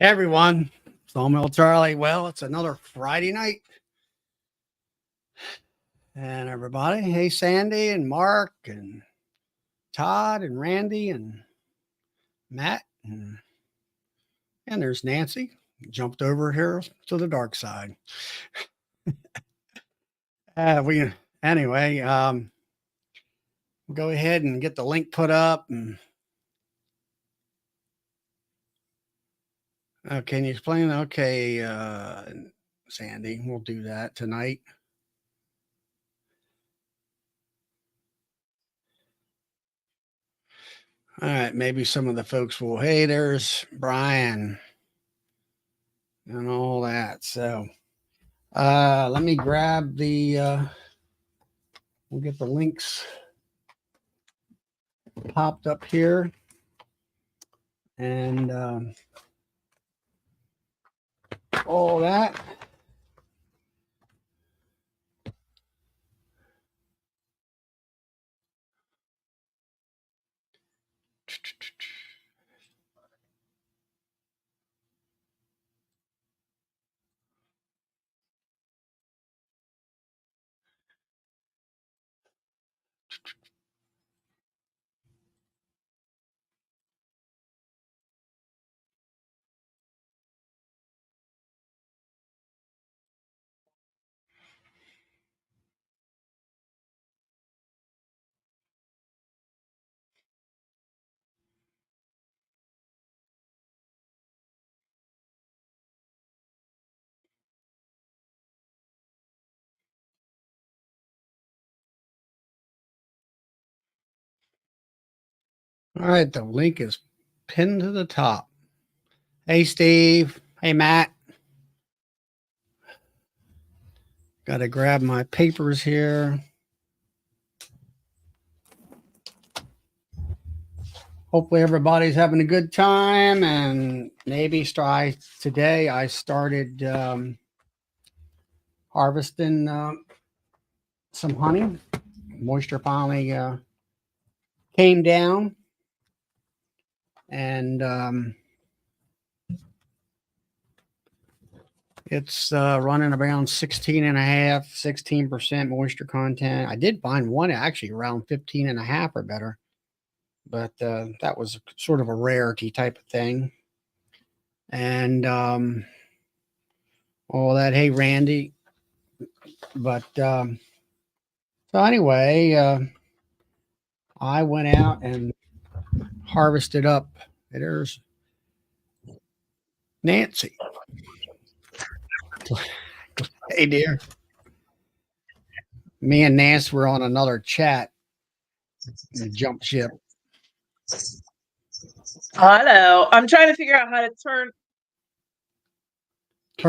Hey everyone, Sawmill Charlie. Well, it's another Friday night. And everybody, hey Sandy and Mark and Todd and Randy and Matt. And there's Nancy. Jumped over here to the dark side. We anyway, go ahead and get the link put up. And can you explain? Okay, Sandy, we'll do that tonight. All right, maybe some of the folks will. Hey, there's Brian and all that. So let me grab the we'll get the links popped up here. And all that. All right, the link is pinned to the top. Hey, Steve. Hey, Matt. Got to grab my papers here. Hopefully everybody's having a good time, and maybe today I started harvesting some honey. Moisture finally came down, and it's running around 16% moisture content. I did find one actually around 15.5 or better, but that was sort of a rarity type of thing. And all that. Hey, Randy. But so anyway, I went out and harvested up. There's Nancy. Hey, dear. Me and Nancy were on another chat. Jump ship. Hello. I'm trying to figure out how to turn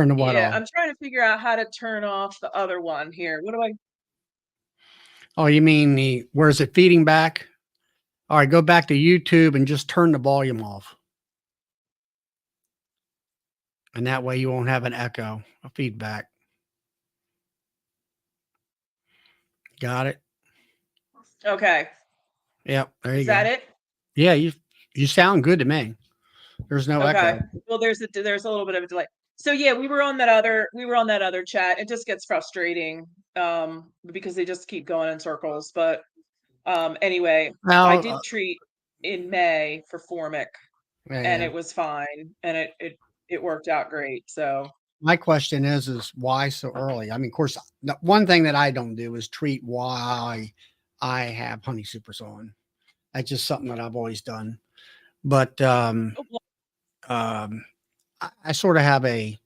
the what off? I'm trying to figure out how to turn off the other one here. What do I? Oh, you mean where's it feeding back? All right, go back to YouTube and just turn the volume off. And that way you won't have an echo, a feedback. Got it? Okay. Yep, there you go. Is that it? Yeah, you sound good to me. There's no echo. Well, there's a little bit of a delay. So yeah, we were on that other chat. It just gets frustrating because they just keep going in circles. But anyway, I did treat in May for formic, and it was fine, and it worked out great. So my question is why so early? I mean, of course, one thing that I don't do is treat while I have honey supers on. That's just something that I've always done. But I sort of have I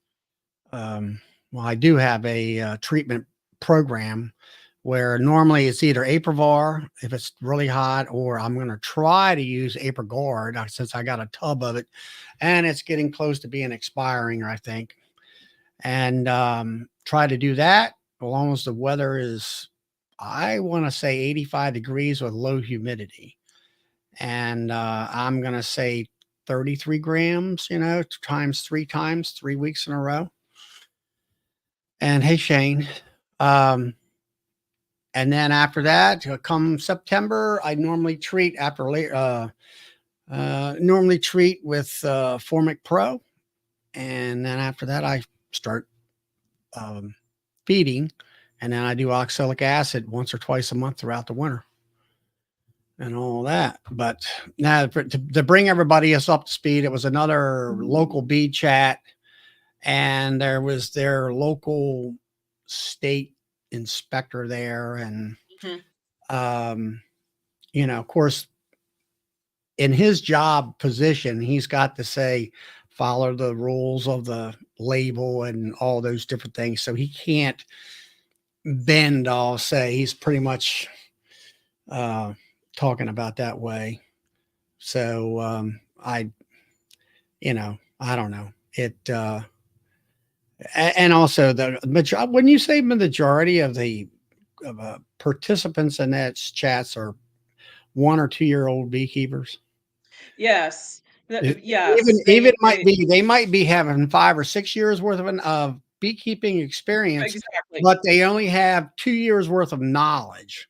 do have a treatment program where normally it's either Aprivar if it's really hot, or I'm going to try to use Aprigard since I got a tub of it and it's getting close to being expiring, I think. And try to do that as long as the weather is, I want to say 85 degrees with low humidity. And I'm going to say 33 grams, times 3 weeks in a row. And hey, Shane. And then after that, come September, I normally treat normally treat with Formic Pro. And then after that, I start feeding, and then I do oxalic acid once or twice a month throughout the winter and all that. But now to bring everybody else up to speed, it was another local bee chat, and there was their local state inspector there, and of course, in his job position, he's got to say, follow the rules of the label and all those different things. So he can't bend, I'll say. He's pretty much talking about that way. So I don't know. And also when you say the majority of the participants in that chats are 1 or 2 year old beekeepers. Yes. Even they might be having 5 or 6 years worth of beekeeping experience, exactly. but they only have 2 years worth of knowledge.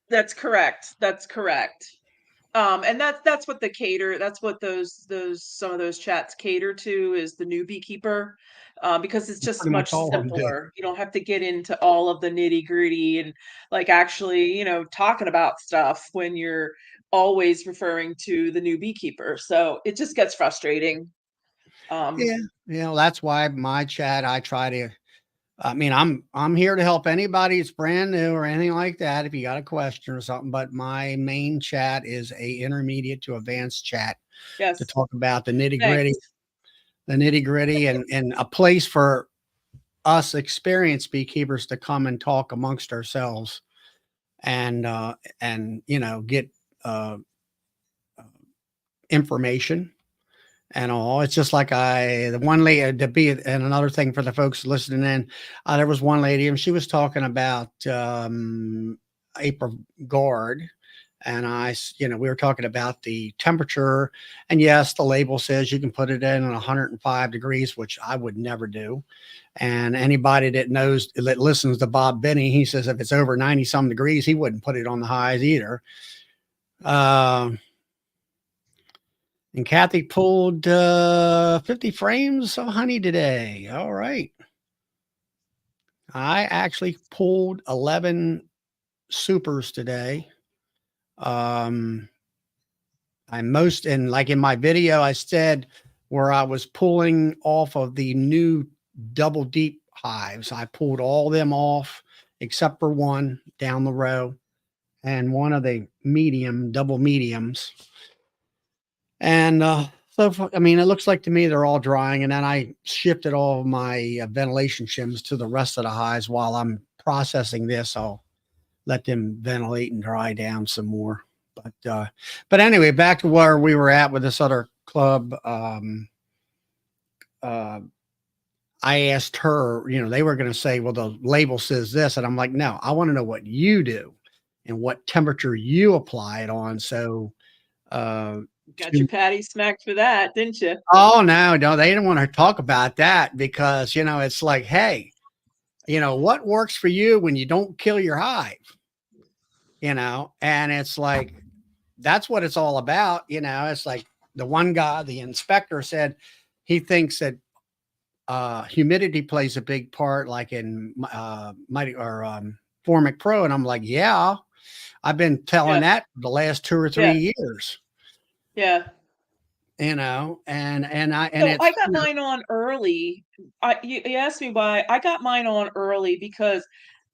That's correct. That's correct. And that's what that's what some of those chats cater to, is the new beekeeper. Because it's just Pretty much much all of them do. simpler. You don't have to get into all of the nitty-gritty and like actually, talking about stuff when you're always referring to the new beekeeper. So it just gets frustrating. Yeah, that's why my chat, I try to. I mean, I'm here to help anybody that's brand new or anything like that. If you got a question or something, but my main chat is a intermediate to advanced chat to Yes. talk about the nitty Thanks. gritty, and a place for us experienced beekeepers to come and talk amongst ourselves and get information and all. It's just like the one lady to be, and another thing for the folks listening in, there was one lady and she was talking about April guard. And we were talking about the temperature, and yes, the label says you can put it in at 105 degrees, which I would never do. And anybody that listens to Bob Benny, he says if it's over 90 some degrees, he wouldn't put it on the highs either. And Kathy pulled 50 frames of honey today. All right. I actually pulled 11 supers today. In my video, I said where I was pulling off of the new double deep hives. I pulled all them off except for one down the row and one of the double mediums. And it looks like to me they're all drying. And then I shifted all of my ventilation shims to the rest of the hives while I'm processing this. I'll let them ventilate and dry down some more. But anyway, back to where we were at with this other club. I asked her, they were going to say, well, the label says this. And I'm like, no, I want to know what you do and what temperature you apply it on. So, got your patty smacked for that, didn't you? Oh, no, they didn't want to talk about that because, it's like, hey, what works for you when you don't kill your hive? And it's like, that's what it's all about. It's like the one guy, the inspector, said he thinks that humidity plays a big part, like in Mite or Formic Pro. And I'm like, yeah, I've been telling that the last 2 or 3 years. Yeah. And I got mine on early. You asked me why. I got mine on early because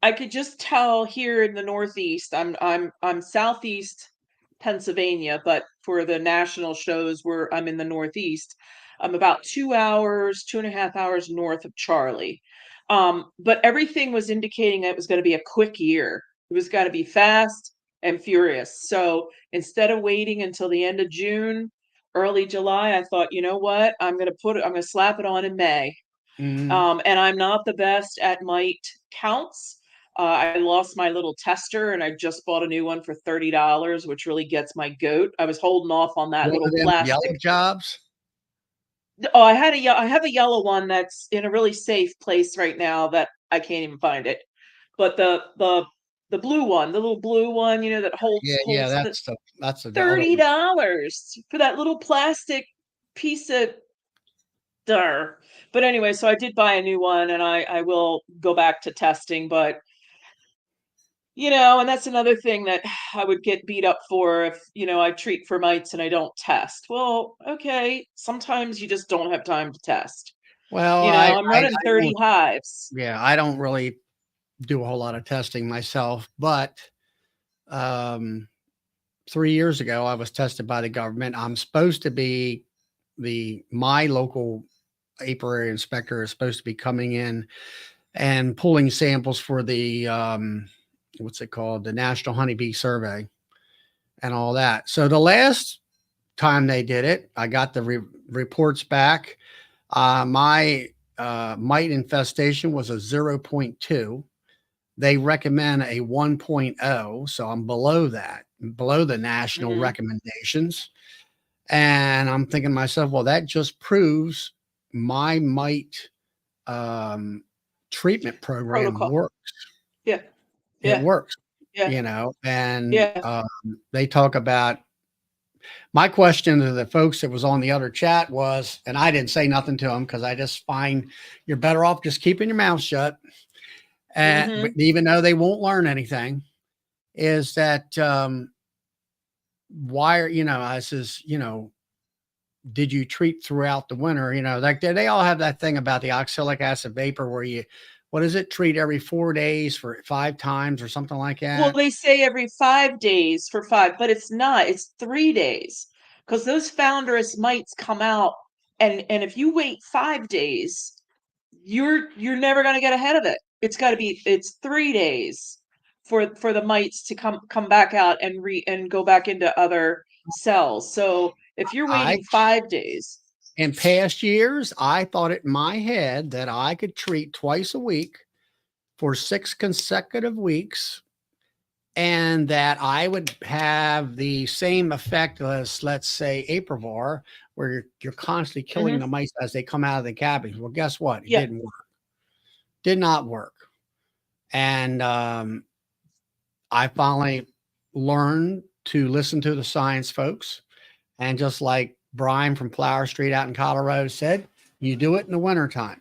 I could just tell here in the Northeast. I'm Southeast Pennsylvania, but for the national shows where I'm in the Northeast, I'm about 2 hours, 2.5 hours north of Charlie. But everything was indicating that it was going to be a quick year. It was going to be fast and furious. So instead of waiting until the end of June, early July, I thought, you know what? I'm going to slap it on in May. And I'm not the best at mite counts. I lost my little tester and I just bought a new one for $30, which really gets my goat. I was holding off on that little plastic yellow jobs. Oh, I have a yellow one that's in a really safe place right now that I can't even find it. But the blue one, the little blue one, that holds that's $30 for that little plastic piece of Darn. But anyway, so I did buy a new one, and I will go back to testing, but and that's another thing that I would get beat up for if, I treat for mites and I don't test. Well, okay, sometimes you just don't have time to test. Well, I'm running 30 hives. Yeah, I don't really do a whole lot of testing myself, but 3 years ago I was tested by the government. I'm supposed to be my local apiary inspector is supposed to be coming in and pulling samples for the what's it called, the National Honeybee Survey and all that. So the last time they did it, I got the reports back. My mite infestation was a 0.2. They recommend a 1.0, so I'm below that, below the national recommendations. And I'm thinking to myself, well, that just proves my mite treatment program Protocol. works. Yeah. It works, Yeah. and they talk about, my question to the folks that was on the other chat was, and I didn't say nothing to them because I just find you're better off just keeping your mouth shut. And but even though they won't learn anything, is that why are, I says, did you treat throughout the winter? Like they all have that thing about the oxalic acid vapor where you, what is it, treat every 4 days for 5 times or something like that. Well, they say every 5 days for 5, but it's not. It's 3 days because those founderous mites come out, and if you wait 5 days, you're never going to get ahead of it. It's 3 days for the mites to come back out and go back into other cells. So if you're waiting 5 days. In past years, I thought it in my head that I could treat twice a week for 6 consecutive weeks, and that I would have the same effect as, let's say, Aprivar, where you're constantly killing the mice as they come out of the cabbage. Well, guess what? It didn't work. Did not work. And I finally learned to listen to the science folks. And just like Brian from Flower Street out in Colorado said, you do it in the wintertime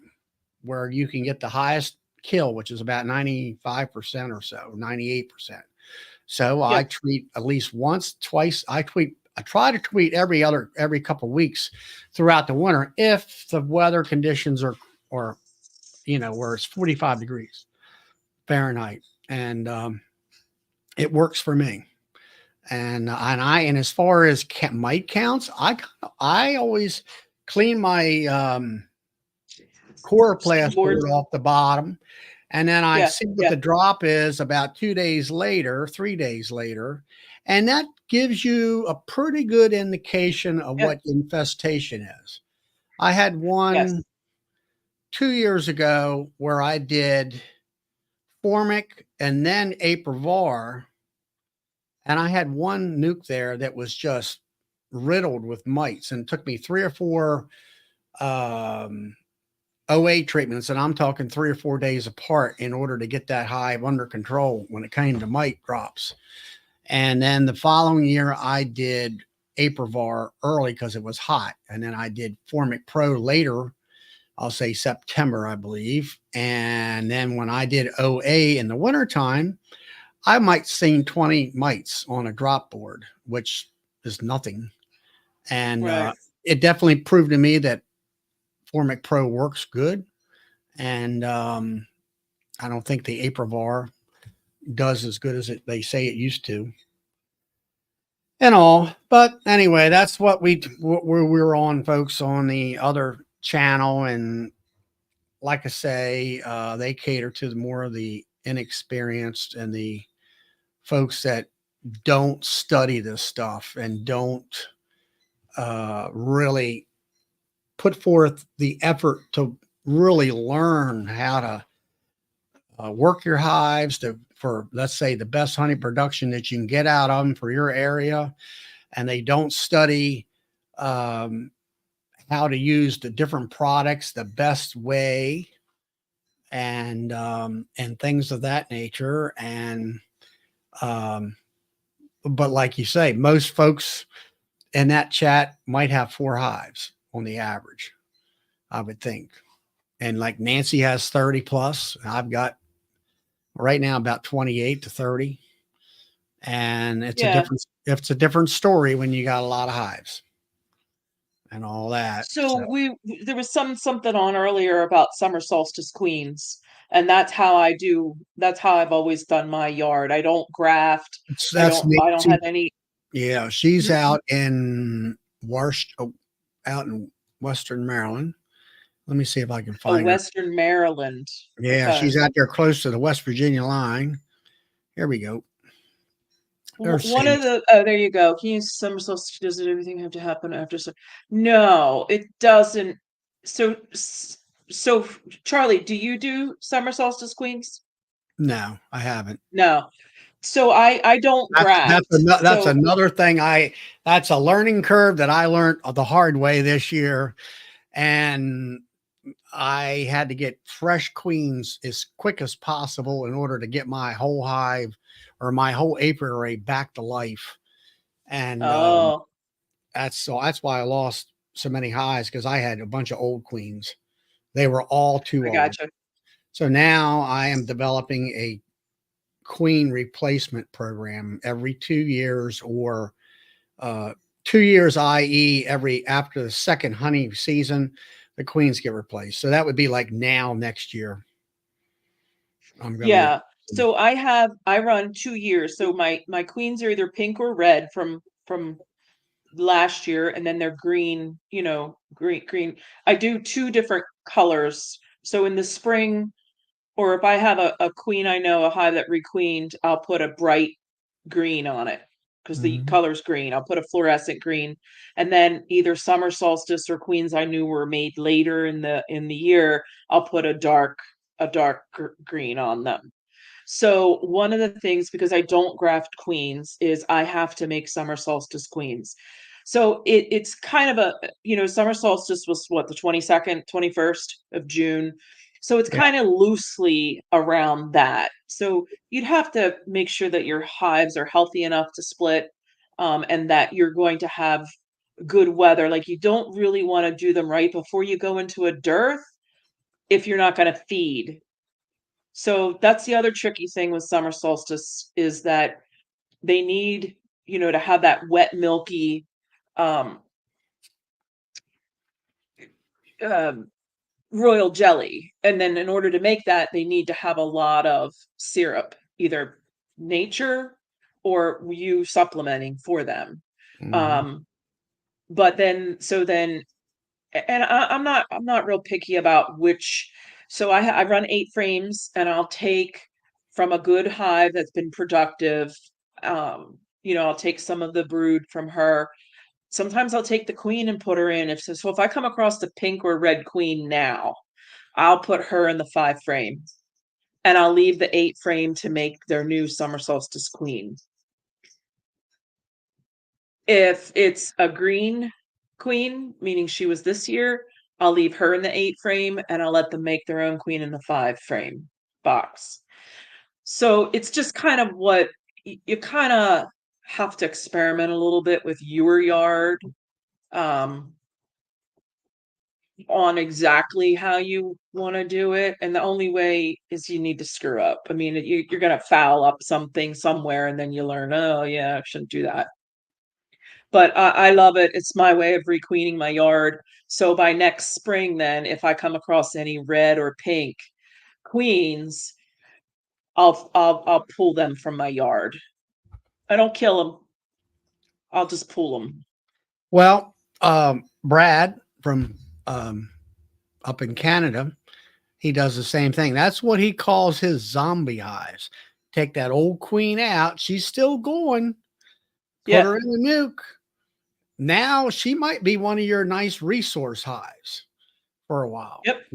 where you can get the highest kill, which is about 95% or so, 98%. So I treat at least once, twice. I try to treat every couple of weeks throughout the winter if the weather conditions are where it's 45 degrees Fahrenheit, and it works for me. And as far as mite counts, I always clean my chloroplast board off the bottom, and then I see what the drop is about 2 days later, 3 days later, and that gives you a pretty good indication of what infestation is. I had one 2 years ago where I did formic and then Aprivar, and I had one nuke there that was just riddled with mites, and it took me 3 or 4 OA treatments, and I'm talking 3 or 4 days apart, in order to get that hive under control when it came to mite drops. And then the following year I did Aprivar early because it was hot, and then I did Formic Pro later, I'll say September, I believe. And then when I did OA in the wintertime, I might seen 20 mites on a drop board, which is nothing. And it definitely proved to me that Formic Pro works good. And I don't think the Aprivar does as good as they say it used to. And all. But anyway, that's what we're on, folks, on the other channel. And like I say, they cater to more of the inexperienced and the folks that don't study this stuff and don't really put forth the effort to really learn how to work your hives for, let's say, the best honey production that you can get out of them for your area. And they don't study how to use the different products the best way, and things of that nature. And but like you say, most folks in that chat might have 4 hives on the average. I would think. And like Nancy has 30 plus. I've got right now about 28 to 30. And Yeah. it's a different story when you got a lot of hives and all that. So So there was something on earlier about summer solstice queens, and that's how I've always done my yard. I don't graft. that's I don't Nancy. have any. Yeah, she's out in Western Maryland. Let me see if I can Oh, find her. Western Maryland. Yeah, Okay. she's out there close to the West Virginia line. Here we go. There's One of Sadie. the oh, there you go. Can you use summer solstice? Does everything have to happen after? No, it doesn't. So so Charlie, do you do summer solstice queens? No, I haven't. No. So I don't graft. That's So another thing that's a learning curve that I learned the hard way this year, and I had to get fresh queens as quick as possible in order to get my whole hive or my whole apiary back to life. And oh, that's why I lost so many hives because I had a bunch of old queens. They were all too I old. gotcha. So now I am developing a queen replacement program every 2 years or 2 years, i.e., every after the second honey season, the queens get replaced. So that would be like now next year. I'm going to replace Yeah. them. So I run 2 years. So my queens are either pink or red from last year, and then they're green, green. I do two different colors. So in the spring, or if I have a queen I know, a hive that requeened, I'll put a bright green on it because the Mhm. color's green. I'll put a fluorescent green. And then either summer solstice or queens I knew were made later in the year, I'll put a dark green on them. So one of the things, because I don't graft queens, is I have to make summer solstice queens. So it's kind of summer solstice was what, the 22nd, 21st of June. So it's Yeah. kind of loosely around that. So you'd have to make sure that your hives are healthy enough to split, and that you're going to have good weather. Like, you don't really want to do them right before you go into a dearth if you're not going to feed. So that's the other tricky thing with summer solstice, is that they need, to have that wet, milky, um, um, royal jelly. And then in order to make that, they need to have a lot of syrup, either nature or you supplementing for them. Mhm. Um, but then, so then, and I'm not real picky about which. So I run 8 frames, and I'll take from a good hive that's been productive. I'll take some of the brood from her. Sometimes I'll take the queen and put her in. If I come across the pink or red queen now, I'll put her in the 5 frame, and I'll leave the 8 frame to make their new summer solstice queen. If it's a green queen, meaning she was this year, I'll leave her in the 8 frame, and I'll let them make their own queen in the 5 frame box. So it's just kind of what you kind of have to experiment a little bit with your yard, um, on exactly how you want to do it. And the only way is you need to screw up. I mean, you're going to foul up something somewhere, and then you learn, oh, yeah, I shouldn't do that. But I love it. It's my way of requeening my yard. So by next spring, then, if I come across any red or pink queens, I'll pull them from my yard. I don't kill them. I'll just pull them. Well, Brad from um, up in Canada, he does the same thing. That's what he calls his zombie hives. Take that old queen out. She's still going. Put Yeah. her in the nuke. Now she might be one of your nice resource hives for a while, Yep.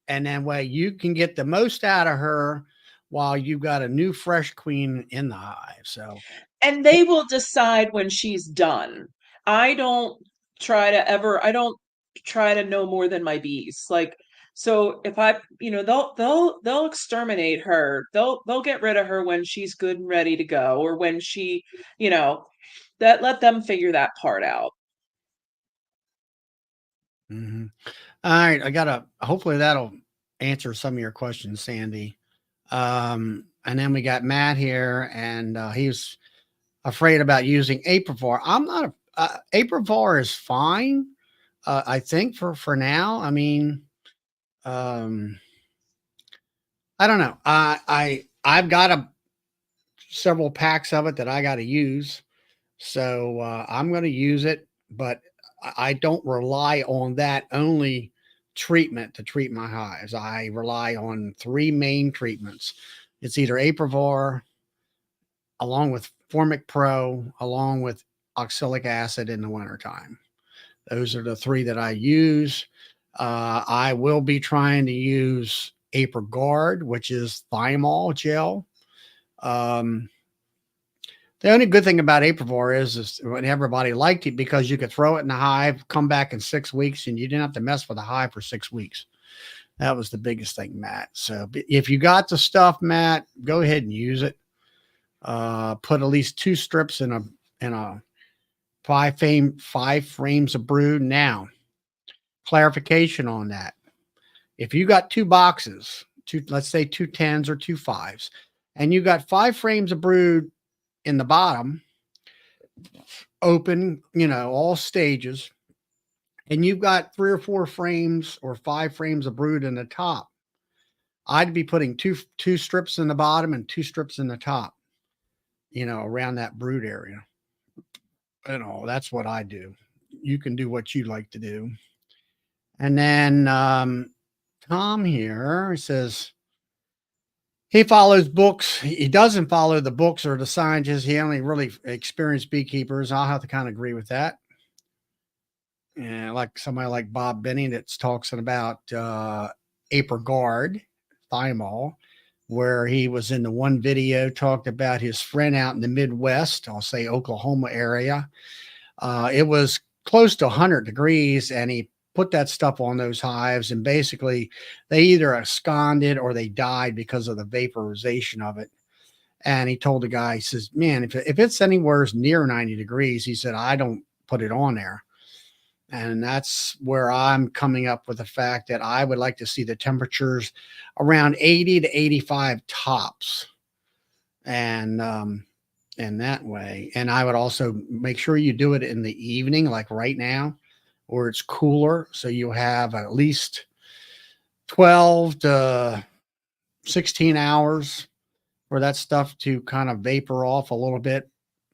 and then way you can get the most out of her while you've got a new fresh queen in the hive. So And they will decide when she's done. I don't I don't try to know more than my bees. Like, so if they'll exterminate her. They'll get rid of her when she's good and ready to go, or when she, you know, let them figure that part out. mhm. All right, hopefully that'll answer some of your questions, Sandy. And then we got Matt here, and he's afraid about using Aprivar. I'm not Aprivar is fine. I think for now. I mean, um, I don't know. I've got several packs of it that I got to use, so I'm going to use it, but I don't rely on that only treatment to treat my hives. I rely on three main treatments. It's either Aprivar, along with Formic Pro, along with oxalic acid in the wintertime. Those are the three that I use. I will be trying to use ApriGuard, which is thymol gel. Um, the only good thing about Aprivar is when everybody liked it because you could throw it in the hive, come back in 6 weeks, and you didn't have to mess with the hive for 6 weeks. That was the biggest thing, Matt. So if you got the stuff, Matt, go ahead and use it. Put at least 2 strips in a five frames of brood. Now, clarification on that. If you got 2 boxes, let's say 2 10s or 2 5s, and you got 5 frames of brood in the bottom, open, all stages, and you've got 3 or 4 frames or 5 frames of brood in the top, I'd be putting two strips in the bottom and 2 strips in the top, around that brood area. That's what I do. You can do what you like to do. And then Tom here says he follows books. He doesn't follow the books or the scientists. He only really experienced beekeepers. I'll have to kind of agree with that. And like somebody like Bob Benning that's talking about ApriGuard, thymol, where he was in the one video talked about his friend out in the Midwest, I'll say Oklahoma area. It was close to 100 degrees, and he put that stuff on those hives, and basically they either absconded or they died because of the vaporization of it. And he told the guy, he says, man, if it's anywhere near 90 degrees, he said, I don't put it on there. And that's where I'm coming up with the fact that I would like to see the temperatures around 80 to 85 tops. And in that way. And I would also make sure you do it in the evening, like right now, where it's cooler. So you have at least 12 to 16 hours for that stuff to kind of vapor off a little bit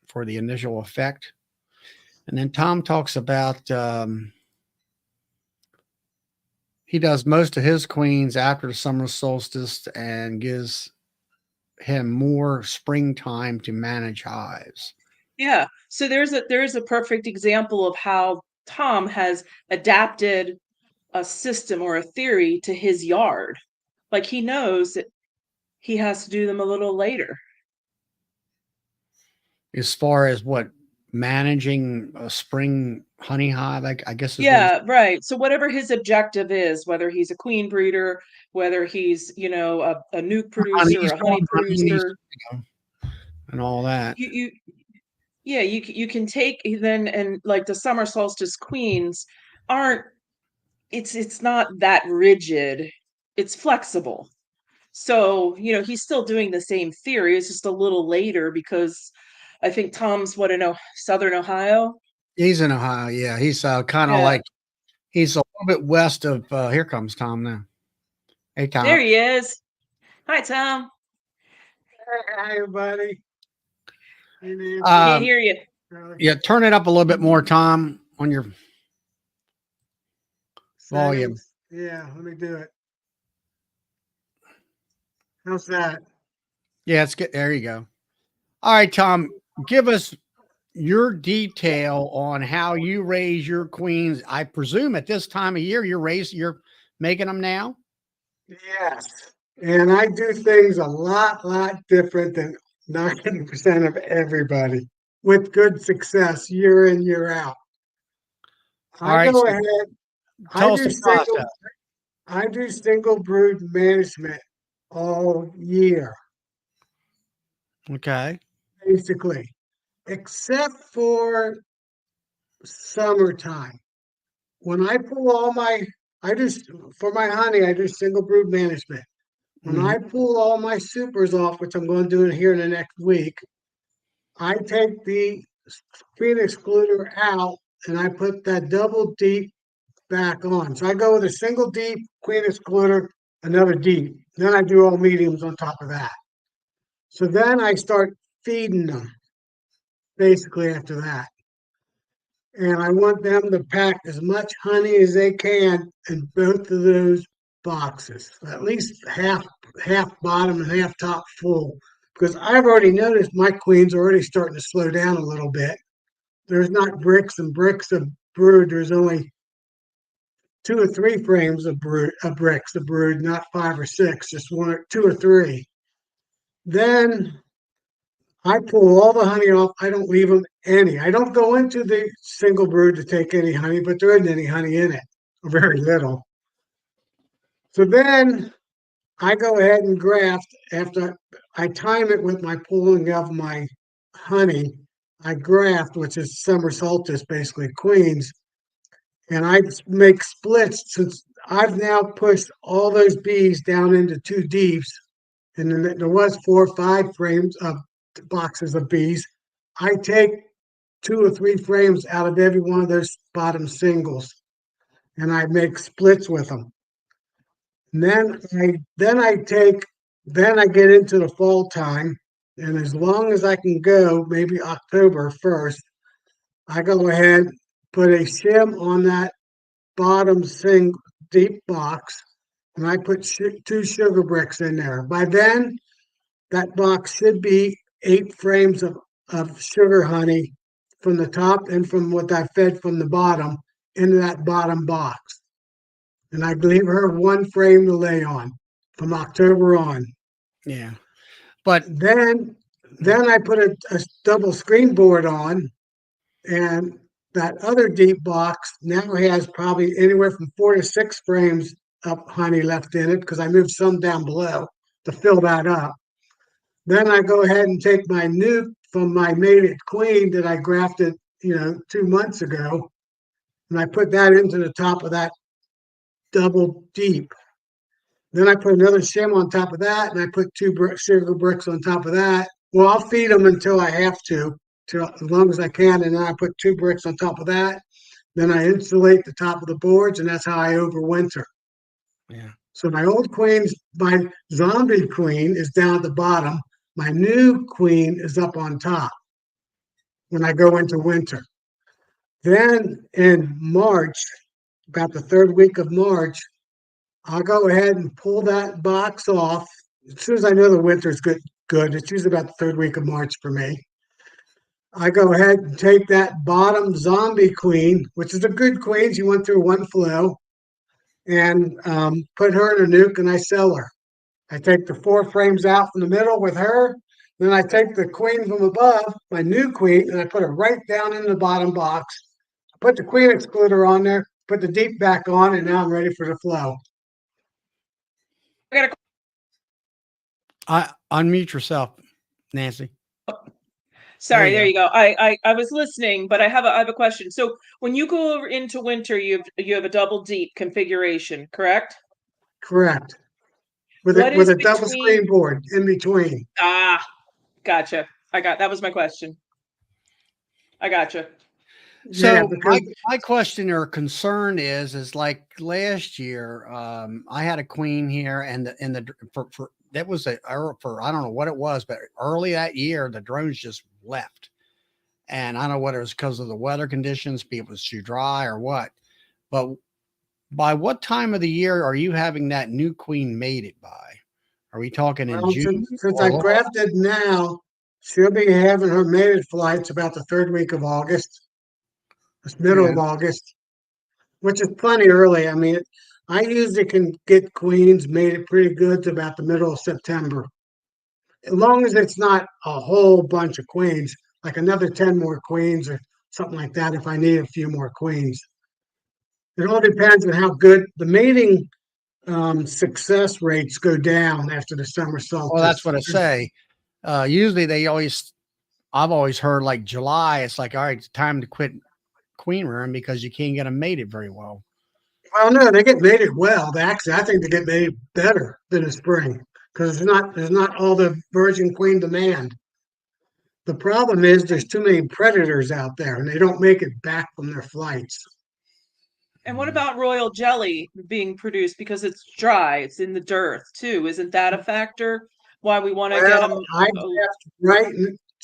for the initial effect. And then Tom talks about he does most of his queens after the summer solstice and gives him more springtime to manage hives. Yeah. So there's a perfect example of how Tom has adapted a system or a theory to his yard. Like he knows that he has to do them a little later. As far as what managing a spring honey hive, I guess is what Yeah, right. So whatever his objective is, whether he's a queen breeder, whether he's, a nuke producer, honey's a honey going honey's, producer, and all that. you yeah, you can take then, and like the summer solstice queens aren't it's not that rigid. It's flexible. So, he's still doing the same theory. It's just a little later because I think Tom's what in Southern Ohio. He's in Ohio. Yeah, he's kind of Yeah, like he's a little bit west of. Here comes Tom now. Hey, there Tom. he is. Hi, Tom. Hi, everybody. Hey, Nancy. Can't Um, hear you. yeah, turn it up a little bit more, Tom, on your volume. Settings. Yeah, let me do it. How's that? Yeah, it's good. There you go. All right, Tom, give us your detail on how you raise your queens. I presume at this time of year you're making them now. Yes. And I do things a lot different than 90% of everybody with good success year in, year out. All I right, go so ahead, tell us the process. I do single brood management all year, Okay. basically, except for summertime. When I pull all my I just, for my honey, I do single brood management. When I pull all my supers off, which I'm going to do it here in the next week, I take the queen excluder out and I put that double deep back on. So I go with a single deep, queen excluder, another deep. Then I do all mediums on top of that. So then I start feeding them basically after that. And I want them to pack as much honey as they can in both of those boxes, at least half bottom and half top full. Because I've already noticed my queen's already starting to slow down a little bit. There's not bricks and bricks of brood. There's only 2 or 3 frames of bricks of brood, not 5 or 6, just 1 or 2 or 3. Then I pull all the honey off. I don't leave them any. I don't go into the single brood to take any honey, but there isn't any honey in it, or very little. So then I go ahead and graft after I time it with my pulling of my honey. I graft, which is summer solstice, basically queens, and I make splits since I've now pushed all those bees down into 2 deeps, and then there was 4 or 5 frames of boxes of bees. I take 2 or 3 frames out of every one of those bottom singles, and I make splits with them. And then I get into the fall time, and as long as I can go, maybe October 1st, I go ahead, put a shim on that bottom deep box, and I put 2 sugar bricks in there. By then, that box should be 8 frames of sugar honey from the top and from what I fed from the bottom into that bottom box. And I leave her 1 frame to lay on from October on. Yeah. But then I put a double screen board on, and that other deep box now has probably anywhere from 4 to 6 frames of honey left in it because I moved some down below to fill that up. Then I go ahead and take my nuke from my mated queen that I grafted, 2 months ago, and I put that into the top of that double deep. Then I put another shim on top of that, and I put 2 sugar bricks on top of that. Well, I'll feed them until I have to as long as I can, and then I put 2 bricks on top of that. Then I insulate the top of the boards, and that's how I overwinter. Yeah. So my old queen's, my zombie queen is down at the bottom. My new queen is up on top when I go into winter. Then in March, about the 3rd week of March, I'll go ahead and pull that box off. As soon as I know the winter's good. It's usually about the 3rd week of March for me. I go ahead and take that bottom zombie queen, which is a good queen. She went through 1 flow, and put her in a nuke, and I sell her. I take the 4 frames out from the middle with her. Then I take the queen from above, my new queen, and I put her right down in the bottom box. I put the queen excluder on there, put the deep back on, and now I'm ready for the flow. Unmute yourself, Nancy. Sorry, there you go. I was listening, but I have a question. So when you go over into winter, you have a double deep configuration, correct? Correct. With a double screen board in between. Ah, gotcha. That was my question. I gotcha. So yeah, my question or concern is like last year, I had a queen here, and that was for I don't know what it was, but early that year the drones just left, and I don't know whether it was because of the weather conditions, it was too dry or what. But by what time of the year are you having that new queen mated by? Are we talking in June? Since I grafted now, she'll be having her mated flights about the 3rd week of August. It's middle of August, which is plenty early. I mean, I usually can get queens mated pretty good to about the middle of September. As long as it's not a whole bunch of queens, like another 10 more queens or something like that, if I need a few more queens. It all depends on how good the mating success rates go down after the summer solstice. Well, that's what I say. Usually I've always heard like July, it's like, all right, it's time to quit queen rearing because you can't get them mated very well. Well, no, they get mated well. They actually, I think they get mated better than the spring because there's not all the virgin queen demand. The problem is there's too many predators out there and they don't make it back from their flights. And what about royal jelly being produced because it's dry, it's in the dirt too? Isn't that a factor? Why we want to get Well, them? I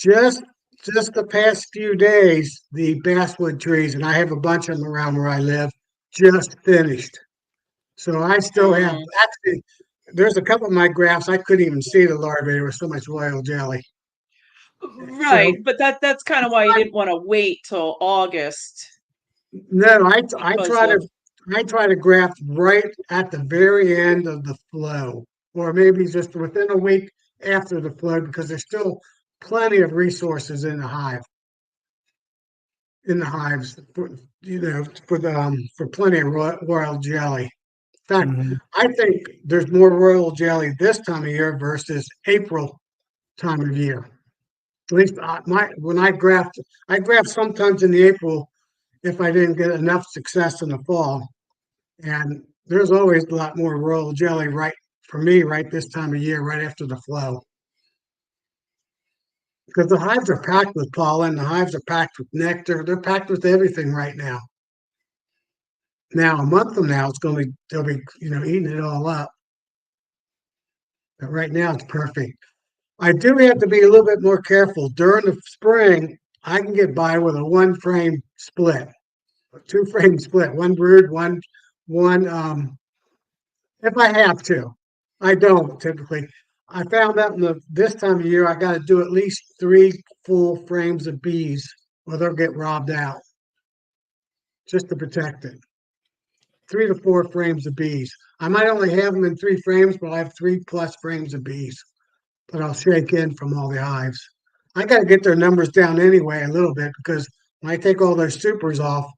guessed just the past few days, the basswood trees, and I have a bunch of them around where I live, just finished. So I still have actually. There's a couple of my graphs I couldn't even see the larvae. There was so much royal jelly. Right, So but that's kind of why you didn't want to wait till August no, I because try to of graft right at the very end of the flow, or maybe just within a week after the flow, because there's still plenty of resources in the hives, for, for plenty of royal jelly. In fact, Mhm. I think there's more royal jelly this time of year versus April time of year. At least my when I graft sometimes in the April if I didn't get enough success in the fall. And there's always a lot more royal jelly right for me right this time of year, right after the flow. Because the hives are packed with pollen, the hives are packed with nectar, they're packed with everything right now. Now, a month from now, they'll be eating it all up. But right now, it's perfect. I do have to be a little bit more careful during the spring. I can get by with a one frame split, a two frame split, one brood, one if I have to. I don't typically. I found out this time of year I got to do at least three full frames of bees, or they'll get robbed out just to protect it. 3 to 4 frames of bees. I might only have them in 3 frames, but I have 3+ frames of bees that I'll shake in from all the hives. I got to get their numbers down anyway a little bit because when I take all those supers off,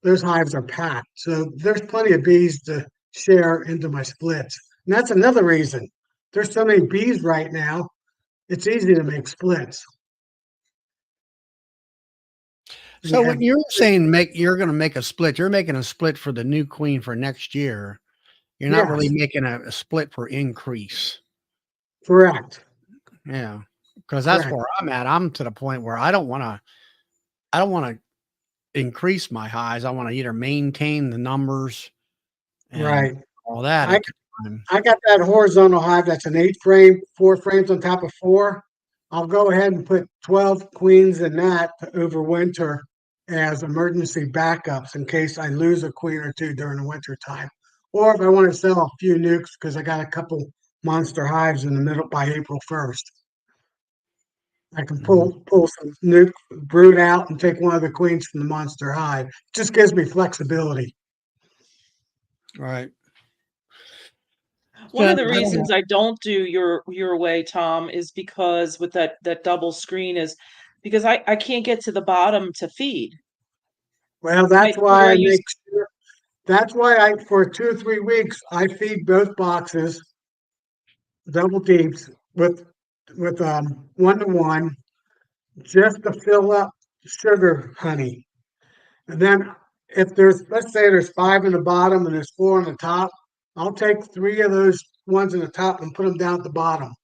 those hives are packed. So there's plenty of bees to share into my splits. And that's another reason. There's so many bees right now, it's easy to make splits. So Yeah, when you're saying you're going to make a split, you're making a split for the new queen for next year. You're not really yes, making a split for increase. correct, Yeah. Because that's correct. where I'm at. I'm to the point where I don't want to increase my highs. I want to either maintain the numbers and Right. all that I at the time. I got that horizontal hive that's an 8 frame, 4 frames on top of four. I'll go ahead and put 12 queens in that to overwinter as emergency backups in case I lose a queen or two during the winter time. Or if I want to sell a few nukes because I got a couple monster hives in the middle by April 1st. I can Mhm. pull some nuke brood out and take one of the queens from the monster hive. Just gives me flexibility. Right. one Yeah. of the I don't know. reasons I don't do your way, Tom, is because with that double screen is because I can't get to the bottom to feed. Well, I where I used that's why for 2 or 3 weeks I feed both boxes double deeps with 1 to 1 just to fill up sugar honey. And then if let's say there's 5 in the bottom and there's 4 on the top, I'll take 3 of those ones in the top and put them down at the bottom.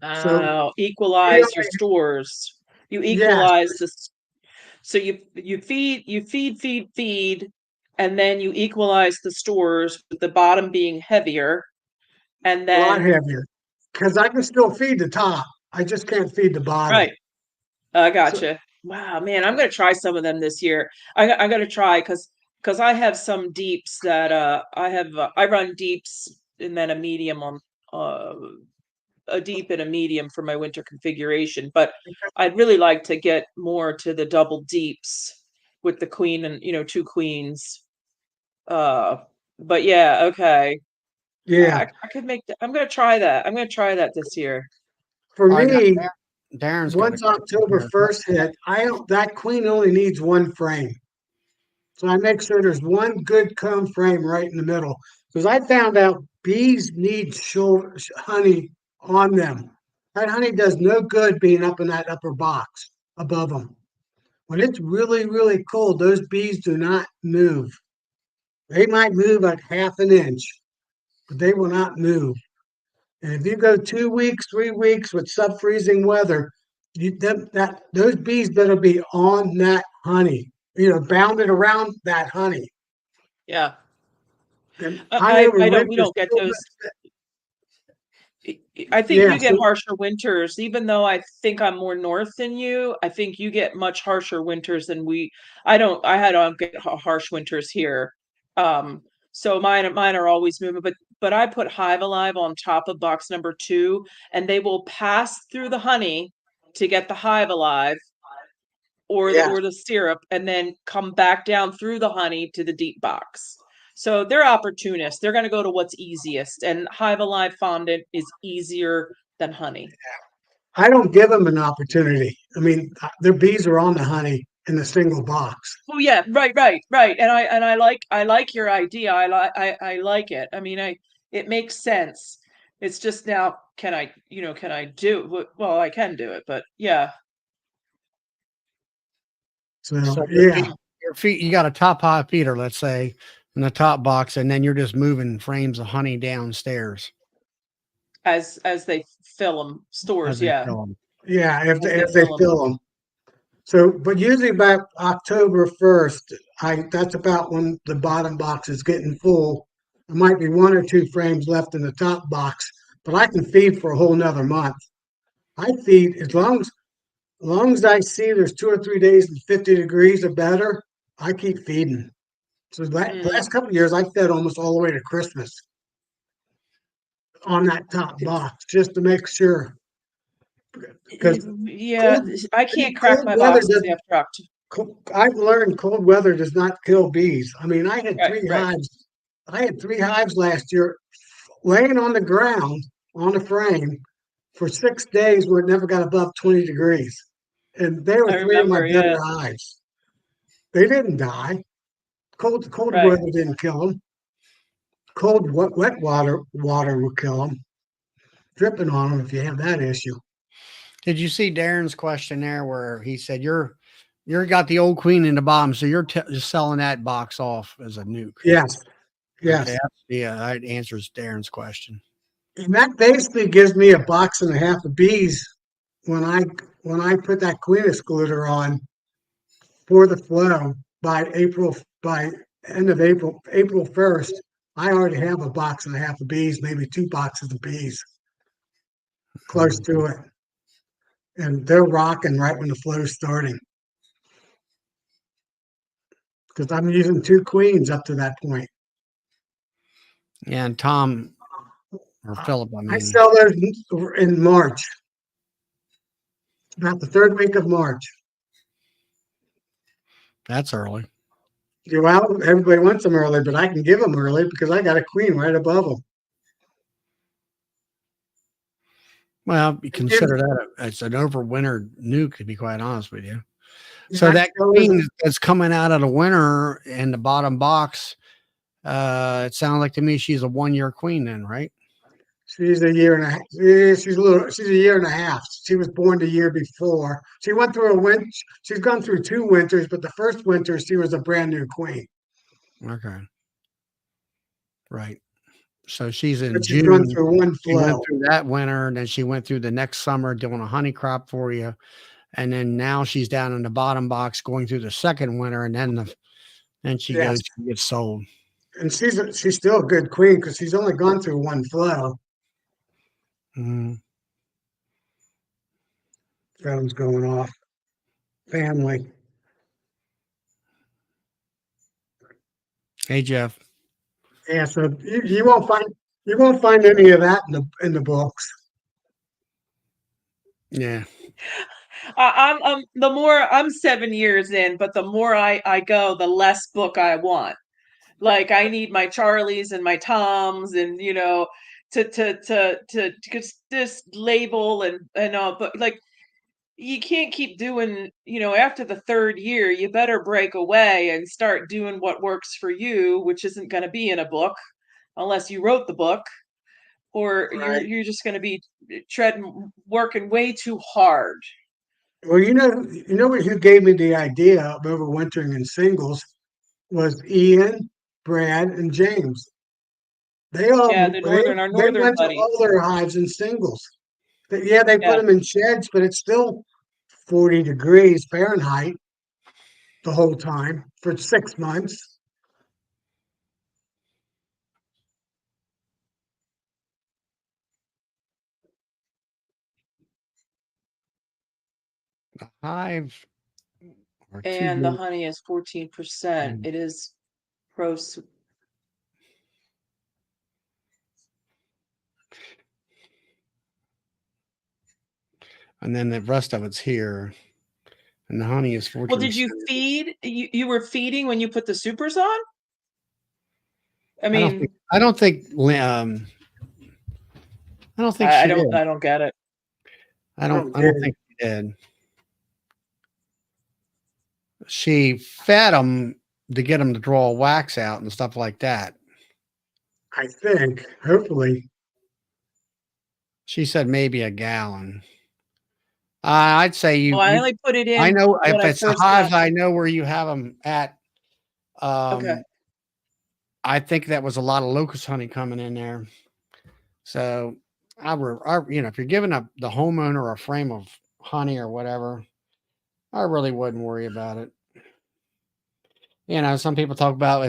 So we equalize your only, stores. You yes, equalize this. So you feed, and then you equalize the stores with the bottom being heavier, and a lot then heavier because I can still feed the top. I just can't feed the bottom. right. I So gotcha. Wow, man, I'm gonna try some of them this year. I'm gonna try because I have some deeps that I run deeps and then a medium on uh a deep and a medium for my winter configuration, but I'd really like to get more to the double deeps with the queen and two queens. Uh, but yeah, okay. yeah, I could make that. I'm gonna try that. I'm gonna try that this year. for All right. Now, me, Darren's got a once question October here. 1st hit, I don't, that queen only needs 1 frame. So I make sure there's one good comb frame right in the middle. Because I found out bees need honey on them. That honey does no good being up in that upper box above them. When it's really, really cold, those bees do not move. They might move like half an inch, but they will not move. And if you go 2 weeks, 3 weeks with sub-freezing weather, those bees better be on that honey, bounded around that honey. Yeah. And honey I overwinters don't, we don't get still those. I think yeah, you get so harsher winters, even though I think I'm more north than you. I think you get much harsher winters than we. I don't get harsh winters here. Um, so mine are always moving, but I put Hive Alive on top of box number 2, and they will pass through the honey to get the Hive Alive yeah. or the syrup, and then come back down through the honey to the deep box. So they're opportunists. They're going to go to what's easiest, and Hive Alive fondant is easier than honey. I don't give them an opportunity. I mean, their bees are on the honey in a single box. Oh yeah, right. And I like your idea. I like it. I mean, it makes sense. It's just now, can I do well, I can do it, but yeah. So So yeah, your feet, you got a top high feeder, let's say, in the top box, and then you're just moving frames of honey downstairs As they fill them, as stores, they yeah. fill them. yeah, As they if they fill them. fill them. So, but usually by October 1st, that's about when the bottom box is getting full. There might be 1 or 2 frames left in the top box, but I can feed for a whole nother month. I feed as long as I see there's 2 or 3 days and 50 degrees or better, I keep feeding. So the Mm. last couple of years, I fed almost all the way to Christmas on that top box just to make sure. Because Yeah, cold, I can't crack cold my weather boxes doesn't. after October. I've learned cold weather does not kill bees. I mean, I had Right, three right. hives. I had 3 hives last year laying on the ground on a frame for 6 days where it never got above 20 degrees. And they were I three of my remember, better yeah, hives. They didn't die. Cold right. weather didn't kill them. Wet water will kill them. Dripping on them if you have that issue. Did you see Darren's question there where he said you're got the old queen in the bottom, so you're just selling that box off as a nuke? Yes, Okay, yes. yeah, that answers Darren's question. And that basically gives me a box and a half of bees when I put that queen excluder on for the flow by end of April 1st. I already have a box and a half of bees, maybe 2 boxes of bees close Mhm. to it. And they're rocking right when the flow's starting. Because I'm using 2 queens up to that point. Yeah, and Tom or Philip, I I mean, sell those in March, about the 3rd week of March. that's early. Well, everybody wants them early, but I can give them early because I got a queen right above them. Well, you It gives, consider that as an overwintered nuke, to be quite honest with you. So yeah, that queen that's coming out of the winter in the bottom box, it sounds like to me she's a 1 year queen then, right? she's a year and a half. She's a year and a half. She was born the year before. She went through a winter. She's gone through 2 winters, but the first winter she was a brand new queen. Okay. Right. So she's in But she's gone June. through one She went flow. through that winter, and then she went through the next summer doing a honey crop for you. And then now she's down in the bottom box going through the second winter, and then she Yes, goes, she gets sold. and she's still a good queen because she's only gone through one flow. Mhm. Phone's going off. Family. Hey Jeff. Yeah, so you won't find any of that in the books. Yeah. I'm the more I'm 7 years in, but the more I go, the less book I want. Like I need my Charlies and my Toms, and to just this label and but like you can't keep doing, after the 3rd year, you better break away and start doing what works for you, which isn't going to be in a book unless you wrote the book, or Right. you're just going to be working way too hard. Well, who gave me the idea of overwintering in singles was Ian Brad and James. They all Yeah, the northern, our they northern went to buddies. all their hives in singles. But yeah, they put Yeah. them in sheds, but it's still 40 degrees Fahrenheit the whole time for 6 months. The hives are too And the big. honey is 14%. It is pro. And then the rest of it's here. And the honey is 14%. Well, did you feed? You were feeding when you put the supers on? I mean, I don't think I she did. don't get it. I don't think she did. She fed them to get them to draw wax out and stuff like that. I think, hopefully. She said maybe a gallon. I'd say you. Well, I only put it in. I know if when I it's the first hives, got. I know where you have them at. Okay. I think that was a lot of locust honey coming in there. So if you're giving the homeowner a frame of honey or whatever, I really wouldn't worry about it. Some people talk about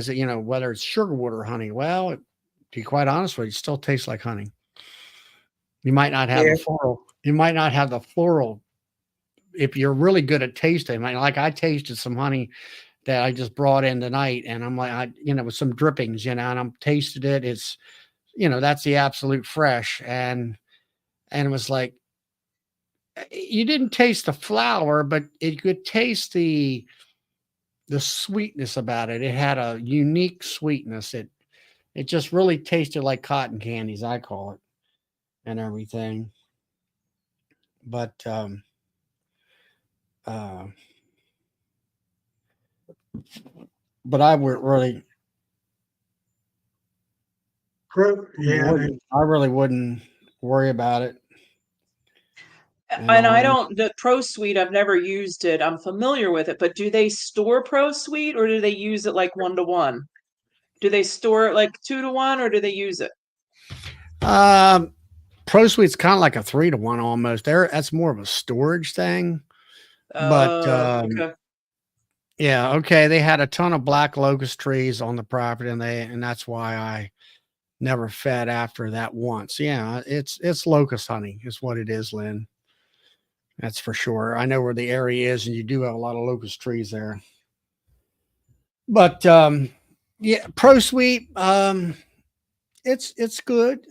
whether it's sugar water or honey. Well, to be quite honest with you, it still tastes like honey. You might not have the floral. You might not have the floral. If you're really good at tasting, like I tasted some honey that I just brought in tonight, and I'm like, with some drippings, and I'm tasted it. It's, that's the absolute fresh, and it was like, you didn't taste the flower, but it could taste the sweetness about it. It had a unique sweetness. It just really tasted like cotton candies, I call it, and everything. But I would really, I really wouldn't worry about it. And the Pro Suite, I've never used it. I'm familiar with it, but do they store Pro Suite or do they use it like 1-to-1? Do they store it like 2-to-1 or do they use it? Pro Suite's kind of like a 3-to-1 almost. That's more of a storage thing. But okay. Yeah, okay. They had a ton of black locust trees on the property, and that's why I never fed after that once. Yeah, it's locust honey is what it is, Lynn. That's for sure. I know where the area is, and you do have a lot of locust trees there. But yeah, Pro Suite, it's good.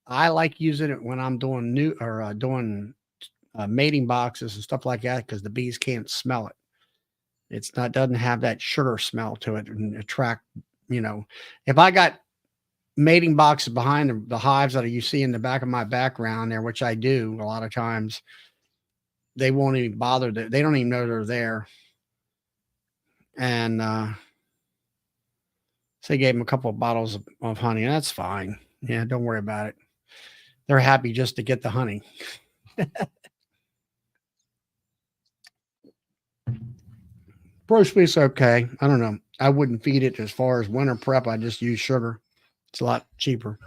I like using it when I'm doing doing mating boxes and stuff like that because the bees can't smell it. Doesn't have that sugar smell to it and attract. If I got mating boxes behind the hives that you see in the back of my background there, which I do a lot of times, they won't even bother. They don't even know they're there. And so they gave them a couple of bottles of honey, and that's fine. Yeah, don't worry about it. They're happy just to get the honey. Pro Suite's okay. I don't know. I wouldn't feed it as far as winter prep. I just use sugar. It's a lot cheaper.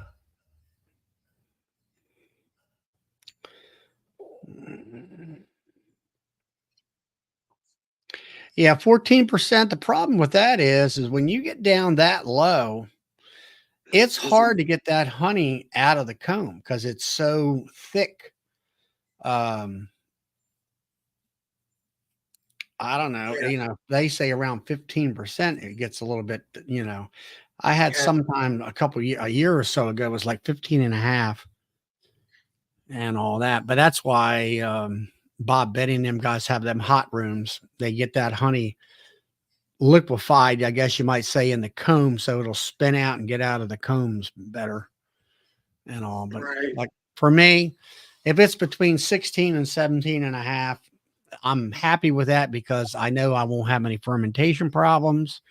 Yeah, 14%. The problem with that is when you get down that low, it's hard to get that honey out of the comb because it's so thick. I don't know. Yeah. They say around 15%. It gets a little bit. I had sometime a year or so ago, it was like 15 and a half and all that. But that's why Bob Betty and them guys have them hot rooms. They get that honey liquefied, I guess you might say, in the comb, so it'll spin out and get out of the combs better and all. But like for me, if it's between 16 and 17 and a half, I'm happy with that because I know I won't have any fermentation problems.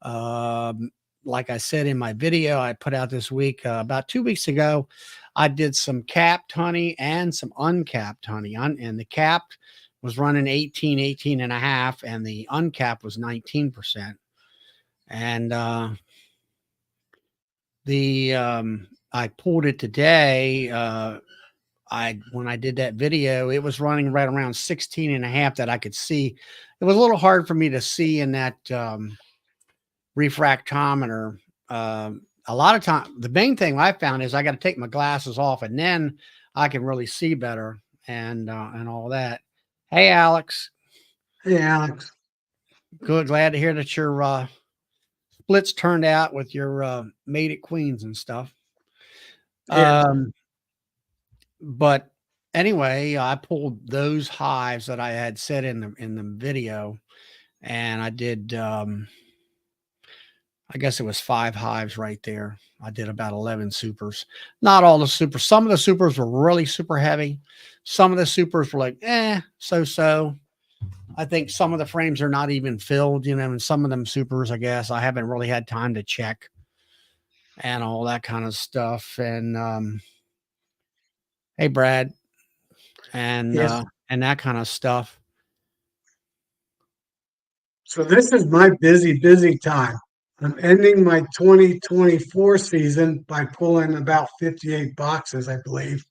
Like I said in my video I put out this week, about 2 weeks ago, I did some capped honey and some uncapped honey. And the capped was running 18 and a half, and the uncapped was 19%. And I pulled it today. When I did that video, it was running right around 16 and a half that I could see. It was a little hard for me to see in that refractometer. A lot of time, the main thing I found is I got to take my glasses off, and then I can really see better and all that. Hey, Alex. Hey, Alex. Good. Glad to hear that your splits turned out with your mated queens and stuff. Yeah. But anyway, I pulled those hives that I had set in the video, and I did. I guess it was 5 hives right there. I did about 11 supers. Not all the supers. Some of the supers were really super heavy. Some of the supers were like, so. I think some of the frames are not even filled, and some of them supers, I guess, I haven't really had time to check and all that kind of stuff. And hey, Brad, and Yes. and that kind of stuff. So this is my busy time. I'm ending my 2024 season by pulling about 58 boxes, I believe.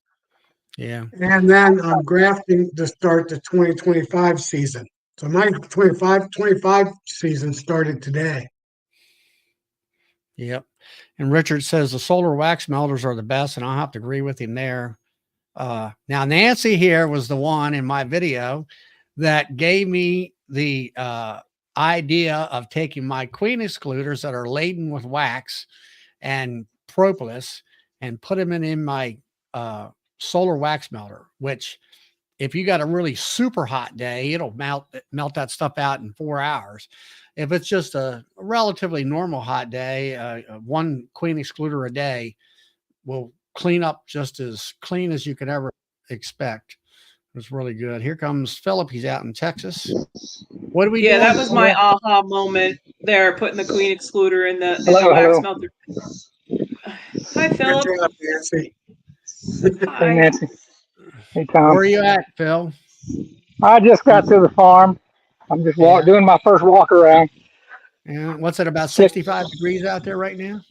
Yeah. And then I'm grafting to start the 2025 season. So my 25 season started today. Yep. And Richard says the solar wax melters are the best, and I'll have to agree with him there. Now, Nancy here was the one in my video that gave me the idea of taking my queen excluders that are laden with wax and propolis and put them in my solar wax melter, which if you got a really super hot day, it'll melt that stuff out in 4 hours. If it's just a relatively normal hot day, one queen excluder a day will clean up just as clean as you could ever expect. It's really good. Here comes Philip. He's out in Texas. What do we do? Yeah, that was my aha moment there, putting the queen excluder in the wax melter. Hi, Philip. Good job, Nancy. Hey, Nancy. Hey, Tom. Where are you at, Phil? I just got to the farm. I'm just doing my first walk around. Yeah. What's it, about 65 degrees out there right now?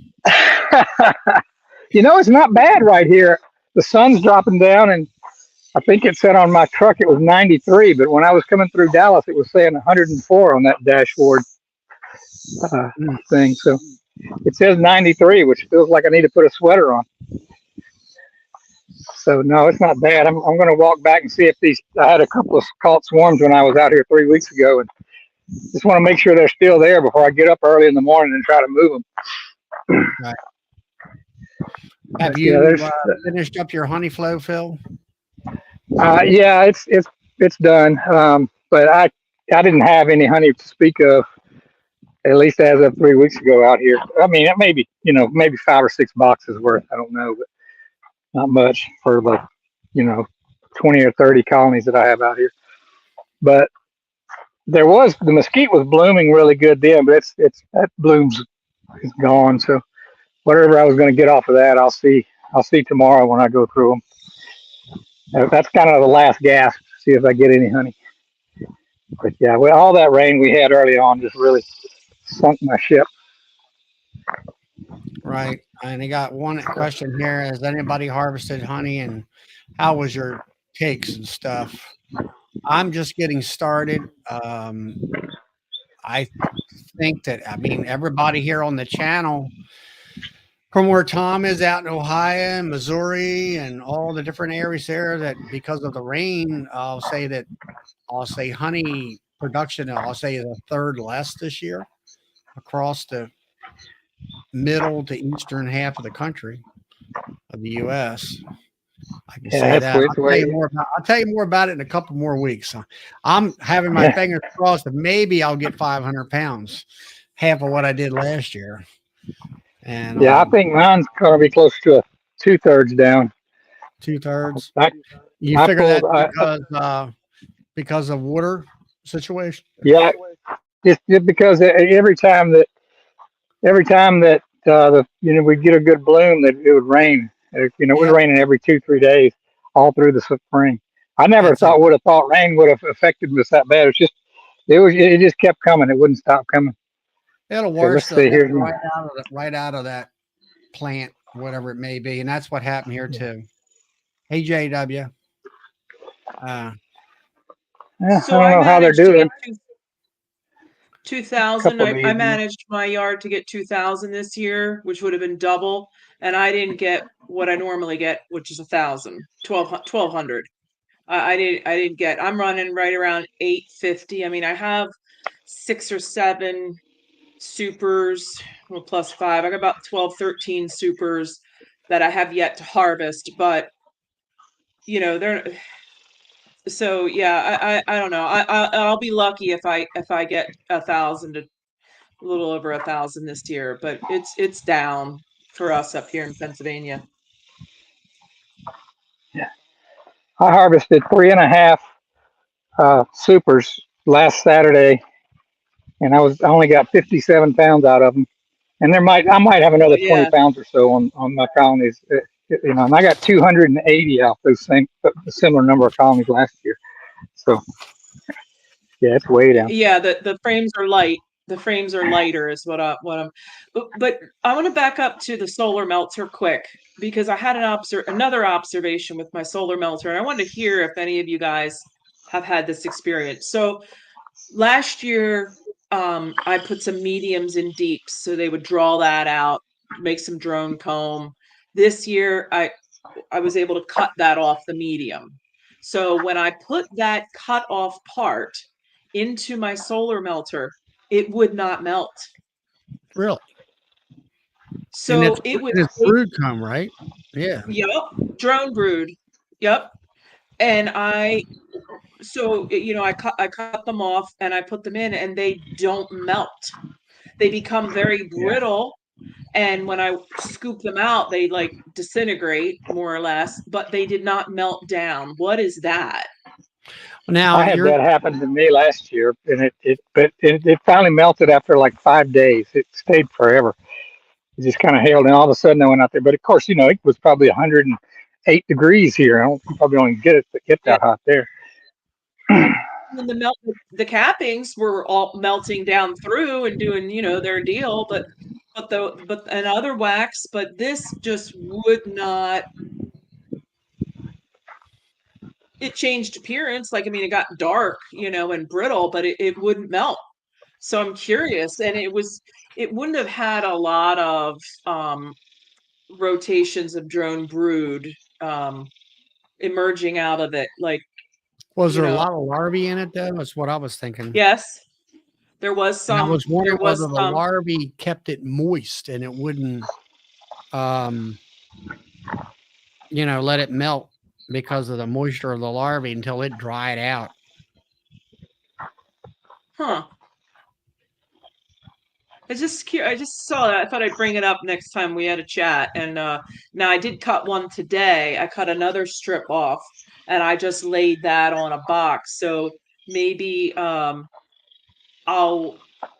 It's not bad right here. The sun's dropping down, and I think it said on my truck it was 93, but when I was coming through Dallas, it was saying 104 on that dashboard thing. So it says 93, which feels like I need to put a sweater on. So no, it's not bad. I'm going to walk back and see if I had a couple of caught swarms when I was out here 3 weeks ago, and just want to make sure they're still there before I get up early in the morning and try to move them. Right. Have you finished up your honey flow, Phil? Yeah, it's done. But I didn't have any honey to speak of, at least as of 3 weeks ago out here. I mean, it maybe 5 or 6 boxes worth. I don't know, but not much for the 20 or 30 colonies that I have out here. But the mesquite was blooming really good then, but that bloom's is gone. So whatever I was going to get off of that, I'll see tomorrow when I go through them. That's kind of the last gasp to see if I get any honey. But yeah, with all that rain we had early on just really sunk my ship. Right. And I got one question here. Has anybody harvested honey, and how was your takes and stuff? I'm just getting started. I think that, everybody here on the channel, from where Tom is out in Ohio and Missouri and all the different areas there, that because of the rain, I'll say honey production, I'll say is a third less this year across the middle to eastern half of the country of the U.S. I can say that. I'll tell you more about it in a couple more weeks. I'm having my fingers crossed that maybe I'll get 500 pounds, half of what I did last year. And I think mine's going to be close to a 2/3 down. 2/3. You figure that because of water situation? Yeah, just because every time that we get a good bloom, that it would rain. It was raining every 2-3 days all through the spring. I never It's a, would have thought rain would have affected us that bad. It just kept coming. It wouldn't stop coming. it'll Okay, wash let's the see mold here. right out of that plant, whatever it may be, and that's what happened here too. Hey JW, uh, Yeah, I So don't I know how they're managed to doing. get 2,000. Couple of I days. managed my yard to get 2,000 this year, which would have been double. And I didn't get what I normally get, which is 1,000, 1,200. I didn't get, I'm running right around 850. I mean, I have 6 or 7 supers, well, plus 5. I got about 12, 13 supers that I have yet to harvest, but they're, so yeah, I don't know. I'll be lucky if I get 1,000 to a little over 1,000 this year, but it's down for us up here in Pennsylvania. Yeah, I harvested 3.5 supers last Saturday, and I only got 57 pounds out of them. And I might have Oh another 20 yeah. pounds or so on my colonies. And I got 280 out those same a similar number of colonies last year. So yeah, it's way down. Yeah, the frames are light. The frames are lighter is what I'm but I want to back up to the solar melter quick because I had another observation with my solar melter, and I wanted to hear if any of you guys have had this experience. So last year, I put some mediums in deeps so they would draw that out, make some drone comb. This year, I was able to cut that off the medium. So when I put that cut off part into my solar melter, it would not melt. really, and So it would it's take, brood comb, right? Yeah. yep, drone brood. Yep. And I cut them off and I put them in and they don't melt. They become very Yeah, brittle. And when I scoop them out, they like disintegrate more or less, but they did not melt down. What is that? Now I had you're that happen to me last year, and it finally melted after like 5 days. It stayed forever. It just kind of hailed, and all of a sudden I went out there. But of course, it was probably 108 degrees here. You probably don't get Yeah. that hot there. And the cappings were all melting down through and doing, their deal, but and other wax, but this just would not. It changed appearance. Like, I mean, it got dark, and brittle, but it wouldn't melt. So I'm curious. And it wouldn't have had a lot of rotations of drone brood emerging out of it. Like, was there a lot of larvae in it though? That's what I was thinking. yes, there was And I some, was wondering whether the some, larvae kept it moist and it wouldn't, let it melt because of the moisture of the larvae until it dried out. huh. I just saw that. I thought I'd bring it up next time we had a chat. And now I did cut one today. I cut another strip off and I just laid that on a box. So maybe I'll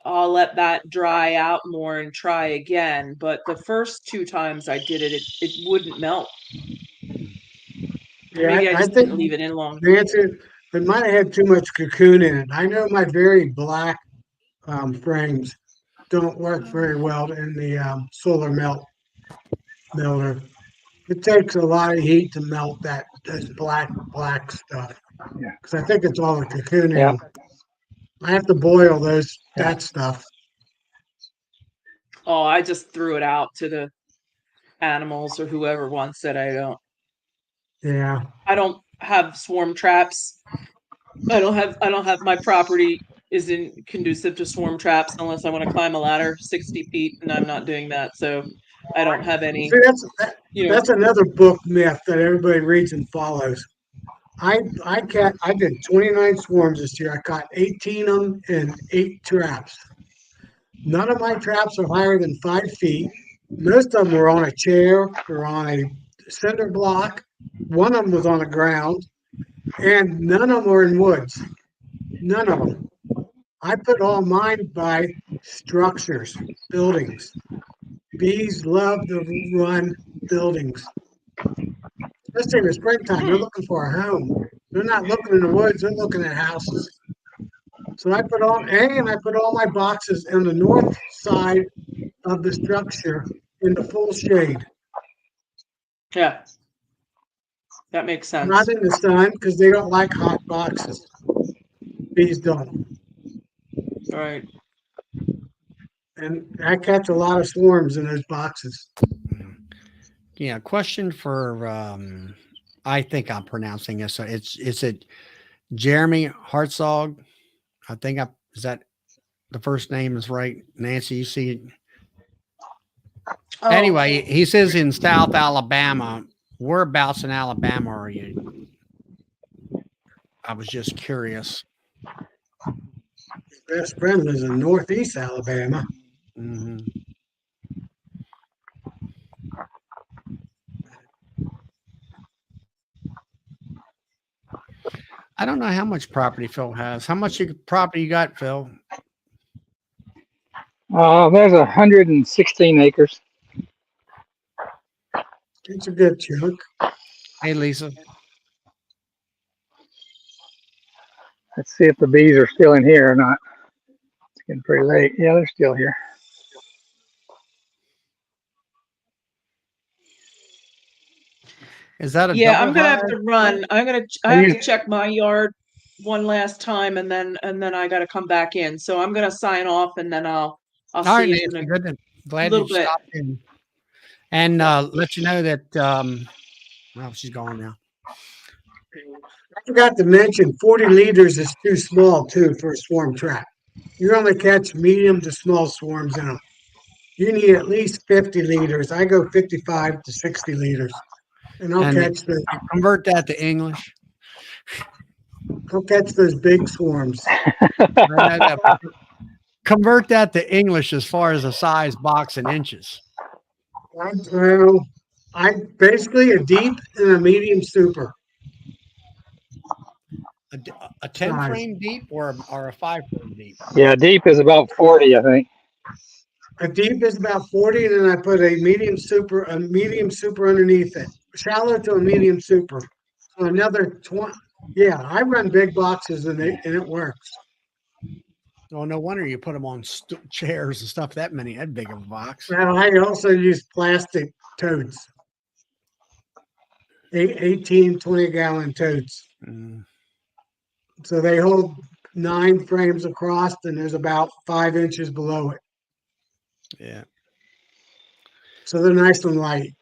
let that dry out more and try again. But the first 2 times I did it, it wouldn't melt. Yeah, Maybe I I just think didn't leave it in long. Nancy, it might have had too much cocoon in it. I know my very black frames don't work very well in the solar melter. It takes a lot of heat to melt this black stuff Yeah, because I think it's all the cocooning. yeah, I have to boil yeah. that stuff. Oh, I just threw it out to the animals or whoever wants it. Yeah. I don't have swarm traps. I don't have my property isn't conducive to swarm traps unless I want to climb a ladder 60 feet, and I'm not doing that. So I don't have any, See, you know, that's another book myth that everybody reads and follows. I did 29 swarms this year. I caught 18 of them in 8 traps. None of my traps are higher than 5 feet. Most of them were on a chair or on a cinder block. One of them was on the ground, and none of them were in woods. None of them. I put all mine by structures, buildings. Bees love to run buildings. Especially in the springtime, they're looking for a home. They're not looking in the woods, they're looking at houses. So I put all my boxes on the north side of the structure in the full shade. Yeah. That makes sense. Not in the sun because they don't like hot boxes. Bees don't. All right. And I catch a lot of swarms in those boxes. Yeah, question for I think I'm pronouncing this. So is it Jeremy Hartzog? I think is that the first name is right. Nancy, you see it? Oh, Anyway, he says in South Alabama. Whereabouts in Alabama are you? I was just curious. His best friend lives in Northeast Alabama. Mm-hmm. I don't know how much property Phil has. How much property you got, Phil? There's 116 acres. It's a good chunk. Hey, Lisa. Let's see if the bees are still in here or not. It's getting pretty late. Yeah, they're still here. Is that a yeah, double I'm gonna have hive? to run. I have to check my yard one last time, and then I got to come back in. So I'm gonna sign off, and then I'll All see right, you Nancy, in good. Glad little you bit. stopped in. And let you know that well, she's gone now. I forgot to mention 40 liters is too small too for a swarm trap. You only catch medium to small swarms in them. You need at least 50 liters. I go 55 to 60 liters. And I'll catch convert that to English. I'll catch those big swarms. Convert that to English as far as a size box in inches. I basically a deep and a medium super. A 10 frame deep or a 5 frame deep? Yeah, deep is about 40, I think. A deep is about 40, and then I put a medium super underneath it. Shallow to a medium super. So another 20. Yeah, I run big boxes and it works. Well, no wonder you put them on chairs and stuff that big of a box. Well, I also use plastic totes. 18, 20-gallon totes. Mm. So they hold 9 frames across, and there's about 5 inches below it. Yeah. So they're nice and light.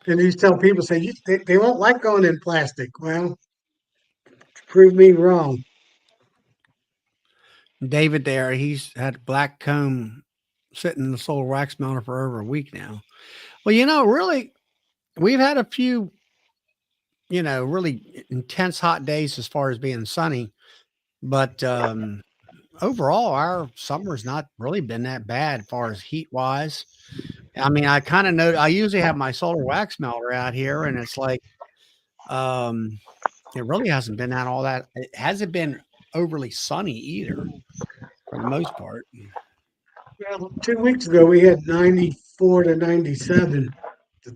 And you tell people, say, they won't like going in plastic. Well, prove me wrong. David there, he's had a black comb sitting in the solar wax melter for over a week now. Well, really, we've had a few, really intense hot days as far as being sunny. But overall, our summer's not really been that bad as far as heat wise. I mean, I kind of know I usually have my solar wax melter out here, and it's like it really hasn't been all that. It hasn't been overly sunny either, for the most part. Well, 2 weeks ago we had 94 to 97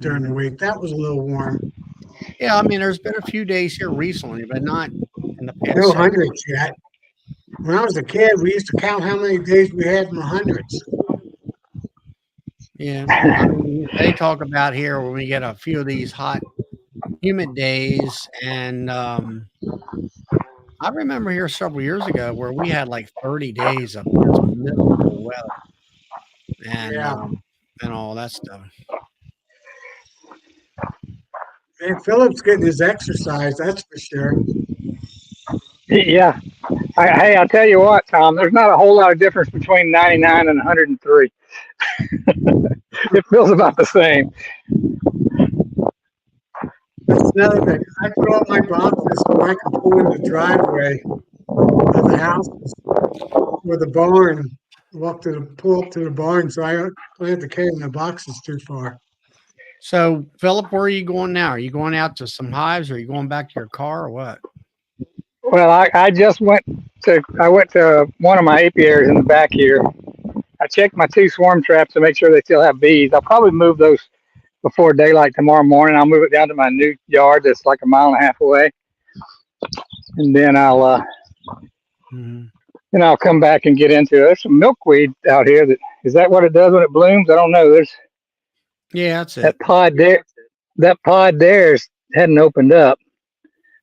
during the week. That was a little warm. Yeah, I mean, there's been a few days here recently, but not in the past. No hundreds yet. When I was a kid, we used to count how many days we had in the hundreds. Yeah, I mean, they talk about here when we get a few of these hot, humid days, and I remember here several years ago where we had like 30 days of miserable weather, and all that stuff. Man, Philip's getting his exercise, that's for sure. Yeah. Hey, I'll tell you what, Tom, there's not a whole lot of difference between 99 and 103. It feels about the same. That's another thing. I put all my boxes so I can pull in the driveway of the house or the barn, pull up to the barn, so I don't have to carry my boxes too far. So, Philip, where are you going now? Are you going out to some hives, or are you going back to your car, or what? Well, I went to one of my apiaries in the back here. I checked my 2 swarm traps to make sure they still have bees. I'll probably move those before daylight tomorrow morning. I'll move it down to my new yard that's like a mile and a half away. and then Mhm. then I'll come back and get into it. There's some milkweed out here. Is that what it does when it blooms? I don't know. There's Yeah, that's that it. pod there. That pod there hadn't opened up.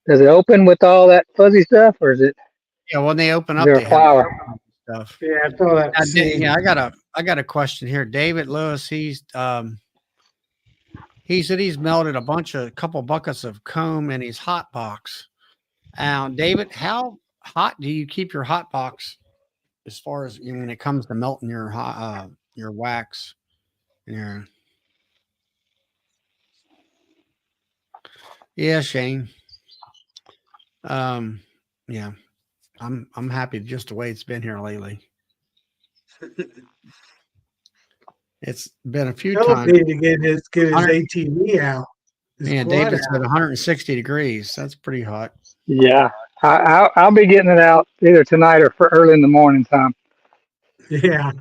Does it open with all that fuzzy stuff, or is Yeah, when they open up, there a they have flower? stuff. Yeah, I saw that seed. Yeah, I got a question here. David Lewis, he said he's melted a couple buckets of comb in his hot box. David, how hot do you keep your hot box as far as when it comes to melting your wax? Yeah, yeah, Shane. Um, yeah, I'm happy just the way it's been here lately. It's been a few Philip times. needed to get his 100 ATV out. His Yeah, quad David said out. 160 degrees. That's pretty hot. Yeah, I'll be getting it out either tonight or for early in the morning time. Yeah.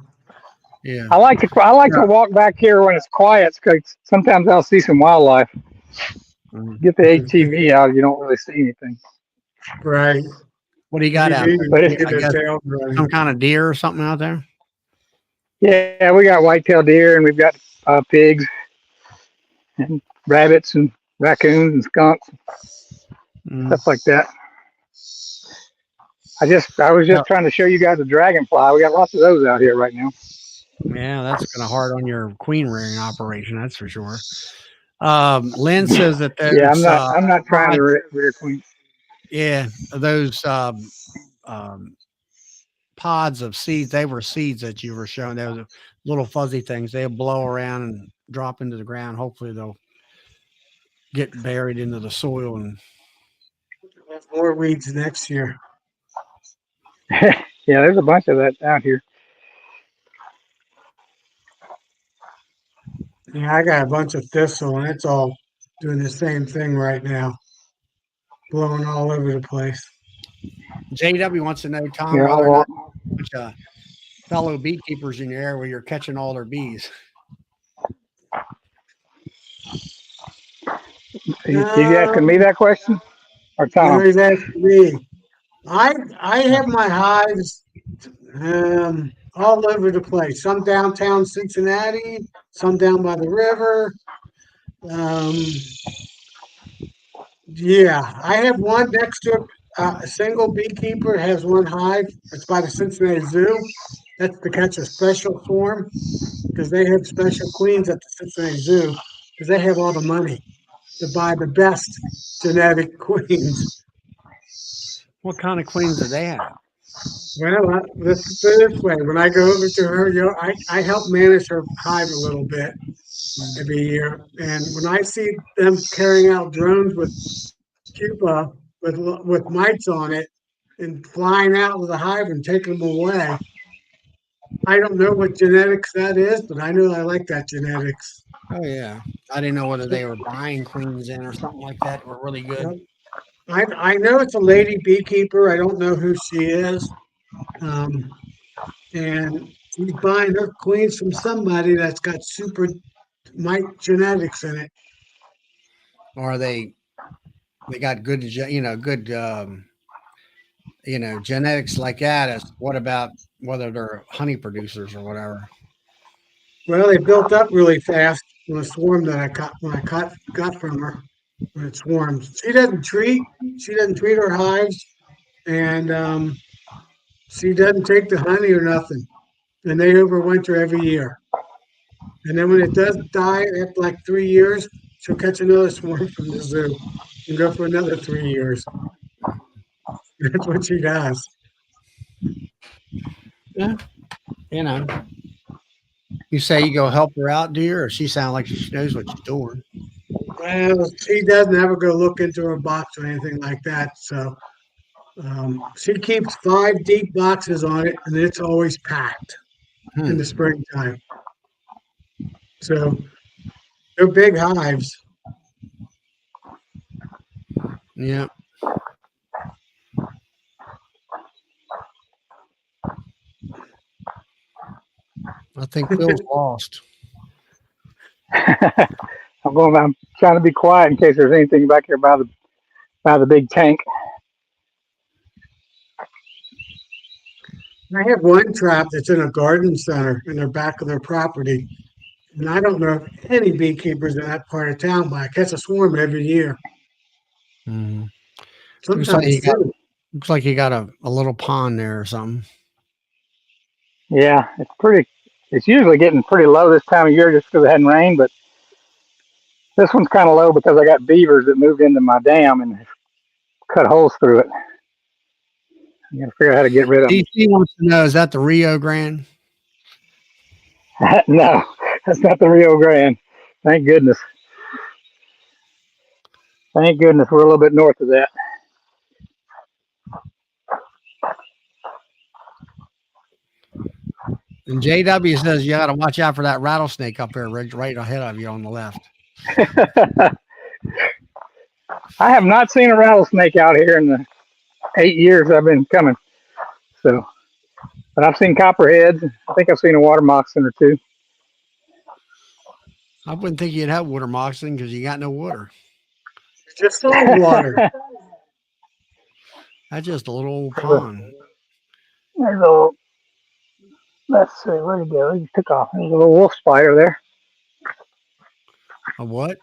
Yeah. I like to walk back here when it's quiet because sometimes I'll see some wildlife. Mhm. Get the ATV out, you don't really see anything. Right. What do you If got you out do, there? But you it's get I the guess tail some running. kind of deer or something out there. yeah, we got whitetail deer and we've got pigs and rabbits and raccoons and skunks, Mm. stuff like that. I was Yeah, just trying to show you guys a dragonfly. We got lots of those out here right now. yeah, that's kind of hard on your queen rearing operation. That's for sure. Lynn says that Yeah, those I'm not trying to pods, rear queen. yeah, those um, pods of seeds. They were seeds that you were showing. Those little fuzzy things. They blow around and drop into the ground. Hopefully, they'll get buried into the soil. And We'll have more weeds next year. Yeah, there's a bunch of that out here. Yeah, I got a bunch of thistle, and it's all doing the same thing right now, blowing all over the place. JW wants to know, Tom, Yeah, whether or not a bunch of fellow beekeepers in your area where you're catching all their bees. you asking me Um, that question or no, Tom? he's asking me. I have my hives all over the place. Some downtown Cincinnati, some down by the river. Um, yeah, I have one next to a single beekeeper has one hive. It's by the Cincinnati Zoo. That's to catch a special swarm because they have special queens at the Cincinnati Zoo because they have all the money to buy the best genetic queens. What kind of queens do they have? Well, let's put it this way. When I go over to her, I help manage her hive a little bit every year. And when I see them carrying out drones with pupa with mites on it and flying out of the hive and taking them away, I don't know what genetics that is, but I know I like that genetics. Oh yeah, I didn't know whether So, they were buying queens in or something like that. Were really good. well, I know it's a lady beekeeper. I don't know who she is. Um, and she's buying her queens from somebody that's got super mite genetics in it. Or they got good, good, genetics like that. As what about whether they're honey producers or whatever? Well, they built up really fast when a swarm that got from her when it swarms. She doesn't treat her hives, and she doesn't take the honey or nothing. And they overwinter every year. And then when it does die after like 3 years, she'll catch another swarm from the zoo and go for another 3 years. That's what she does. Yeah, you know. You say you go help her out, dear, or she sounds like she knows what she's doing. Well, she doesn't ever go look into her box or anything like that. So she keeps 5 deep boxes on it, and it's always packed in Hmm. the springtime. So they're big hives. Yeah, I think Phil's lost. I'm trying to be quiet in case there's anything back here by the big tank. I have one trap that's in a garden center in their back of their property. And I don't know of any beekeepers in that part of town, but I catch a swarm every year. Mhm. Sometimes two. Looks like you got a little pond there or something. Yeah, it's usually getting pretty low this time of year just because it hadn't rained, but this one's kind of low because I got beavers that moved into my dam and cut holes through it. I got to figure out how to get rid of them. DC wants to know, is that the Rio Grande? No, that's not the Rio Grande. Thank goodness. Thank goodness we're a little bit north of that. And JW says you got to watch out for that rattlesnake up there, right ahead of you on the left. I have not seen a rattlesnake out here in the 8 years I've been coming. So, but I've seen copperheads. I think I've seen a water moccasin or two. I wouldn't think you'd have water moccasin because you got no water. Just salt water. That's just a little old pond. There's a, let's see, where'd he go? He took off. There's a little wolf spider there. A what?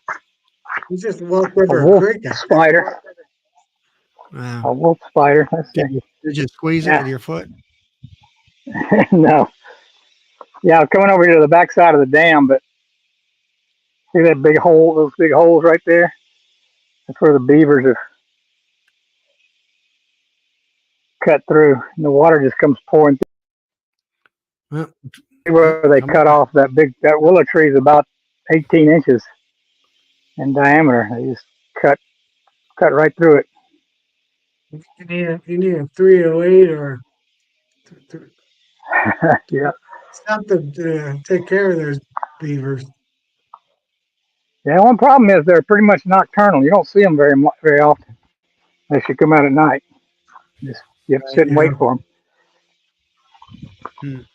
You just walk over A wolf a creek. spider. A wolf spider. Let's see. Did you squeeze it with your foot? No. Yeah, I was coming over here to the back side of the dam, but see that big hole, those big holes right there? That's where the beavers have cut through, and the water just comes pouring through. Where they cut off that willow tree is about 18 inches in diameter. They just cut right through it. You need a 308 or Yeah. something to take care of those beavers. Yeah, one problem is they're pretty much nocturnal. You don't see them very often unless you come out at night. You have to sit and wait for them.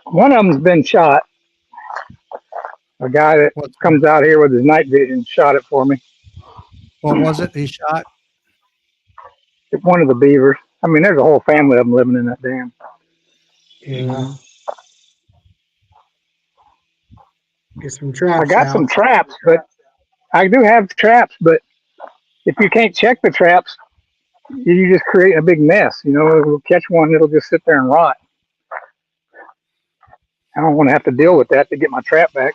One of them's been shot. A guy that comes out here with his night vision shot it for me. What was it he shot? One of the beavers. I mean, there's a whole family of them living in that dam. Yeah. Get some traps. I got some traps, but I do have traps, but if you can't check the traps, you just create a big mess. You know, we'll catch one, it'll just sit there and rot. I don't want to have to deal with that to get my trap back.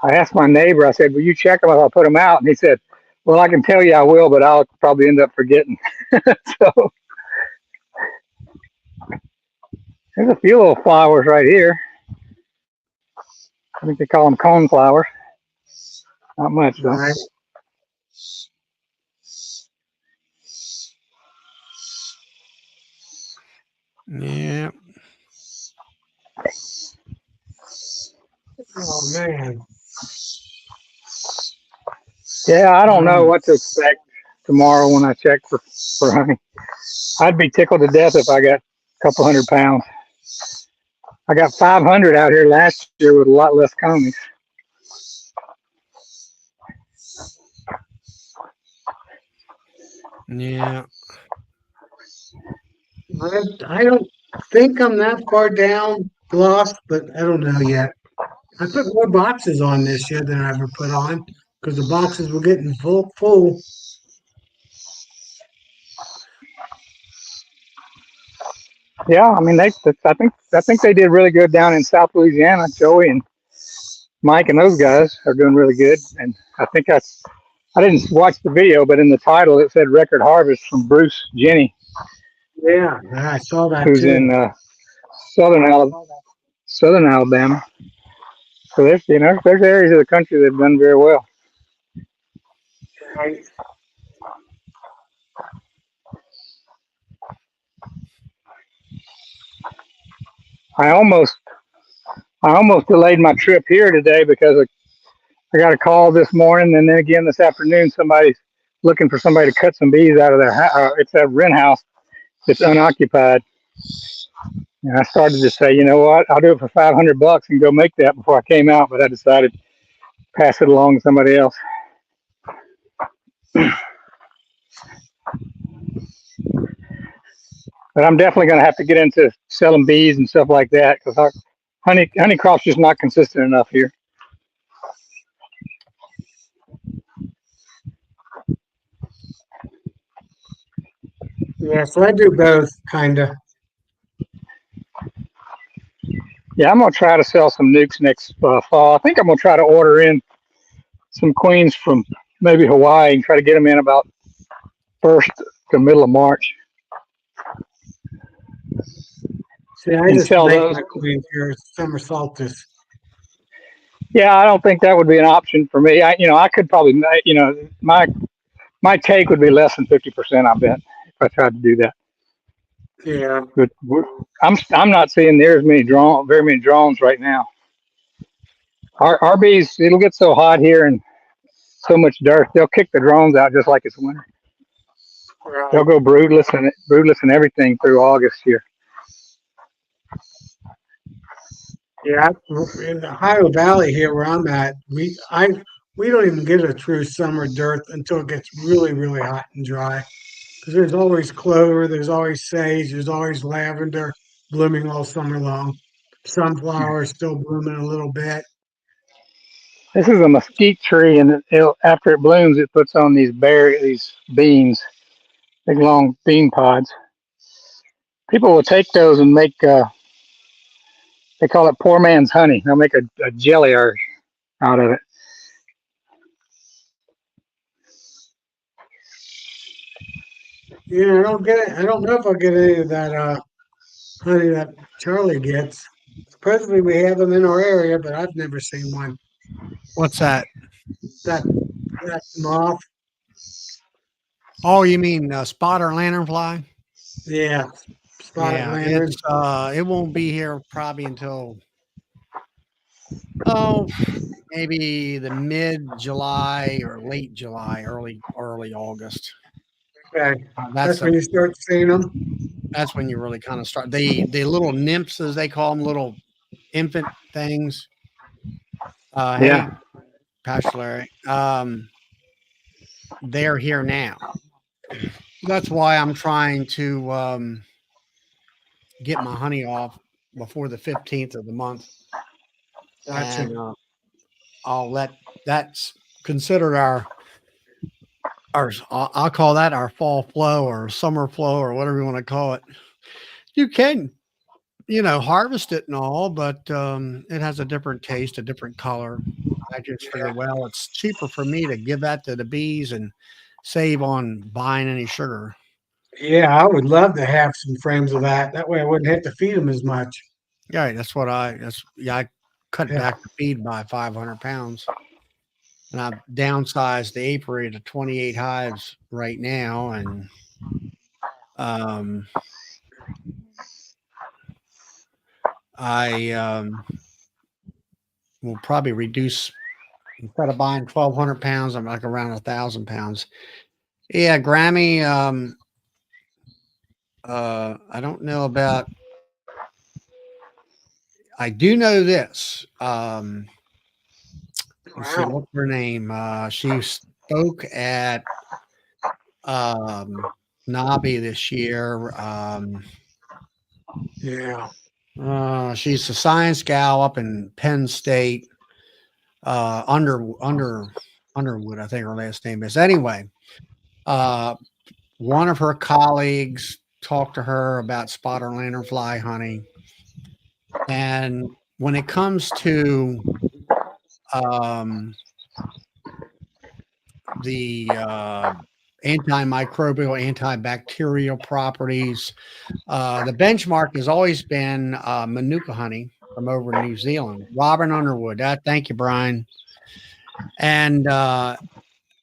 I asked my neighbor, I said, will you check them if I put them out? And he said, well, I can tell you I will, but I'll probably end up forgetting. So there's a few little flowers right here. I think they call them cone flowers. Not much though. Right. Yeah. Oh man. Yeah, I don't know what to expect tomorrow when I check for honey. I'd be tickled to death if I got a couple 100 pounds. I got 500 out here last year with a lot less coneys. Yeah. I don't think I'm that far down lost, but I don't know yet. I put more boxes on this year than I ever put on because the boxes were getting full. Yeah, I mean, I think they did really good down in South Louisiana. Joey and Mike and those guys are doing really good. And I think I didn't watch the video, but in the title it said record harvest from Bruce Jenny. Yeah, I saw that who's too. In southern Alabama. So there's areas of the country that have done very well. Right. I almost delayed my trip here today because I got a call this morning and then again this afternoon. Somebody's looking for somebody to cut some bees out of their house. It's a rent house that's unoccupied. And I started to say, you know what, I'll do it for $500 and go make that before I came out, but I decided to pass it along to somebody else. But I'm definitely going to have to get into selling bees and stuff like that because our honey crop's just not consistent enough here. Yeah, so I do both, kind of. Yeah, I'm going to try to sell some nukes next fall. I think I'm going to try to order in some queens from maybe Hawaii and try to get them in about first to middle of March. See, I And just sell make those. my queens here, summer solstice. Yeah, I don't think that would be an option for me. I could probably, my take would be less than 50%. I bet if I tried to do that. Yeah. But I'm not seeing very many drones right now. Our bees, it'll get so hot here and so much dirt, they'll kick the drones out just like it's winter. Right. They'll go broodless and everything through August here. Yeah, in the Ohio Valley here where I'm at, we don't even get a true summer dearth until it gets really, really hot and dry. Because there's always clover, there's always sage, there's always lavender blooming all summer long. Sunflowers still blooming a little bit. This is a mesquite tree, and after it blooms, it puts on these beans, big long bean pods. People will take those and make they call it poor man's honey. They'll make a jelly out of it. Yeah, I don't get it. I don't know if I'll get any of that honey that Charlie gets. Supposedly we have them in our area, but I've never seen one. What's that? That that moth. Oh, you mean spotter lanternfly? Yeah. Spotted Yeah, lantern. it won't be here probably until maybe the mid-July or late July, early August. Okay. That's That's when you start seeing them. that's when you really kind of start. The little nymphs, as they call them, little infant things. Hey, Yeah. Pastor Larry. They're here now. That's why I'm trying to get my honey off before the 15th of the month. Gotcha. And that's considered our I'll call that our fall flow or summer flow or whatever you want to call it. You can, harvest it and all, but it has a different taste, a different color. I just figure, well, it's cheaper for me to give that to the bees and save on buying any sugar. Yeah, I would love to have some frames of that. That way I wouldn't have to feed them as much. Yeah, I cut Yeah. back the feed by 500 pounds. And I've downsized the apiary to 28 hives right now. And I will probably reduce, instead of buying 1,200 pounds, I'm like around 1,000 pounds. Yeah, Grammy, I don't know about, I do know this. Let's see, Wow. what's her name? She spoke at Nabi this year. Yeah. She's a science gal up in Penn State. Underwood, I think her last name is. Anyway, one of her colleagues talked to her about spotter lanternfly honey, and when it comes to the antimicrobial, antibacterial properties, the benchmark has always been Manuka honey from over in New Zealand. Robin Underwood. Thank you, Brian. And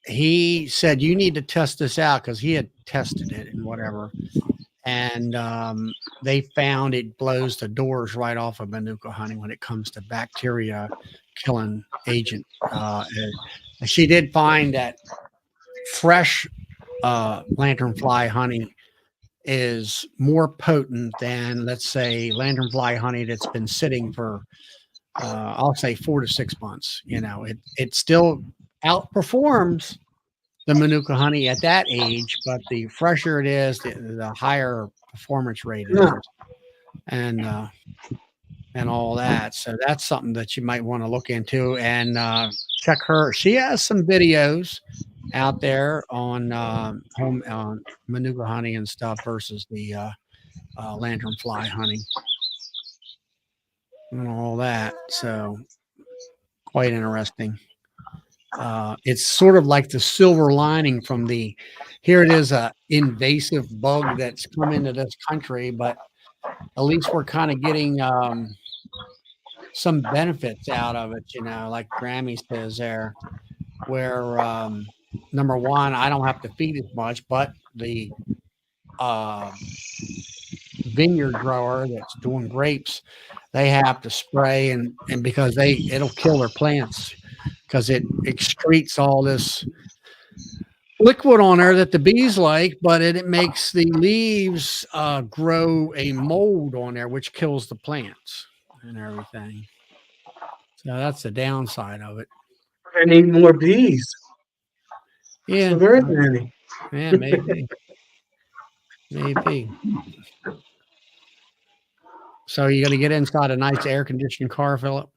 he said, you need to test this out, because he had tested it and whatever. And they found it blows the doors right off of Manuka honey when it comes to bacteria killing agent. She did find that fresh lanternfly honey is more potent than, let's say, lanternfly honey that's been sitting for I'll say 4 to 6 months. It still outperforms the Manuka honey at that age, but the fresher it is, the higher performance rate it No. is, and all that. So that's something that you might want to look into and check her. She has some videos out there on home on Manuka honey and stuff versus the lanternfly honey and all that. So quite interesting. It's sort of like the silver lining from the here it is a invasive bug that's come into this country, but at least we're kind of getting some benefits out of it, like Grammy says there, where number one, I don't have to feed as much, but the uh, vineyard grower that's doing grapes, they have to spray and because it'll kill their plants because it excretes all this liquid on there that the bees like, but it makes the leaves grow a mold on there, which kills the plants and everything. So that's the downside of it. I need more bees. Yeah, So there isn't any. yeah, maybe, maybe. So you got to get inside a nice air-conditioned car, Philip?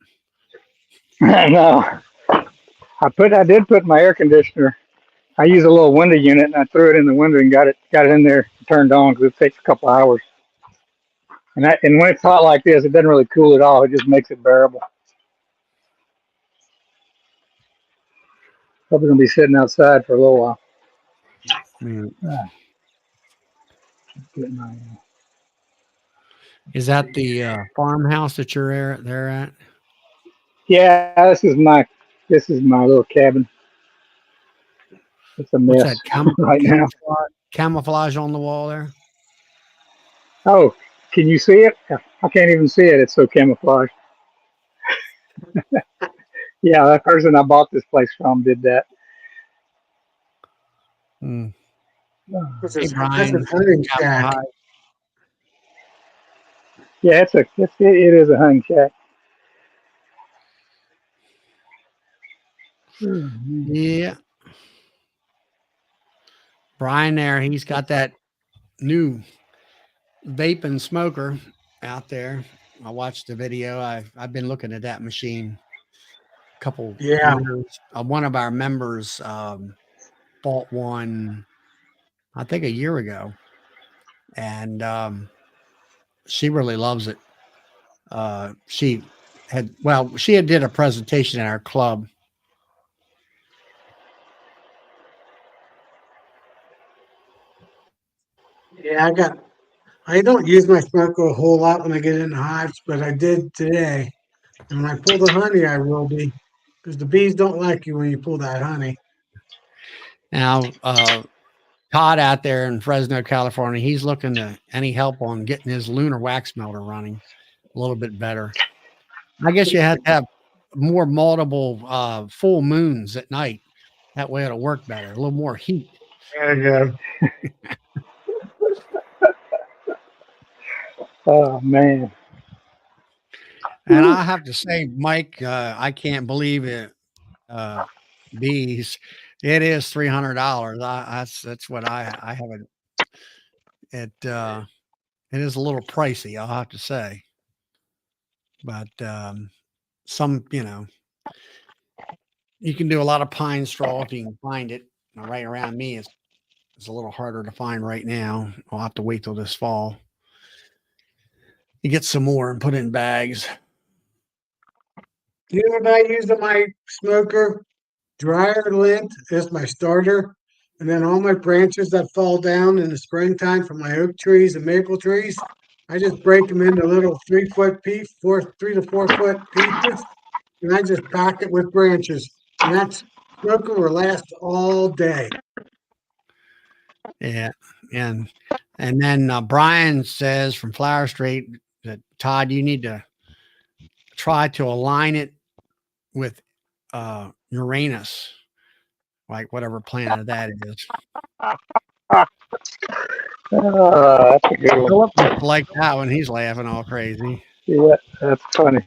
No, I did put my air conditioner. I use a little window unit, and I threw it in the window and got it in there, turned on because it takes a couple hours. And when it's hot like this, it doesn't really cool at all. It just makes it bearable. Probably gonna be sitting outside for a little while. Man. Get my, Is that the farmhouse that you're there at? yeah, this is my little cabin. It's a What's mess that right now. camouflage on the wall there? Oh, can you see it? I can't even see it. It's so camouflaged. Yeah, that person I bought this place from did that. Hmm. That's Hey, a Brian. hunting shack. Yeah, it is a hunting shack. Yeah. Brian there, he's got that new vaping smoker out there. I watched the video. I've been looking at that machine a couple Yeah. years. One of our members bought one, I think a year ago, and she really loves it. She had did a presentation in our club. Yeah, I don't use my smoker a whole lot when I get in the hives, but I did today. And when I pull the honey, I will be, because the bees don't like you when you pull that honey. Now, Todd out there in Fresno, California, he's looking to any help on getting his lunar wax melter running a little bit better. I guess you have to have more multiple full moons at night. That way it'll work better. A little more heat. Yeah. Oh man. And I have to say, Mike, I can't believe it. Bees, it is $300. That's what I haven't. It is a little pricey, I'll have to say. But some, you can do a lot of pine straw if you can find it. Right around me, it's a little harder to find right now. I'll have to wait till this fall. You get some more and put it in bags. You know what I use in my smoker? Dryer lint is my starter. And then all my branches that fall down in the springtime from my oak trees and maple trees, I just break them into little 3-foot piece, 3 to 4 foot pieces, and I just pack it with branches. And that smoker will last all day. Yeah, and then Brian says from Flower Street that Todd, you need to try to align it with Uranus, like whatever planet that is. That's a good one. Philip must like that one. He's laughing all crazy. Yeah, that's funny.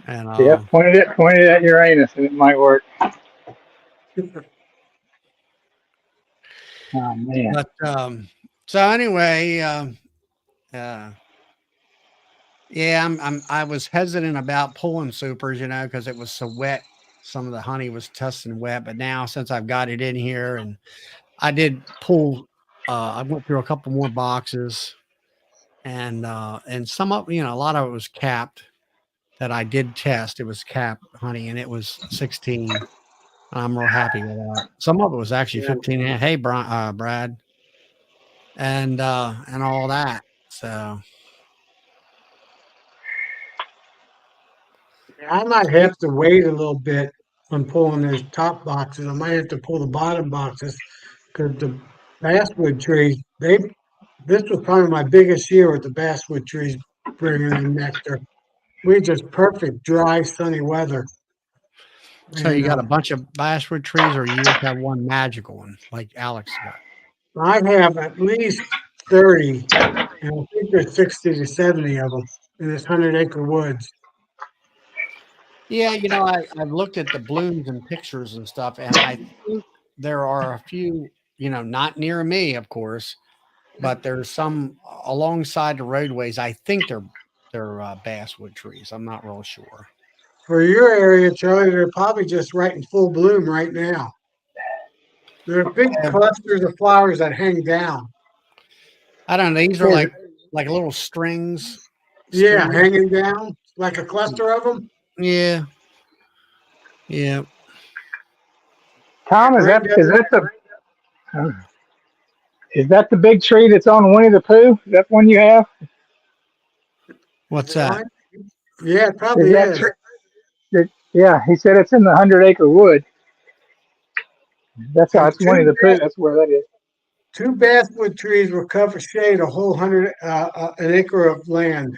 And Yeah, pointed at Uranus, and it might work. Oh man. but so anyway, yeah, I was hesitant about pulling supers, because it was so wet. Some of the honey was testing wet, but now since I've got it in here and I did pull, I went through a couple more boxes and some of, a lot of it was capped that I did test. It was capped honey and it was 16. I'm real happy with that. Some of it was actually 15. Hey, Brad, and all that. So I might have to wait a little bit on pulling those top boxes. I might have to pull the bottom boxes because the basswood trees, this was probably my biggest year with the basswood trees bringing in nectar. We had just perfect dry sunny weather. so you And got a bunch of basswood trees, or you just have one magical one like Alex got? I have at least 30, and I think there's 60 to 70 of them in this 100-acre woods. Yeah, I've looked at the blooms and pictures and stuff, and I think there are a few, not near me, of course, but there's some alongside the roadways. I think they're basswood trees. I'm not real sure. For your area, Charlie, they're probably just right in full bloom right now. They're big clusters of flowers that hang down. I don't know. These are like little strings. Yeah, hanging down like a cluster of them. Yeah. Yeah. Tom, is that the big tree that's on Winnie the Pooh? Is that one you have? What's that? Yeah, it probably is. Yeah, he said it's in the 100-acre wood. That's Winnie the Pooh. That's where that is. 2 basswood trees will cover shade a whole an acre of land.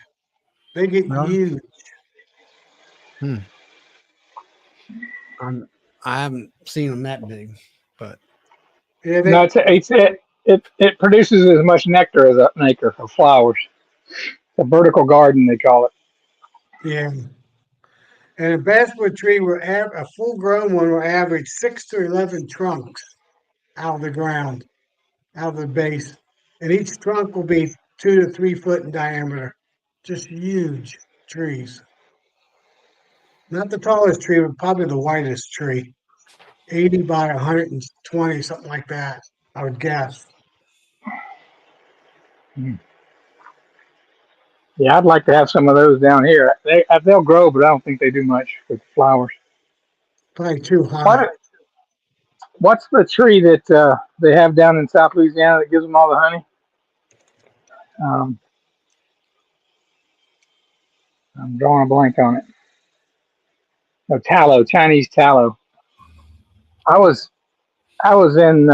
They get huge. I haven't seen them that big, but Yeah, no, it produces as much nectar as an acre of flowers. A vertical garden, they call it. yeah. And a basswood tree a full-grown one will average 6 to 11 trunks out of the ground, out of the base, and each trunk will be 2 to 3 foot in diameter. Just huge trees. Not the tallest tree, but probably the widest tree. 80 by 120, something like that, I would guess. Yeah, I'd like to have some of those down here. They'll grow, but I don't think they do much with flowers. Probably too high. What's the tree that they have down in South Louisiana that gives them all the honey? I'm drawing a blank on it. Oh, tallow, Chinese tallow. I was in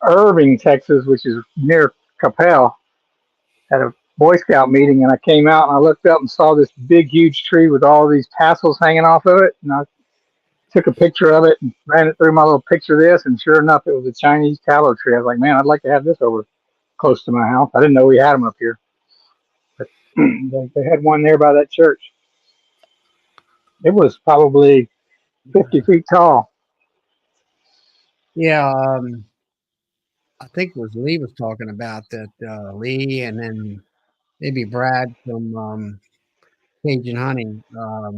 Irving, Texas, which is near Capel, at a Boy Scout meeting, and I came out and I looked up and saw this big, huge tree with all these tassels hanging off of it, and I took a picture of it and ran it through my little picture of this, and sure enough, it was a Chinese tallow tree. I was like, man, I'd like to have this over close to my house. I didn't know we had them up here, but they had one there by that church. It was probably 50 feet tall. Yeah, I think it was Lee was talking about that. Lee, and then maybe Brad from Cajun Honey. I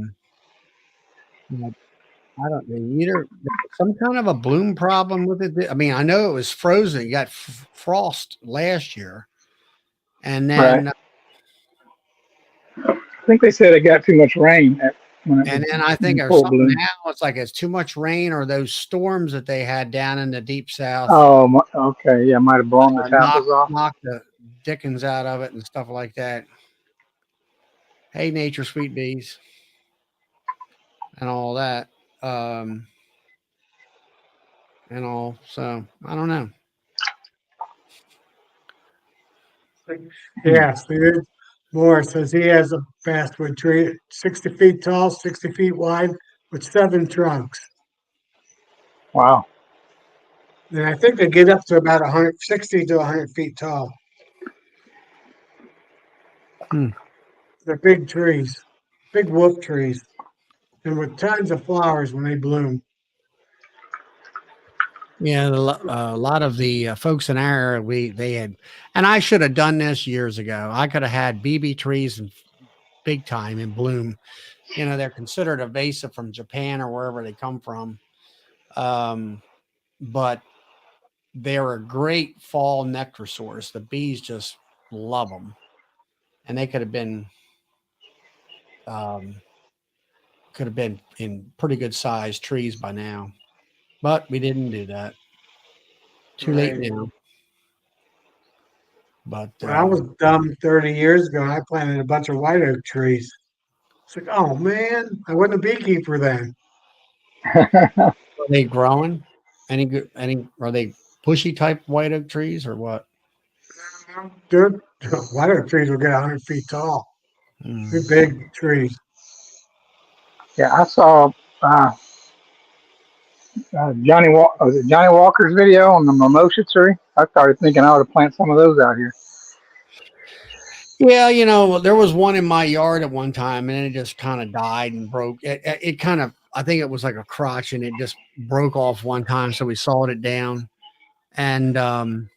don't know either. Some kind of a bloom problem with it. I mean, I know it was frozen. You got frost last year, and then I think they said it got too much rain. And then I think there's something now. It's like it's too much rain, or those storms that they had down in the deep south. Oh, okay. Yeah, might have blown the tassels off. Knocked the dickens out of it and stuff like that. Hey, nature, sweet bees, and all that, and all. So I don't know. Yes, Morris says he has a basswood tree, 60 feet tall, 60 feet wide, with 7 trunks. Wow. And I think they get up to about 160 to 100 feet tall. They're big trees. big wolf trees, and with tons of flowers when they bloom. Yeah, a lot of the folks in our area, they had, and I should have done this years ago. I could have had BB trees and big time in bloom. You know, they're considered invasive from Japan or wherever they come from. But they're a great fall nectar source. The bees just love them, and they um, could have been in pretty good sized trees by now, but we didn't do that. Too late Right. now. But When I was dumb 30 years ago, I planted a bunch of white oak trees. It's like, oh man, I wasn't a beekeeper then. are they growing? Any good? Any are they bushy type white oak trees or what? Dude, white oak trees will get 100 feet tall. They're Mm. big trees. Yeah, I saw was it Johnny Walker's video on the mimosa tree. I started thinking I ought to plant some of those out here. Yeah, you know, there was one in my yard at one time, and it just kind of died and broke. It kind of, I think it was like a crotch, and it just broke off one time, so we sawed it down. And then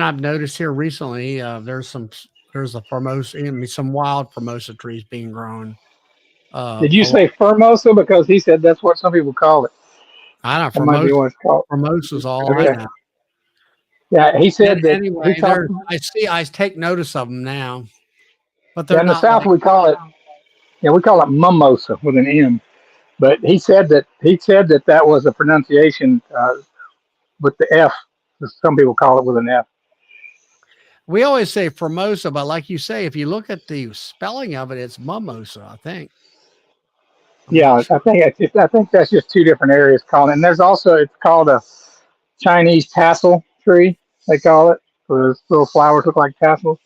I've noticed here recently, there's a formosa, I mean, some wild formosa trees being grown. Did you Along, say Formosa? Because he said that's what some people call it. I don't know, That might be what it's called. formosa's all I Yeah, know. yeah. He said that he Anyway, talked. I take notice of them now, but Yeah, they're in the not South like, we call it. Yeah, we call it mimosa with an M. But he said that that was a pronunciation with the F. Some people call it with an F. we always say formosa, but like you say, if you look at the spelling of it, it's mimosa, I think. I'm not Yeah, sure. I think that's just two different areas calling it. And there's also it's called a Chinese tassel tree. They call it. Where those little flowers look like tassels.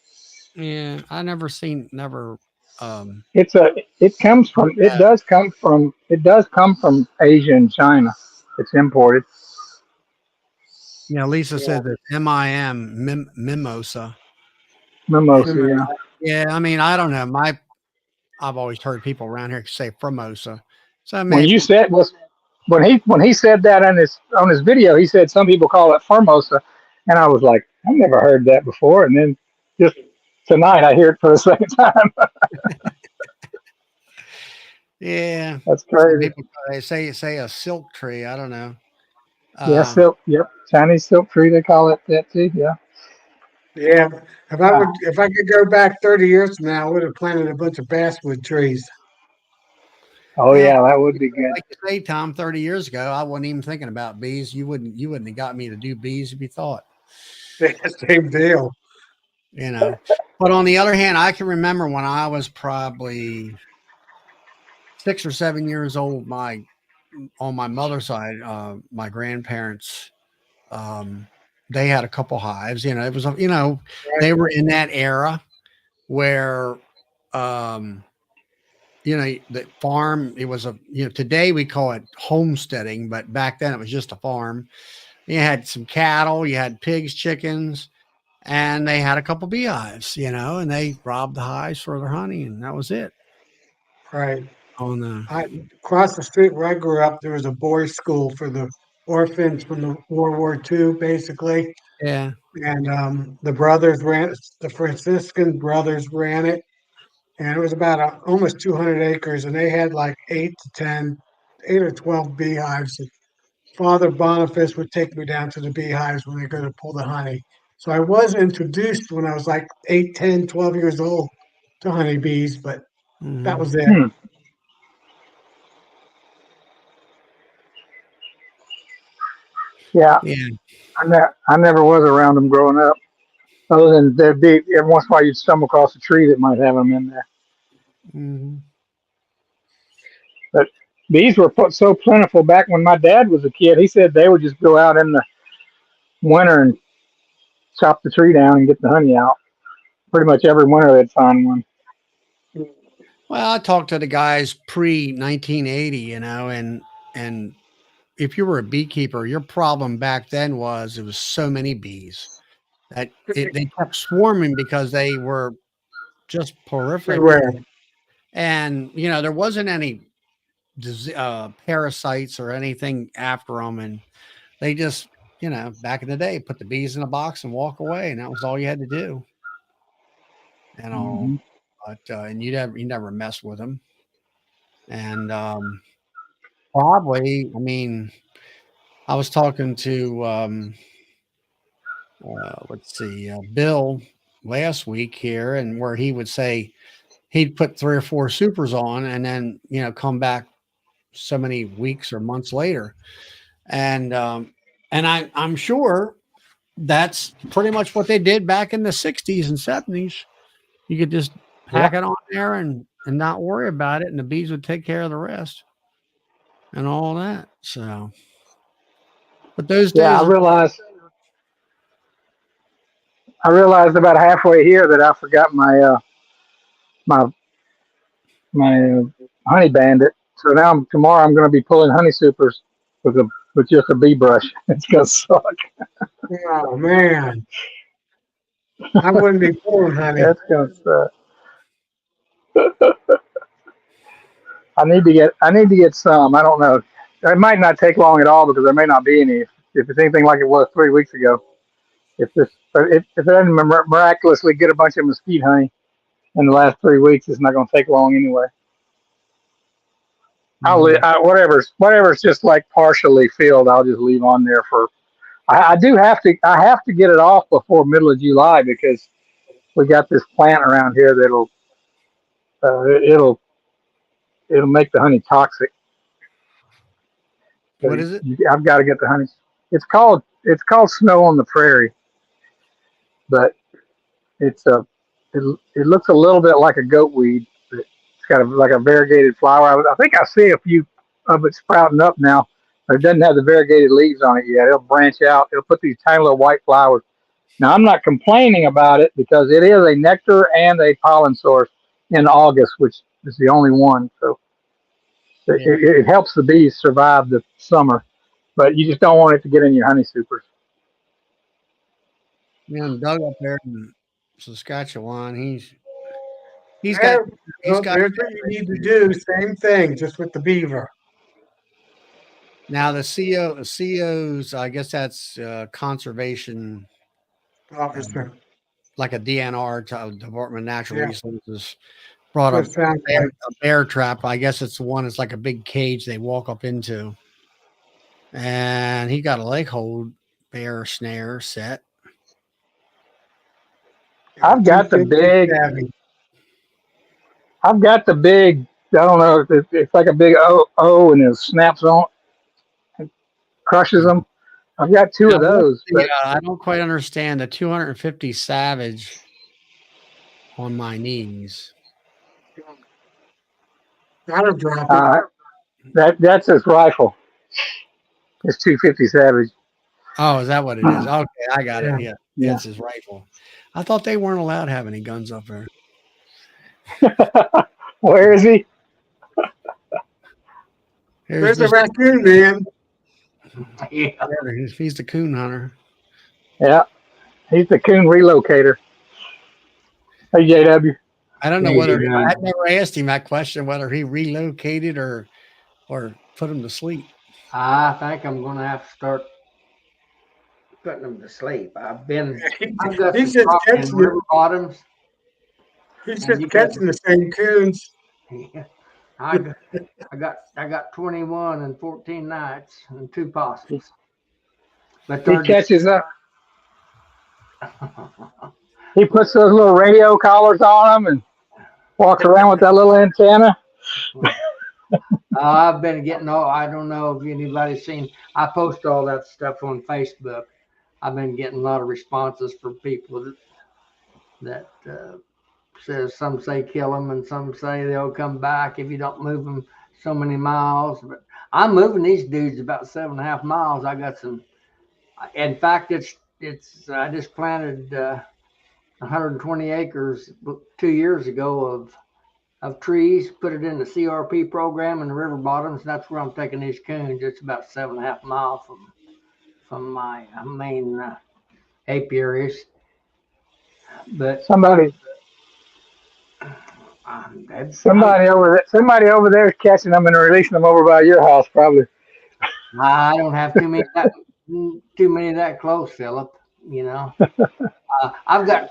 Yeah, I never It's a. It comes from. heard It that. does come from. It does come from Asia and China. It's imported. You know, Lisa Yeah. said that mimosa. Mimosa. And Yeah. yeah, I mean, I don't know. I've always heard people around here say formosa. So When maybe you said was when he said that on his video, he said some people call it Formosa, and I was like, I've never heard that before. And then just tonight, I hear it for the second time. yeah. That's Some crazy. people they say a silk tree. I don't know. Yeah, Um, silk. Yep, Chinese silk tree. They call it that too. Yeah. Yeah. Uh, If I could go back 30 years from now, I would have planted a bunch of basswood trees. oh well, yeah, that would be good. like you say, Tom, 30 years ago, I wasn't even thinking about bees. You wouldn't have got me to do bees if you thought, Same deal. you know. But on the other hand, I can remember when I was probably 6 or 7 years old, on my mother's side, my grandparents, um, they had a couple hives. You know, it was they were in that era where, um, the farm. It was today we call it homesteading, but back then it was just a farm. You had some cattle, you had pigs, chickens, and they had a couple beehives. And they robbed the hives for their honey, and that was it. Right. On the I Across the street where I grew up, there was a boys' school for the orphans from the World War II, basically. Yeah. And the brothers ran the Franciscan brothers ran it, and it was about almost 200 acres, and they had like 8 or 12 beehives. And Father Boniface would take me down to the beehives when they go to pull the honey. So I was introduced when I was like 8, 10, 12 years old to honeybees, but that Mhm. was it. Hmm. Yeah, Yeah. I never was around them growing up. Other than there'd be every once in a while you'd stumble across a tree that might have them in there. Mhm. But bees were so plentiful back when my dad was a kid. He said they would just go out in the winter and chop the tree down and get the honey out. Pretty much every winter they'd find one. Well, I talked to the guys pre 1980, and if you were a beekeeper, your problem back then was it was so many bees that they kept swarming because they were just prolific. Everywhere. And, you know, there wasn't any parasites or anything after them. And they just, you know, back in the day, put the bees in a box and walk away. And that was all you had to do. And all, Mm-hmm. but, and you never mess with them. And, probably, I mean, I was talking to, let's see, Bill last week here, and where he would say he'd put 3 or 4 supers on and then, you know, come back so many weeks or months later. And, I'm sure that's pretty much what they did back in the 60s and 70s. You could just pack Yeah. it on there and not worry about it, and the bees would take care of the rest and all that. So, but those Yeah, days, I realized about halfway here that I forgot my my honey bandit. So now tomorrow I'm going to be pulling honey supers with just a bee brush. It's going to suck. Oh man, I wouldn't be pulling honey. That's going to suck. I need to get some. I don't know. It might not take long at all because there may not be any. If it's anything like it was 3 weeks ago, if it doesn't miraculously get a bunch of mesquite honey in the last 3 weeks, it's not going to take long anyway. Whatever's just like partially filled, I'll just leave on there for. I have to get it off before middle of July because we got this plant around here that'll uh, it'll it'll make the honey toxic. what is it? I've got to get the honey. It's called snow on the prairie, but it's a it looks a little bit like a goat weed. It's got like a variegated flower. I think I see a few of it sprouting up now. But it doesn't have the variegated leaves on it yet. It'll branch out. It'll put these tiny little white flowers. Now I'm not complaining about it because it is a nectar and a pollen source in August, which is the only one. So it helps the bees survive the summer, but you just don't want it to get in your honey supers. Yeah, Doug up there in Saskatchewan, he's got There, well, there's what you need to do. Same thing, just with the beaver. now the COs. I guess that's conservation, Officer. like a DNR, Department of Natural Yeah, Resources, brought what it sounds like. a bear trap. I guess it's the one. It's like a big cage they walk up into, and he got a leg hold bear snare set. I've got the 250 big. savvy. I've got the big. I don't know. It's like a big O, and it snaps on, and crushes them. I've got two Now, of those. yeah, I don't quite understand the 250 Savage on my knees. That'll drop it. That's his rifle. It's 250 Savage. Oh, is that what it is? Okay, I got it. Yeah, Yeah. it's his rifle. I thought they weren't allowed to have any guns up there. Where is he? There's a raccoon, man. Yeah, he's the coon hunter. Yeah, he's the coon relocator. Hey, JW. I don't know whether I never asked him that question, whether he relocated or put him to sleep. I think I'm going to have to start putting them to sleep. I've got He's some just property in catching river bottoms. He's And just catching the same coons. I got 21 and 14 nights and 2 possums. But He catches up. He puts those little radio collars on them and walks around with that little antenna. I've been getting I don't know if anybody's seen. I post all that stuff on Facebook. I've been getting a lot of responses from people that says some say kill them and some say they'll come back if you don't move them so many miles. But I'm moving these dudes about 7.5 miles. I got some. In fact, it's I just planted 120 acres 2 years ago of trees, put it in the CRP program in the river bottoms. That's where I'm taking these coons. It's about 7.5 miles from my main apiaries. But Somebody Somebody over there is catching them and releasing them over by your house, probably. I don't have too many that close, Philip. You know, I've got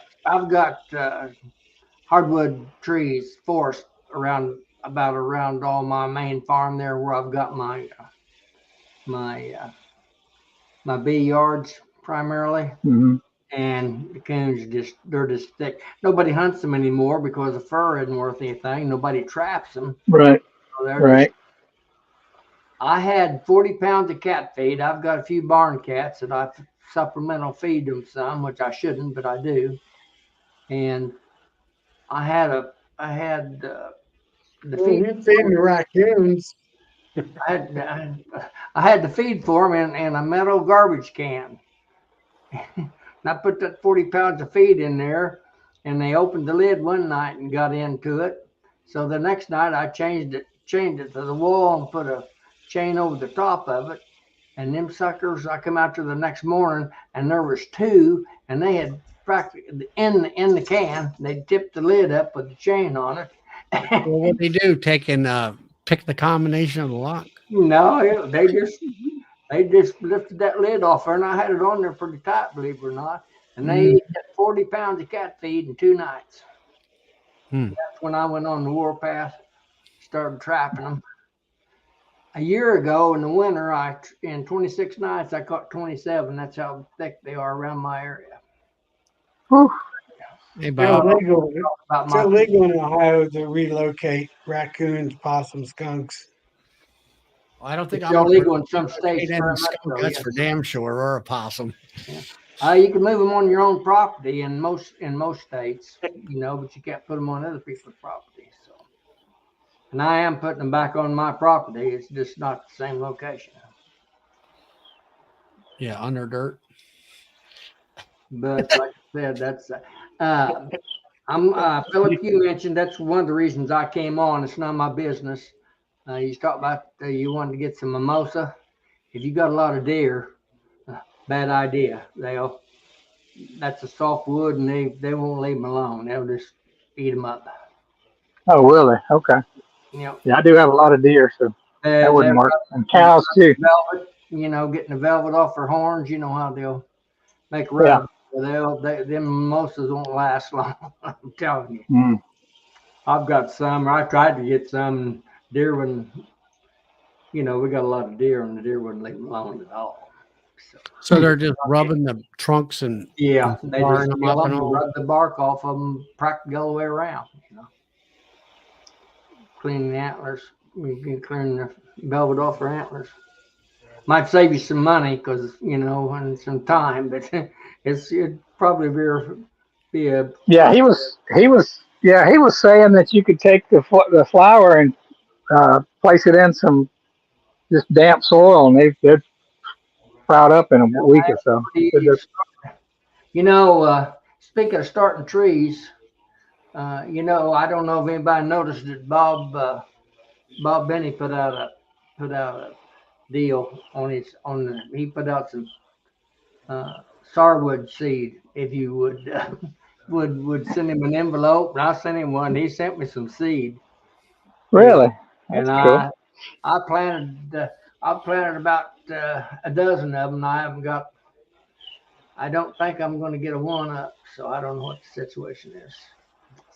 hardwood trees, forest around all my main farm there, where I've got my bee yards primarily. Mm-hmm. And the coons they're just thick. Nobody hunts them anymore because the fur isn't worth anything. Nobody traps them. Right. So Right. I had 40 pounds of cat feed. I've got a few barn cats that I supplemental feed them some, which I shouldn't, but I do. And I had the feed. You feeding the raccoons. I had the feed for them in a metal garbage can. And I put that 40 pounds of feed in there, and they opened the lid one night and got into it. So the next night I chained it to the wall and put a chain over the top of it. And them suckers, I come out to the next morning and there was two, and they had practically in the can. They tipped the lid up with the chain on it. Well, what they do? Pick the combination of the lock. No, they just lifted that lid off there, and I had it on there pretty tight, believe it or not. And they ate 40 pounds of cat feed in 2 nights. That's when I went on the warpath, started trapping them. A year ago in the winter, in 26 nights, I caught 27. That's how thick they are around my area. Whew. Hey, It's Bob. illegal in Ohio to relocate raccoons, possums, skunks. I don't think It's I'm illegal in some states. That's for damn sure, or a possum. Yeah. You can move them on your own property in most states, you know, but you can't put them on other people's property. So, and I am putting them back on my property. It's just not the same location. Yeah, under dirt. But like I said, that's Philip. You mentioned that's one of the reasons I came on. It's not my business. You talked about you wanted to get some mimosa. If you got a lot of deer, bad idea. That's a soft wood, and they won't leave them alone. They'll just eat them up. Oh, really? Okay. Yeah, I do have a lot of deer, so that wouldn't work. And cows too. Velvet, getting the velvet off their horns. You know how they'll make rub. Yeah. Them mimosas won't last long. I'm telling you. I've got some. I tried to get some. Deer wouldn't. We got a lot of deer, and the deer wouldn't leave them alone at all. So they're just rubbing the trunks and they just them up and all. rub the bark off of them practically all the way around. Cleaning the antlers. You can clean the velvet off their antlers. Might save you some money because and some time, but it'd probably be a. Yeah, he was saying that you could take the flour and place it in some just damp soil, and they'd sprout up in a week or so. Speaking of starting trees, I don't know if anybody noticed that Bob Benny put out a deal he put out some sarwood seed. If you would send him an envelope, and I sent him one. He sent me some seed. Really? That's cool. I planted about a dozen of them. I don't think I'm going to get a one up, so I don't know what the situation is.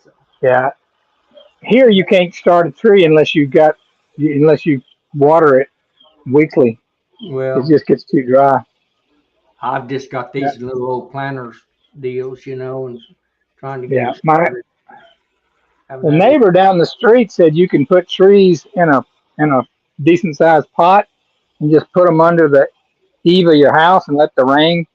So. Yeah. Here you can't start a tree unless you water it weekly. Well, it just gets too dry. I've just got these little old planters deals, and trying to get. Yeah, the neighbor down the street said you can put trees in a decent sized pot and just put them under the eave of your house and let the rain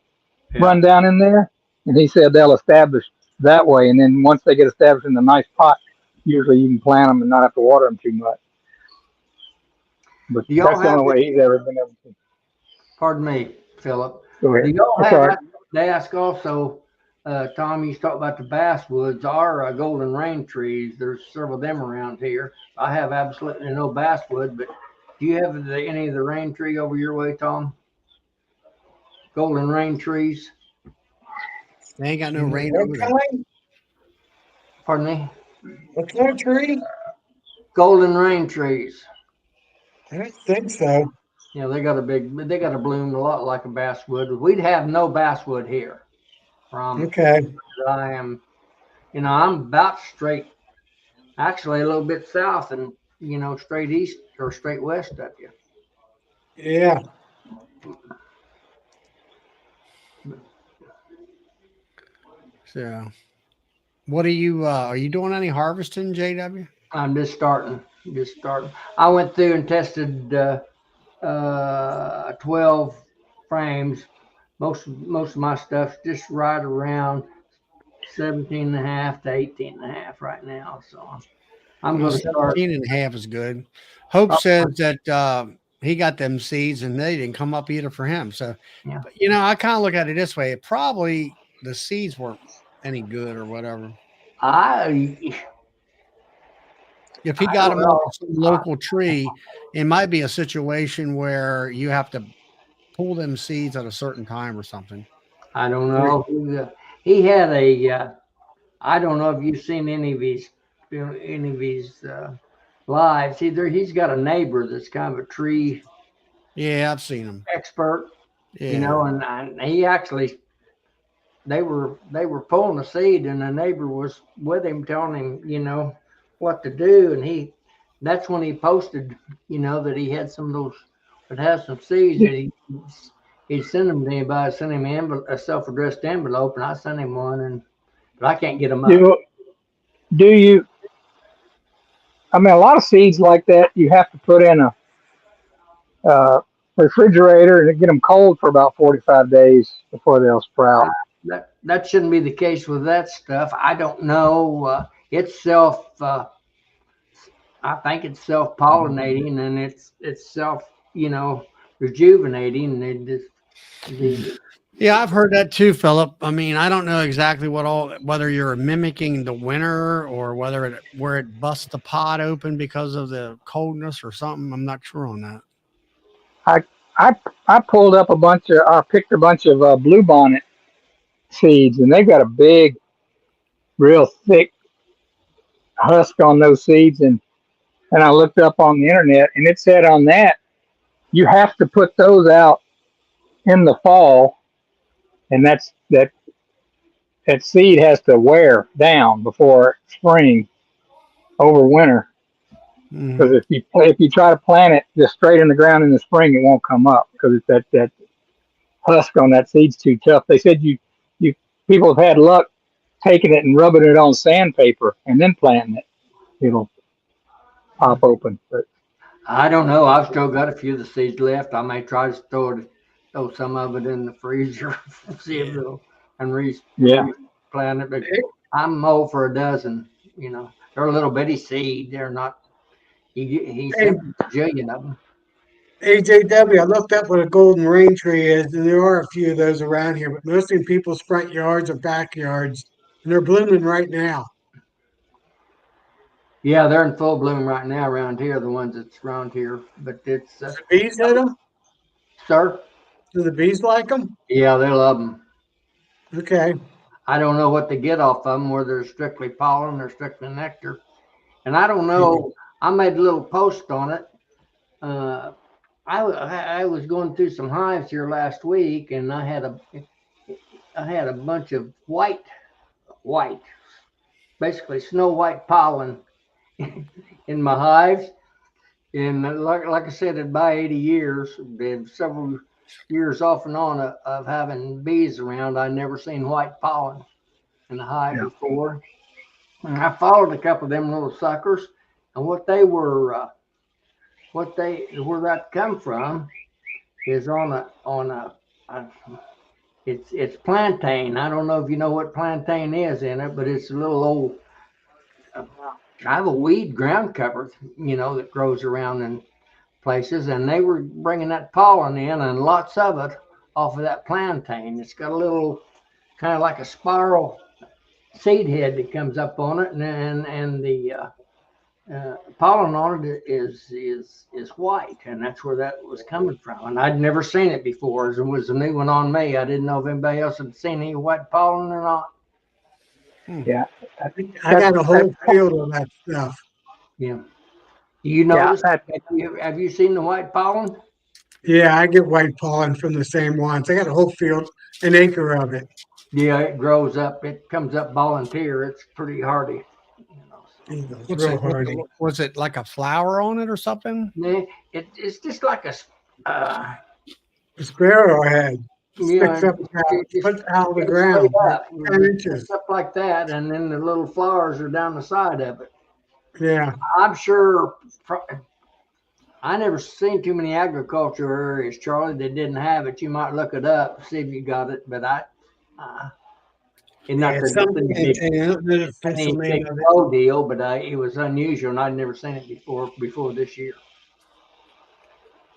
run down in there. And he said they'll establish that way. And then once they get established in a nice pot, usually you can plant them and not have to water them too much. But that's the only way he's ever been able to. Pardon me, Philip. Go ahead. Do y'all have, they ask also, Tom, you talk about the basswoods, our golden rain trees. There's several of them around here. I have absolutely no basswood, but do you have any of the rain tree over your way, Tom? Golden rain trees? They ain't got no rain over there. Pardon me? What kind of tree? Golden rain trees. I don't think so. You know, they got a bloom a lot like a basswood. We'd have no basswood here. Okay. I am, you know, I'm about straight, actually a little bit south and, you know, straight east or straight west of you. Yeah. So, what are you doing any harvesting, JW? I'm just starting. I went through and tested 12 frames. Most of my stuff's just right around 17 and a half to 18 and a half right now. So I'm going to start. 17 and a half is good. Hope says that he got them seeds and they didn't come up either for him. So, Yeah. but, you know, I kind of look at it this way. Probably the seeds weren't any good or whatever. If he got them off some local tree, it might be a situation where you have to pull them seeds at a certain time or something. I don't know. He had a. I don't know if you've seen any of his lives. Either he's got a neighbor that's kind of a tree. Yeah, I've seen him. Expert. Yeah. You know, and he actually. They were pulling the seed, and the neighbor was with him, telling him, you know, what to do, and that's when he posted, you know, that he had some of those that has some seeds that he'd send them to anybody. Sent him a self-addressed envelope, and I sent him one, but I can't get them up. Do you? I mean, a lot of seeds like that you have to put in a refrigerator and get them cold for about 45 days before they'll sprout. That shouldn't be the case with that stuff. I don't know. It's I think it's self-pollinating, and it's self, you know, rejuvenating. Yeah, I've heard that too, Philip. I mean, I don't know exactly whether you're mimicking the winter or where it busts the pod open because of the coldness or something. I'm not sure on that. I pulled up picked a bunch of bluebonnet seeds, and they've got a big, real thick husk on those seeds, and I looked up on the internet, and it said on that you have to put those out in the fall, and that seed has to wear down before spring over winter. Because if you try to plant it just straight in the ground in the spring, it won't come up because it's that husk on that seed's too tough. They said you people have had luck taking it and rubbing it on sandpaper and then planting it. It'll pop open. But I don't know. I've still got a few of the seeds left. I may try to throw some of it in the freezer, see if it'll replant it. But I'm over for a dozen. You know, they're a little bitty seed. They're not. He sent a jillion of them. AJW, I looked up what a golden rain tree is, and there are a few of those around here, but mostly in people's front yards or backyards, and they're blooming right now. Yeah, they're in full bloom right now around here, the ones that's around here. But it's. Do the bees hit them? Sir? Do the bees like them? Yeah, they love them. Okay. I don't know what they get off of them, whether they're strictly pollen or strictly nectar. And I don't know. I made a little post on it. I was going through some hives here last week, and I had a bunch of white, basically snow white pollen in my hives. And like I said, in my 80 years, been several years off and on of having bees around, I never seen white pollen in the hive before. And I followed a couple of them little suckers, and where that come from is it's plantain. I don't know if you know what plantain is in it, but it's a little old kind of a weed ground cover, you know, that grows around in places, and they were bringing that pollen in, and lots of it off of that plantain. It's got a little kind of like a spiral seed head that comes up on it, and the pollen on it is white, and that's where that was coming from. And I'd never seen it before. It was a new one on me. I didn't know if anybody else had seen any white pollen or not. Yeah. I got a whole field of that stuff. Yeah. Do you Yeah, notice? Have you seen the white pollen? Yeah, I get white pollen from the same ones. I got a whole field, an acre of it. Yeah, it grows up. It comes up volunteer. It's pretty hardy. It's real hardy. Was it like a flower on it or something? It's just like a The sparrowhead yeah, sticks up puts out of the ground, up, 10 inches. stuff like that, and then the little flowers are down the side of it. Yeah. I'm sure. I never seen too many agriculture areas, Charlie, that didn't have it. You might look it up, see if you got it, but it's not It's the something big the official name of it. low deal, but it was unusual, and I'd never seen it before this year.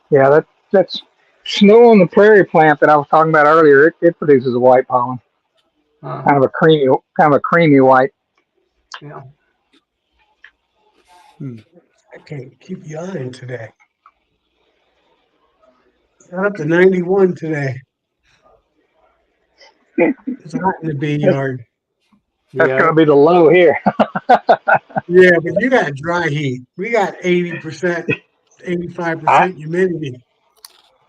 Yeah, that's snow on the prairie plant that I was talking about earlier. It produces a white pollen, kind of a creamy white. Yeah. I can't keep yawning today. Got up to 91 today. It's hot in the bee yard. That's going to be the low here. Yeah, but you got dry heat. We got 80%, 85% humidity.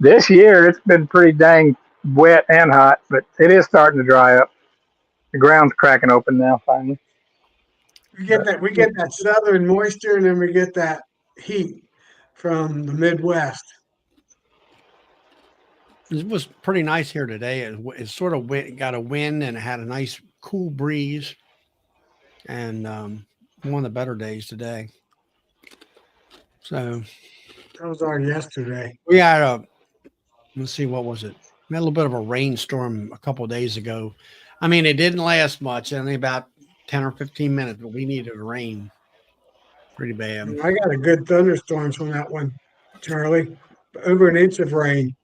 This year, it's been pretty dang wet and hot, but it is starting to dry up. The ground's cracking open now, finally. We get that southern moisture, and then we get that heat from the Midwest. It was pretty nice here today. It sort of got a wind and it had a nice cool breeze, and one of the better days today. So That was our yesterday. we had let's see, what was it? We had a little bit of a rainstorm a couple of days ago. I mean, it didn't last much, only about 10 or 15 minutes, but we needed rain pretty bad. I got a good thunderstorm from that one, Charlie. Over an inch of rain.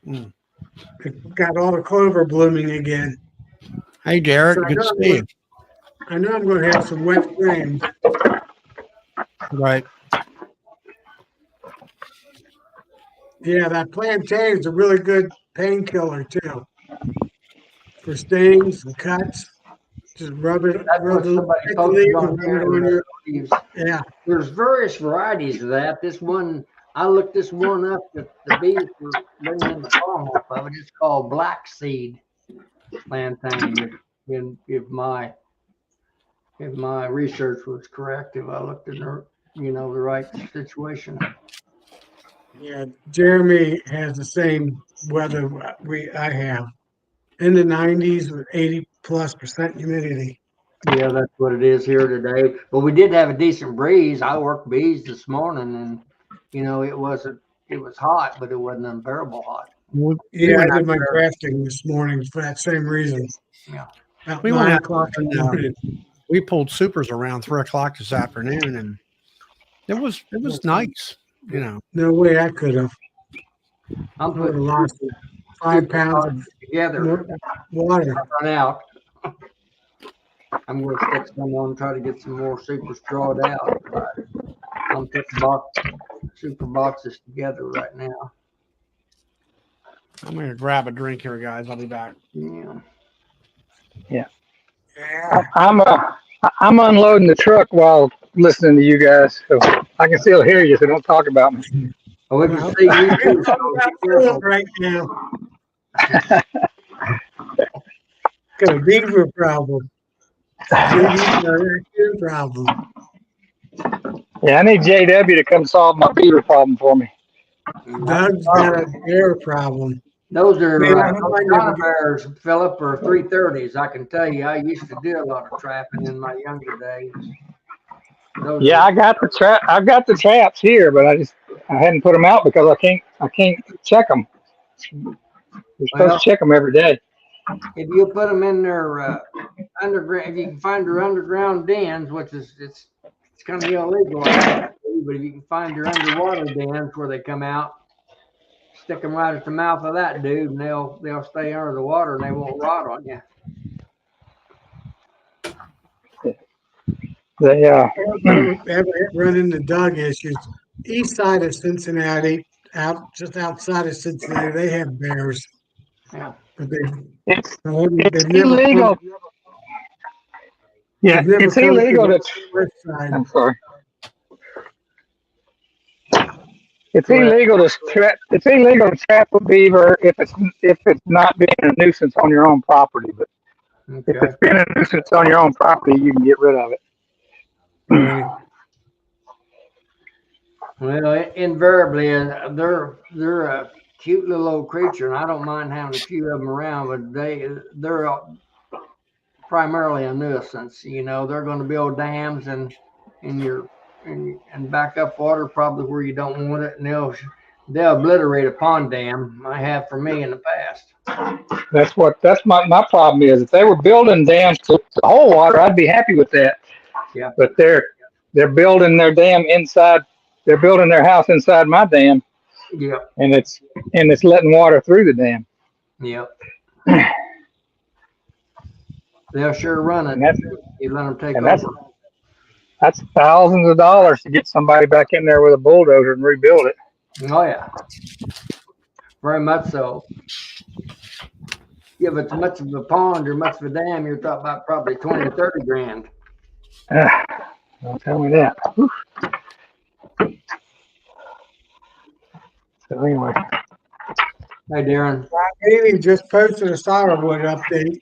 It got all the clover blooming again. Hey, Derek, So good to see you. I know I'm going to have some wet rain. Right. Yeah, that plantain is a really good painkiller too. For stings and cuts. Just rub it. That's what somebody posted on there. Yeah. There's various varieties of that. This one, I looked this one up that the bees were bringing the song off of it. It's called black seed plantain. If my research was correct, if I looked in the right situation. Yeah, Jeremy has the same weather I have. In the 90s with 80+% humidity. Yeah, that's what it is here today. But we did have a decent breeze. I worked bees this morning, and it was hot, but it wasn't unbearable hot. Yeah, I did my grafting this morning for that same reason. Yeah. About We 9 went out o'clock in the morning. We pulled supers around 3 o'clock this afternoon, and it was nice. No way I could have. I'm I would have putting lost 5 pounds of together. water. Run out. I'm going to stick some on and try to get some more supers drawed out. I'm putting super boxes together right now. I'm going to grab a drink here, guys. I'll be back. Yeah. I'm unloading the truck while listening to you guys, so I can still hear you. So don't talk about me. Oh, we can see you too, so be careful. Right now. Got a beaver problem. Problem. Yeah, I need JW to come solve my beaver problem for me. Doug's got a bear problem. Those are Man, bears, Philip, or 330s. I can tell you, I used to do a lot of trapping in my younger days. I got the trap. I've got the traps here, but I hadn't put them out because I can't check them. You're supposed to check them every day. If you put them in their underground, if you can find their underground dens, which is it's kind of illegal, but if you can find their underwater dens where they come out, stick them right at the mouth of that dude, and they'll stay under the water and they won't rot on you. They ever run into dog issues. East side of Cincinnati, just outside of Cincinnati, they have bears. Yeah. But it's illegal. Yeah, They've never it's come to illegal the to. west side. I'm sorry. It's Go ahead. illegal to trap. It's illegal to trap a beaver if it's not being a nuisance on your own property. But if Okay. it's been a nuisance on your own property, you can get rid of it. Right. Well, invariably, they're a cute little old creature, and I don't mind having a few of them around, but they're primarily a nuisance. You know, they're going to build dams and your and back up water probably where you don't want it, and they'll obliterate a pond dam. I have for me in the past. That's my problem is if they were building dams to hold water, I'd be happy with that. Yeah. But they're building their dam inside. They're building their house inside my dam, Yep. and it's letting water through the dam. Yep. They'll sure run it. And that's You let them take and that's over. that's thousands of dollars to get somebody back in there with a bulldozer and rebuild it. Oh yeah, very much so. Yeah, but too much of a pond or much of a dam, you're talking about probably 20 to 30 grand. Don't tell me that. Whew. So anyway, Hey, Darren. Amy just posted a Sourwood update.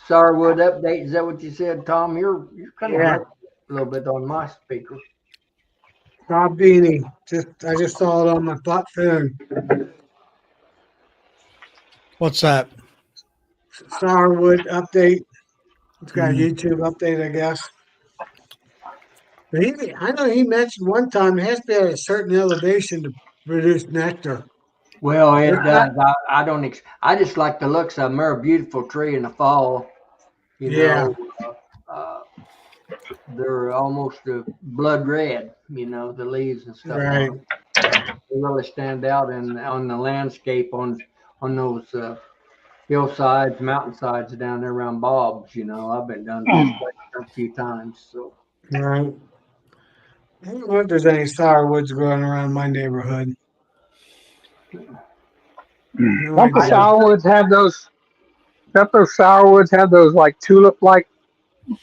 Sourwood update. Is that what you said, Tom? You're kind of Yeah. a little bit on my speaker. Bob Beanie. I just saw it on my phone. What's that? Sourwood update. It's got a YouTube update, I guess. But I know he mentioned one time it has to be at a certain elevation to produce nectar. Well, it It's does. I don't. I just like the looks of them. They're a beautiful tree in the fall. You Yeah. know, they're almost blood red. You know, the leaves and stuff. Right. They really stand out on the landscape on those hillsides, mountainsides down there around Bob's. You know, I've been down to this place a few times. So Right. I don't know if there's any sourwoods growing around my neighborhood. No don't the idea. sourwoods have those? Don't those sourwoods have those like tulip-like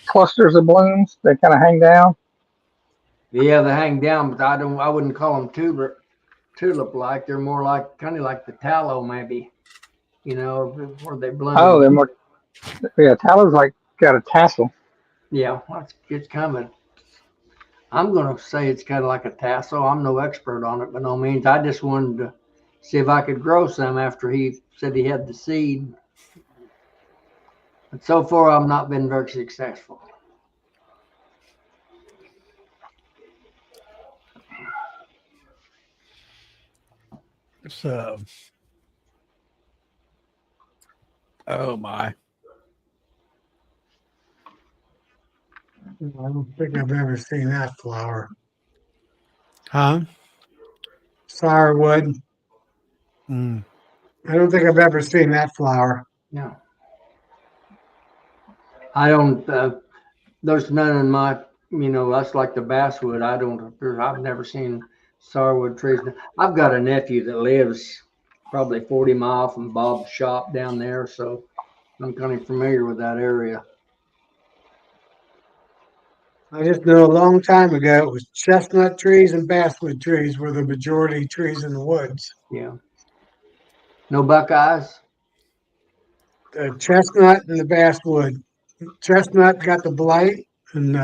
clusters of blooms that kind of hang down? yeah, they hang down, but I wouldn't call them tulip like. They're more like kind of like the tallow maybe. You know, where they blend. Oh, they're more. Yeah, tallow's like got a tassel. Yeah, it's coming. I'm gonna say it's kind of like a tassel. I'm no expert on it, by no means. I just wanted to see if I could grow some after he said he had the seed. But so far, I've not been very successful. So, oh my. I don't think I've ever seen that flower. Huh? Sourwood. Mm. I don't think I've ever seen that flower. Yeah. I don't. There's none in my. You know, that's like the basswood. I've never seen sourwood trees. I've got a nephew that lives probably 40 miles from Bob's shop down there, so I'm kind of familiar with that area. I just know a long time ago it was chestnut trees and basswood trees were the majority trees in the woods. Yeah. No Buckeyes? The chestnut and the basswood. Chestnut got the blight, and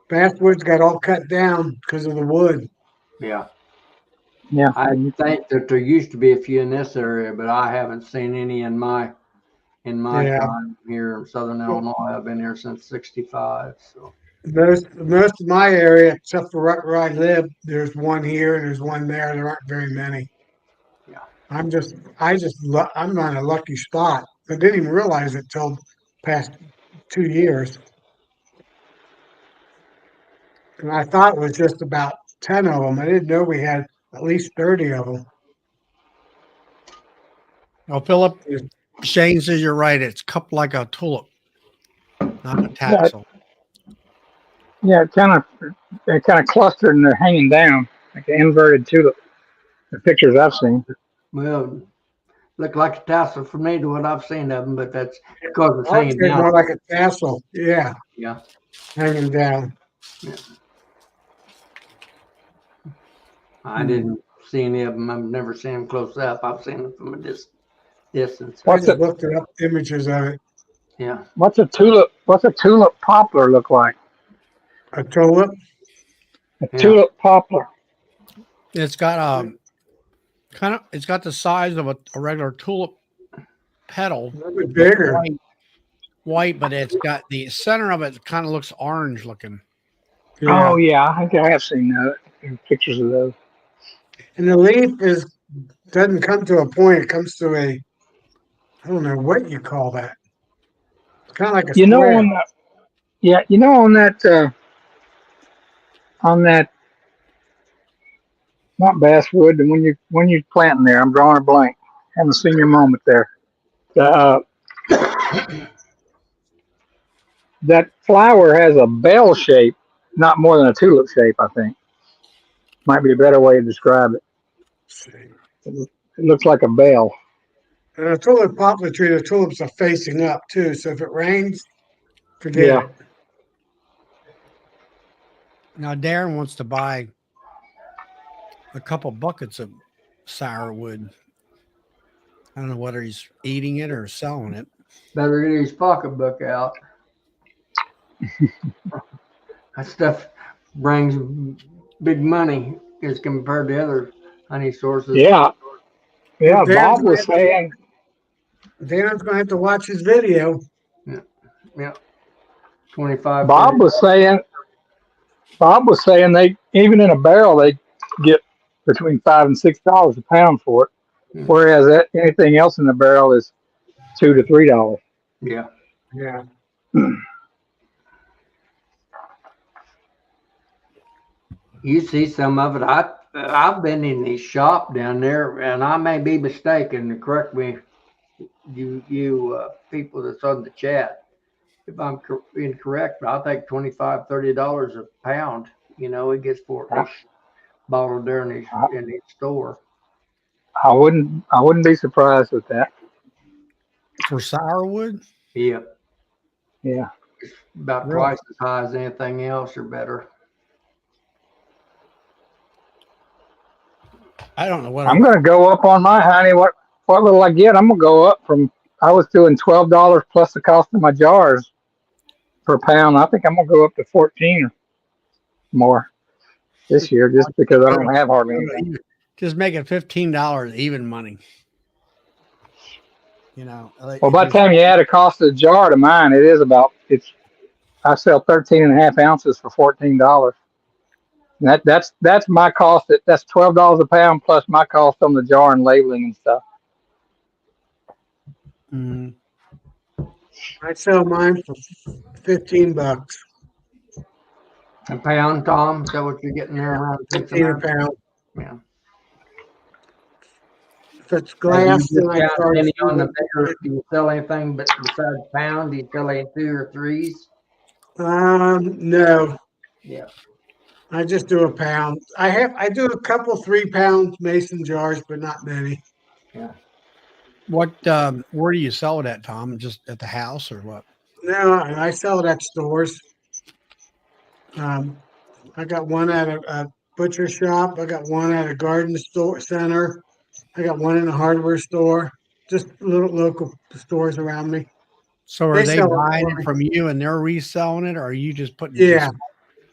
basswoods got all cut down because of the wood. Yeah. Yeah. I think that there used to be a few in this area, but I haven't seen any in my Yeah. time here in Southern Illinois. I've been here since '65. So Most of my area, except for right where I live, there's one here and there's one there. There aren't very many. Yeah. I'm on a lucky spot. I didn't even realize it till past 2 years. And I thought it was just about 10 of them. I didn't know we had at least 30 of them. Oh, Philip, Shane says you're right. It's cupped like a tulip, not a tassel. Yeah, they're kind of clustered and they're hanging down like an inverted tulip. The pictures I've seen. well, look like a tassel for me to what I've seen of them, but that's because it's I would hanging say down. more like a tassel. Yeah, Yeah. hanging down. I didn't see any of them. I've never seen them close up. I've seen them from a distance. I What's just it? looked it up, images of it. Yeah. What's a tulip poplar look like? A tulip. A Yeah. tulip poplar. It's got it's got the size of a regular tulip petal. A little bit bigger. White, but it's got the center of it kind of looks orange looking. Yeah. Oh yeah, I think I have seen pictures of those. And the leaf doesn't come to a point. It comes to a, I don't know what you call that. It's kind of like a You know, square. on that not basswood, and when you're planting there, I'm drawing a blank. Haven't seen your moment there. Uh, that flower has a bell shape, not more than a tulip shape. I think might be a better way to describe it. It looks like a bell. And a tulip poplar tree, the tulips are facing up too. So if it rains, forget Yeah. it. Now Darren wants to buy a couple buckets of sourwood. I don't know whether he's eating it or selling it. Better get his pocketbook out. That stuff brings big money as compared to other honey sources. Yeah. Yeah. Dan's Bob was saying. Dan's going to have to watch his video. Yeah. 25. Bob was saying they even in a barrel they get between $5 and $6 a pound for it, whereas anything else in the barrel is $2 to $3. Yeah. Yeah. You see some of it. I've been in the shop down there, and I may be mistaken. Correct me, you people that's on the chat, if I'm incorrect. But I think $25, $30 a pound. You know, it gets for each bottle there in each store. I wouldn't be surprised with that. For sourwood? Yeah. Yeah. It's about Really? twice as high as anything else, or better. I don't know what I'm gonna go up on my honey. What little I get, I'm gonna go up from. I was doing $12 plus the cost of my jars per pound. I think I'm gonna go up to 14 or more this year, just because I don't have hardly anything. Just making $15 even money. You know. Well, by the time you add a cost of the jar to mine, I sell 13.5 ounces for $14. And that's my cost. That's $12 a pound plus my cost on the jar and labeling and stuff. Mm. I sell mine for $15. A pound, Tom. Is that what you're getting there around? 15 a pound. Yeah. If it's glass, then I charge. Any on the bigger, do you sell anything but besides pound? Do you sell any 2 or 3s? No. Yeah. I just do a pound. I do a couple 3-pound mason jars, but not many. Yeah. What? Where do you sell it at, Tom? Just at the house or what? No, I sell it at stores. I got one at a butcher shop. I got one at a garden center. I got one in a hardware store. Just little local stores around me. So are they sell buying for it me. from you and they're reselling it, or are you just putting it? Yeah,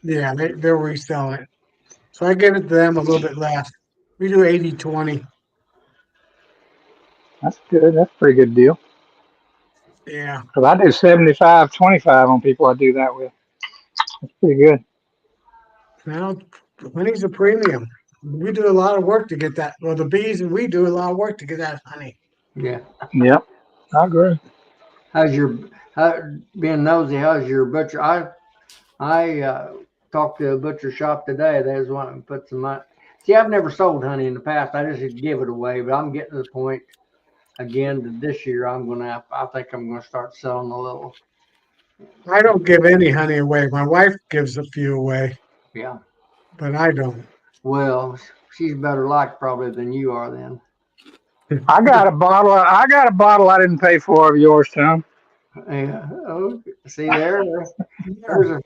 yeah, they're reselling it. So I give it to them a little bit less. We do 80-20. That's good. That's a pretty good deal. Yeah. Because I do 75-25 on people I do that with. That's pretty good. Now, honey's a premium. We do a lot of work to get that. Well, the bees and we do a lot of work to get that honey. Yeah. Yep, I agree. Being nosy, how's your butcher? I talked to a butcher shop today. They was wanting to put some money. See, I've never sold honey in the past. I just give it away, but I'm getting to the point again that this year I think I'm gonna start selling a little. I don't give any honey away. My wife gives a few away. Yeah. But I don't. Well, she's better liked probably than you are then. I got a bottle. I didn't pay for of yours, Tom. Yeah. Oh, see there. There's a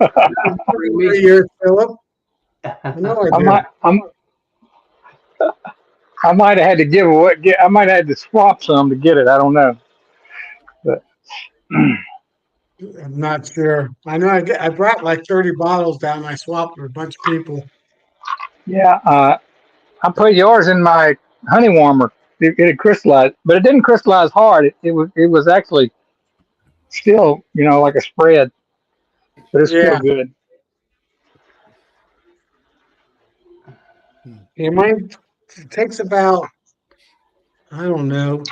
Every year, Philip. I know I I do. might. I might have had to give away. I might have had to swap some to get it. I don't know. But I'm not sure. I know I brought like 30 bottles down. I swapped with a bunch of people. yeah, I put yours in my honey warmer. It had crystallized, but it didn't crystallize hard. It was actually still, like a spread, but it's still Yeah. good. Yeah, mine takes about, I don't know,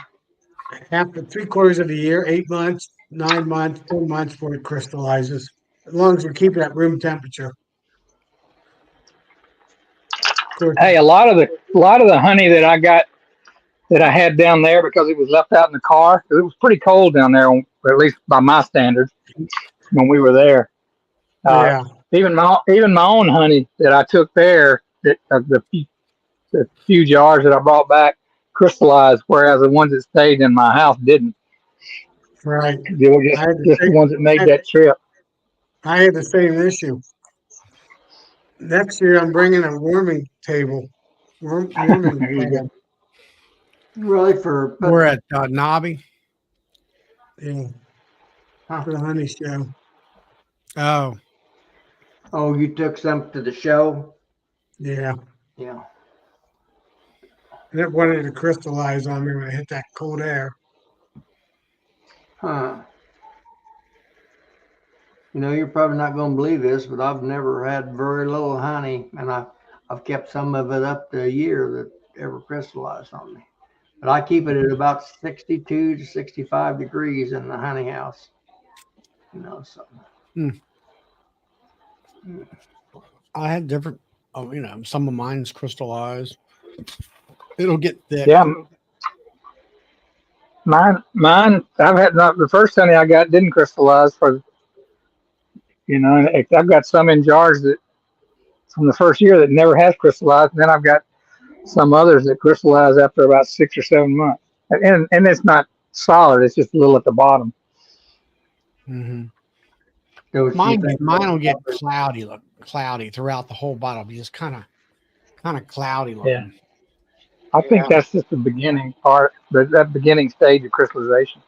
half to 3/4 of the year, 8 months, 9 months, 10 months before it crystallizes. As long as we keep it at room temperature. Of course. Hey, a lot of the honey that I got that I had down there because it was left out in the car. It was pretty cold down there, or at least by my standards when we were there. Uh, Yeah. even my own honey that I took there, the few jars that I brought back crystallized, whereas the ones that stayed in my house didn't. Right. They were I had the just the same, ones that made I that trip. I had the same issue. Next year, I'm bringing a warming table, warming There you pad. go. really for We're at Nobby. Yeah, huh. for the honey show. Oh, Oh, you took some to the show? Yeah. Yeah. And it wanted to crystallize on me when I hit that cold air. Huh. You're probably not going to believe this, but I've never had very little honey, and I've kept some of it up to a year that ever crystallized on me. But I keep it at about 62 to 65 degrees in the honey house. So. I had different. Oh, some of mine's crystallized. It'll get thick. Yeah, mine. I've had the first honey I got didn't crystallize and I've got some in jars that from the first year that never has crystallized. And then I've got some others that crystallize after about 6 or 7 months, and it's not solid; it's just a little at the bottom. Mm-hmm. Mine Mine will get cloudy throughout the whole bottle. It'll be just kind of cloudy looking. Yeah, I think that's just the beginning part, that beginning stage of crystallization.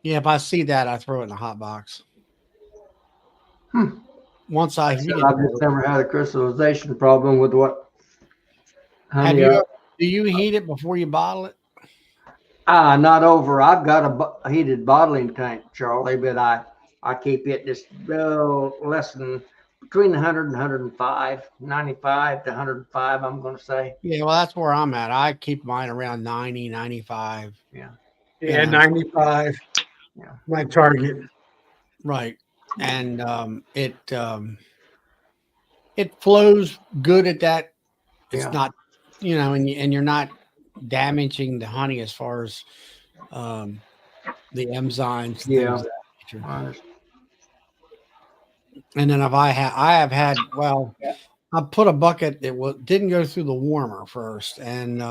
Yeah, if I see that, I throw it in the hot box. Hmm. Once I heat it. I've just never had a crystallization problem with what honey. Do you heat it before you bottle it? Not over. I've got a heated bottling tank, Charlie, but I keep it just less than between 100 and 105, 95 to 105, I'm going to say. Yeah, well, that's where I'm at. I keep mine around 90, 95. Yeah. Yeah, 95. Yeah. My target. Right. And it flows good at that. It's not, and you're not damaging the honey as far as the enzymes. Yeah. And then I have had, I put a bucket that didn't go through the warmer first, and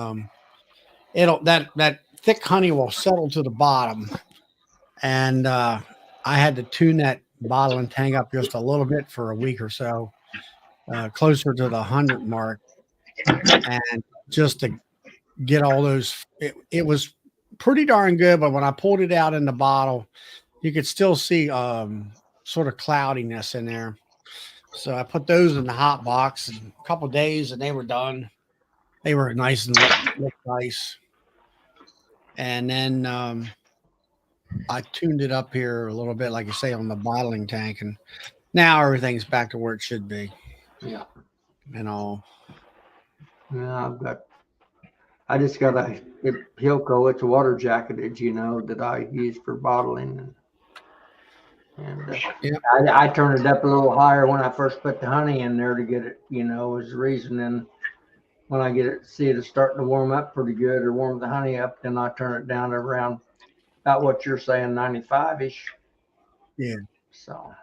that thick honey will settle to the bottom, and I had to tune that bottle and tank up just a little bit for a week or so, closer to the 100 mark, and just to get all those. It was pretty darn good, but when I pulled it out in the bottle, you could still see sort of cloudiness in there. So I put those in the hot box in a couple of days, and they were done. They were nice and looked nice. And then I tuned it up here a little bit, like you say, on the bottling tank, and now everything's back to where it should be. Yeah. And all. Yeah, I just got a Hilco. It's a water jacketed, that I use for bottling. And I turn it up a little higher when I first put the honey in there to get it, is the reason. And when I see it starting to warm up pretty good or warm the honey up, then I turn it down to around about what you're saying, 95-ish. Yeah. So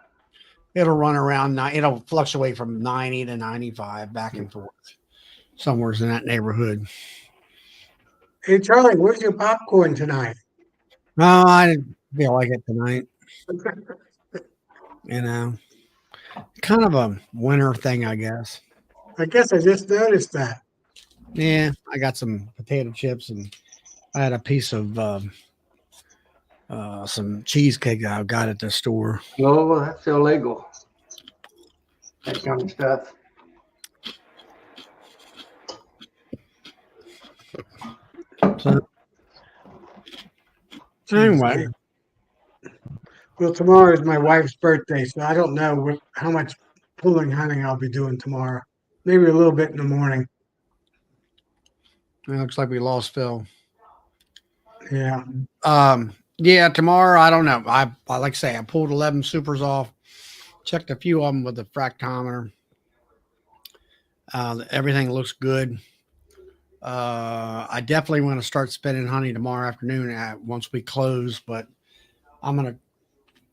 it'll run around, it'll fluctuate from 90 to 95 back and forth, somewhere in that neighborhood. Hey, Charlie, where's your popcorn tonight? No, I didn't feel like it tonight. You know, kind of a winter thing, I guess. I guess I just noticed that. Yeah, I got some potato chips and I had a piece of some cheesecake that I got at the store. Oh, that's illegal. That kind of stuff. So anyway, Well, tomorrow is my wife's birthday, so I don't know how much pulling hunting I'll be doing tomorrow. Maybe a little bit in the morning. it looks like we lost Phil. Yeah. Yeah, tomorrow I don't know. I like I say I pulled 11 supers off, checked a few of them with the fractometer. Everything looks good. I definitely want to start spending honey tomorrow afternoon once we close, but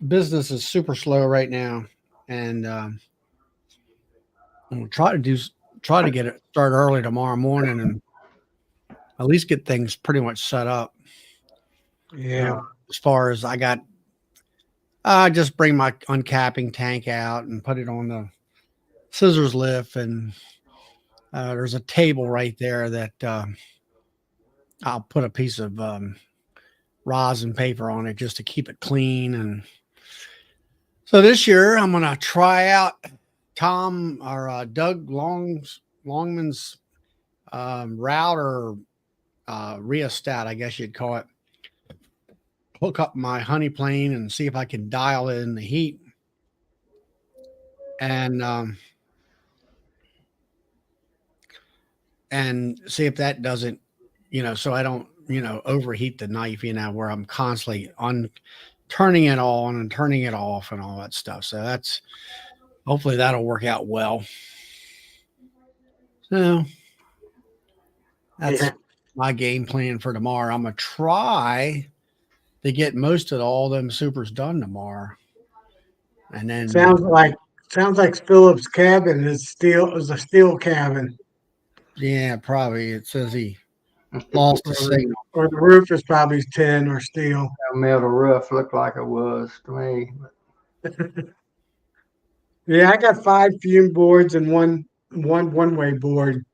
business is super slow right now, and I'm gonna try to get it start early tomorrow morning and at least get things pretty much set up. Yeah. As far as I just bring my uncapping tank out and put it on the scissors lift, and there's a table right there that I'll put a piece of rosin paper on it just to keep it clean. And so this year I'm going to try out Doug Longman's router rheostat, I guess you'd call it. Hook up my honey plane and see if I can dial in the heat. And see if that doesn't, so I don't, overheat the knife, where I'm constantly turning it on and turning it off and all that stuff. So hopefully that'll work out well. So that's my game plan for tomorrow. I'm going to try to get most of all them supers done tomorrow. And then sounds like Philip's cabin is a steel cabin. Yeah, probably. It says he lost the signal. Or the roof is probably tin or steel. That metal roof looked like it was to me. Yeah, I got 5 fume boards and one-way board.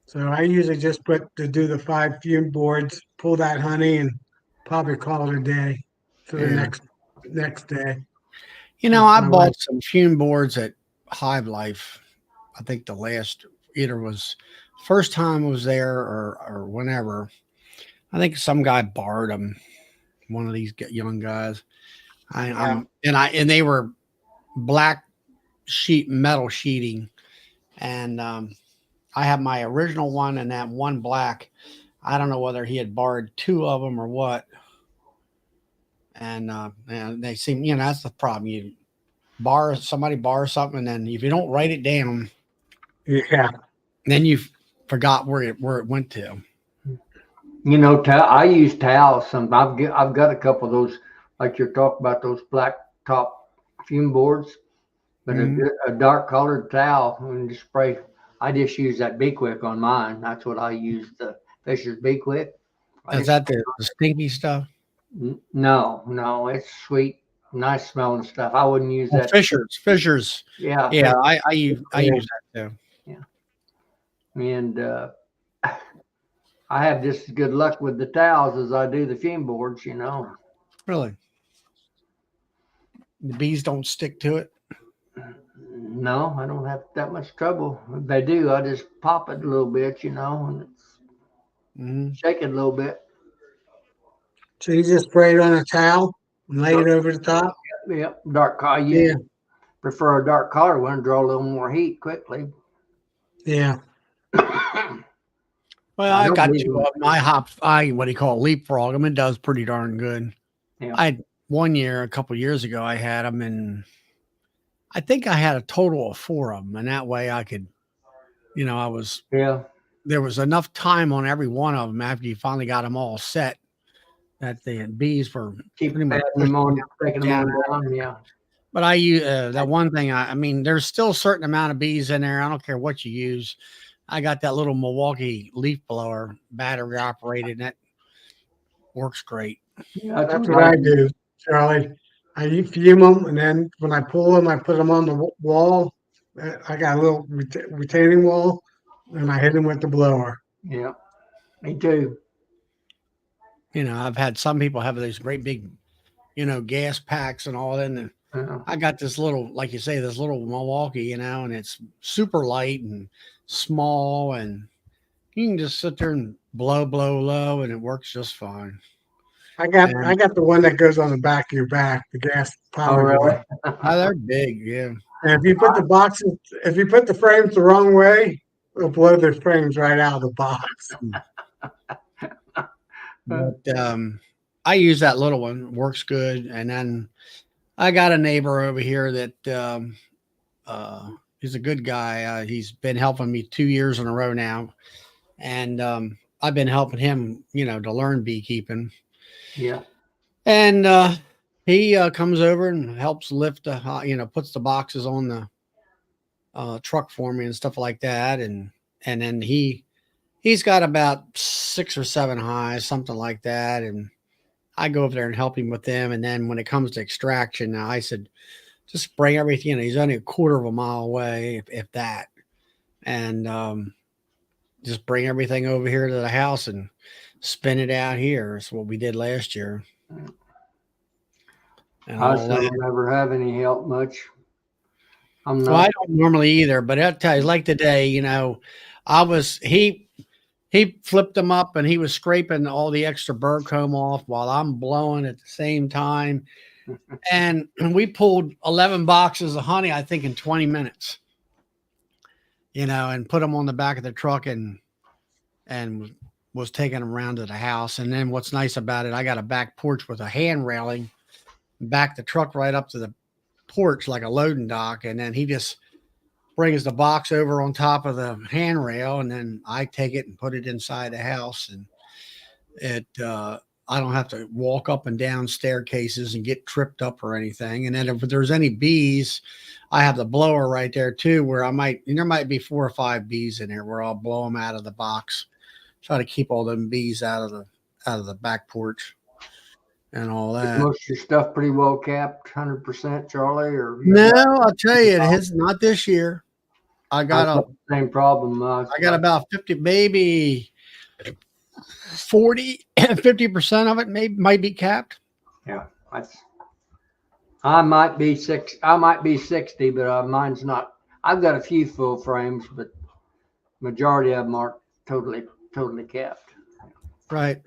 So I usually just do the 5 fume boards, pull that honey, and probably call it a day for the next day. I bought some fume boards at Hive Life. I think the last either was first time I was there or whenever. I think some guy borrowed them. One of these young guys. And they were black metal sheeting, and I have my original one and that one black. I don't know whether he had borrowed 2 of them or what. And they seem, that's the problem. You somebody borrow something, and then if you don't write it down, then you forgot where it went to. I use towels. I've got a couple of those, like you're talking about, those black top fume boards, but a dark colored towel and just spray. I just use that Bee Quick on mine. That's what I use, the Fisher's Bee Quick. Is that the stinky stuff? No, it's sweet, nice smelling stuff. I wouldn't use that. Fisher's. Yeah. I use that too. Yeah. And I have just as good luck with the towels as I do the fume boards, Really? The bees don't stick to it? No, I don't have that much trouble. If they do, I just pop it a little bit, and it's shake it a little bit. So you just spray it on a towel and lay it over the top? Yep, dark color. You prefer a dark color one, draw a little more heat quickly. Yeah. Well, I got 2 of them. What do you call it, leapfrog them. It does pretty darn good. Yeah. I had one year, a couple years ago, I had them, and I think I had a total of 4 of them, and that way I could, there was enough time on every one of them after you finally got them all set that the bees were pretty much them on, taking them down. Yeah. But I use that one thing. I mean, there's still a certain amount of bees in there. I don't care what you use. I got that little Milwaukee leaf blower, battery operated, and that works great. Yeah, That's what I do, Charlie. I fume them, and then when I pull them, I put them on the wall. I got a little retaining wall, and I hit them with the blower. Yeah, me too. You know, I've had some people have these great big, you know, gas packs and all that. And I got this little, like you say, this little Milwaukee, you know, and it's super light and small, and you can just sit there and blow low, and it works just fine. I got the one that goes on the back of your back, the gas Oh, powered really? one. Oh, they're big, yeah. And if you put the frames the wrong way, it'll blow the frames right out of the box. But I use that little one, works good. And then I got a neighbor over here that he's a good guy. He's been helping me 2 years in a row now, and I've been helping him, you know, to learn beekeeping. Yeah. And he comes over and helps lift the, you know, puts the boxes on the truck for me and stuff like that. And then he's got about 6 or 7 highs, something like that. And I go over there and help him with them. And then when it comes to extraction, now I said, just bring everything in. He's only a quarter of a mile away, if that. And just bring everything over here to the house and spin it out here. That's what we did last year. And I still never have any help much. Well, I don't normally either, but I'll tell you, like today, you know, he flipped them up and he was scraping all the extra bird comb off while I'm blowing at the same time. And we pulled 11 boxes of honey, I think, in 20 minutes, you know, and put them on the back of the truck and was taking them around to the house. And then what's nice about it, I got a back porch with a hand railing, back the truck right up to the porch like a loading dock. And then he just brings the box over on top of the handrail, and then I take it and put it inside the house. And I don't have to walk up and down staircases and get tripped up or anything. And then if there's any bees, I have the blower right there too, where there might be 4 or 5 bees in there where I'll blow them out of the box. Try to keep all them bees out of the back porch and all that. Is most of your stuff pretty well capped, 100%, Charlie? Or no, I'll tell you, it has not this year. I got the same problem. I got about 50, maybe 40, 50% of it might be capped. Yeah, I might be 60, but mine's not. I've got a few full frames, but majority of them aren't totally capped. Right.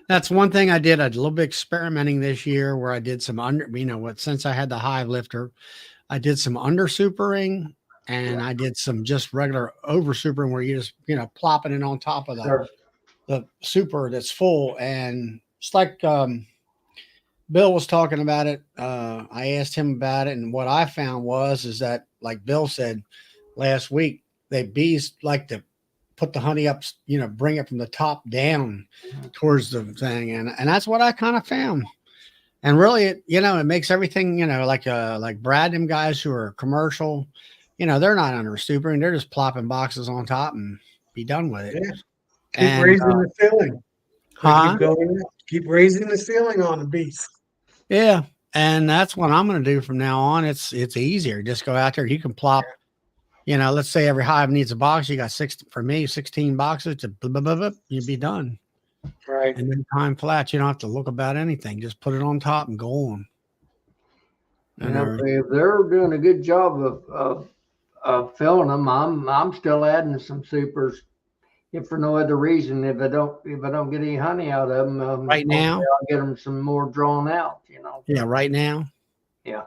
That's one thing I did. I did a little bit experimenting this year where I did some since I had the hive lifter, I did some under supering, and I did some just regular over supering where you just, you know, plopping it on top of the super that's full. And it's like Bill was talking about it. I asked him about it, and what I found is that, like Bill said last week, bees like to put the honey up, you know, bring it from the top down towards the thing. And that's what I kind of found. And really, it makes everything, you know, like Brad, them guys who are commercial, you know, they're not under supering. They're just plopping boxes on top and be done with it. Yeah. Keep raising the ceiling. Huh? Keep raising the ceiling on the bees. Yeah. And that's what I'm going to do from now on. It's easier. Just go out there. You can plop, you know, let's say every hive needs a box. You got 16 boxes to blah, blah, blah, blah, you'd be done. Right. And then time flat. You don't have to look about anything. Just put it on top and go on. And if they're doing a good job of filling them, I'm still adding some supers, if for no other reason. If I don't get any honey out of them, right now, I'll get them some more drawn out. You know. Yeah. Right now. Yeah.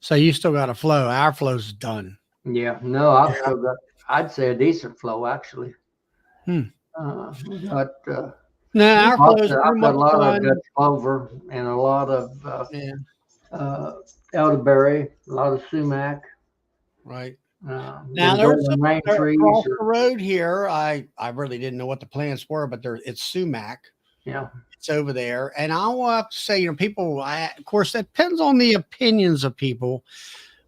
So you still got a flow. Our flow's done. Yeah. No, I've still got, I'd say, a decent flow actually. No, our flow's I've got a lot of Dutch clover and a lot of elderberry, a lot of sumac. Right. Now there's some rain trees across the road here. I really didn't know what the plants were, but it's sumac. Yeah. It's over there. And I will have to say, you know, people, of course, it depends on the opinions of people,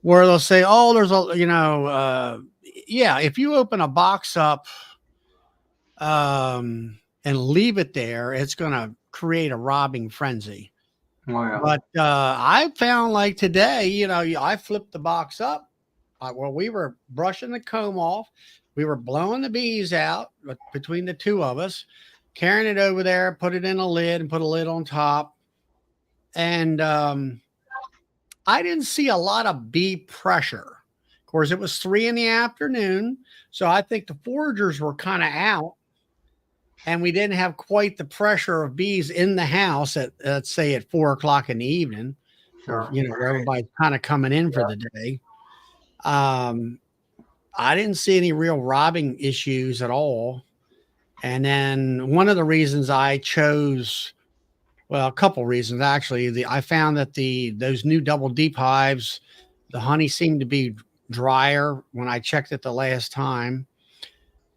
where they'll say, oh, there's a, you know, yeah, if you open a box up and leave it there, it's going to create a robbing frenzy. Wow. But I found like today, I flipped the box up. Well, we were brushing the comb off. We were blowing the bees out between the two of us, carrying it over there, put it in a lid and put a lid on top. And I didn't see a lot of bee pressure. Of course, it was 3 p.m. So I think the foragers were kind of out. And we didn't have quite the pressure of bees in the house at, let's say, at 4 o'clock in the evening, Sure. where everybody's kind of coming in for the day. I didn't see any real robbing issues at all. And then one of the reasons I chose, well, a couple reasons actually, I found that those new double deep hives, the honey seemed to be drier when I checked it the last time.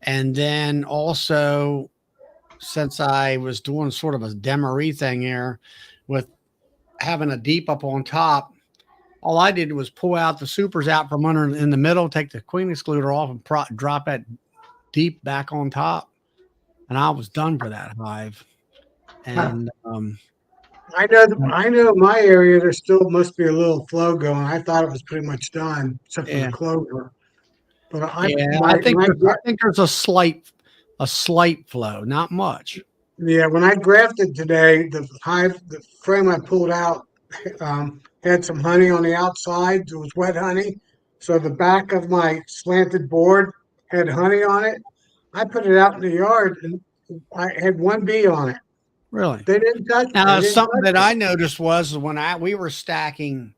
And then also, since I was doing sort of a demery thing here with having a deep up on top, all I did was pull out the supers out from under in the middle, take the queen excluder off and drop that deep back on top. And I was done for that hive. And I know my area, there still must be a little flow going. I thought it was pretty much done, except for the clover. But I think there's a slight flow, not much. Yeah, when I grafted today, the frame I pulled out had some honey on the outside. It was wet honey. So the back of my slanted board had honey on it. I put it out in the yard and I had one bee on it. Really? They didn't touch it. Now, something that I noticed was when we were stacking,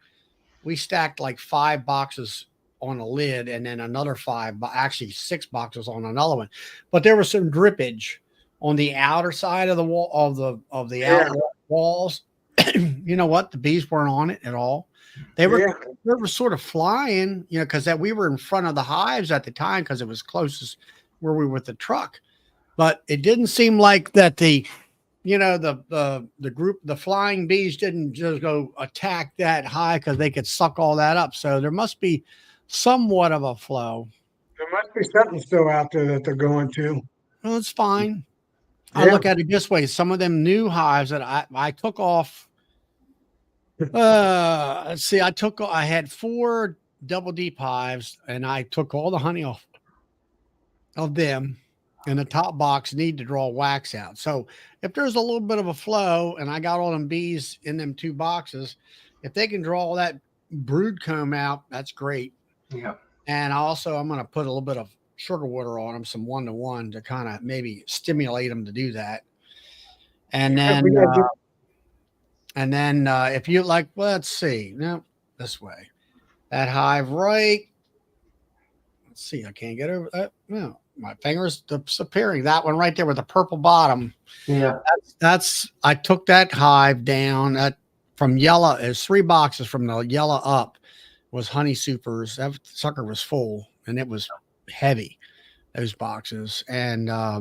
we stacked like 5 boxes on a lid and then another 5, actually 6 boxes on another one. But there was some drippage on the outer side of the wall of the outer walls. You know what? The bees weren't on it at all. They were sort of flying, because we were in front of the hives at the time because it was closest where we were with the truck. But it didn't seem like that the group, the flying bees didn't just go attack that hive because they could suck all that up. So there must be somewhat of a flow. There must be something still out there that they're going to. Well, it's fine. I look at it this way. Some of them new hives that I took off. Let's see. I had 4 double deep hives and I took all the honey off of them, and the top box need to draw wax out. So if there's a little bit of a flow and I got all them bees in them 2 boxes, if they can draw all that brood comb out, that's great. Yeah. And I'm going to put a little bit of sugar water on them, some 1-to-1 to kind of maybe stimulate them to do that. And then, if you like, let's see, no, this way, that hive right. Let's see, I can't get over that. No, my fingers disappearing. That one right there with the purple bottom. Yeah. I took that hive down from yellow. There's 3 boxes from the yellow up was honey supers. That sucker was full and it was heavy, those boxes. And I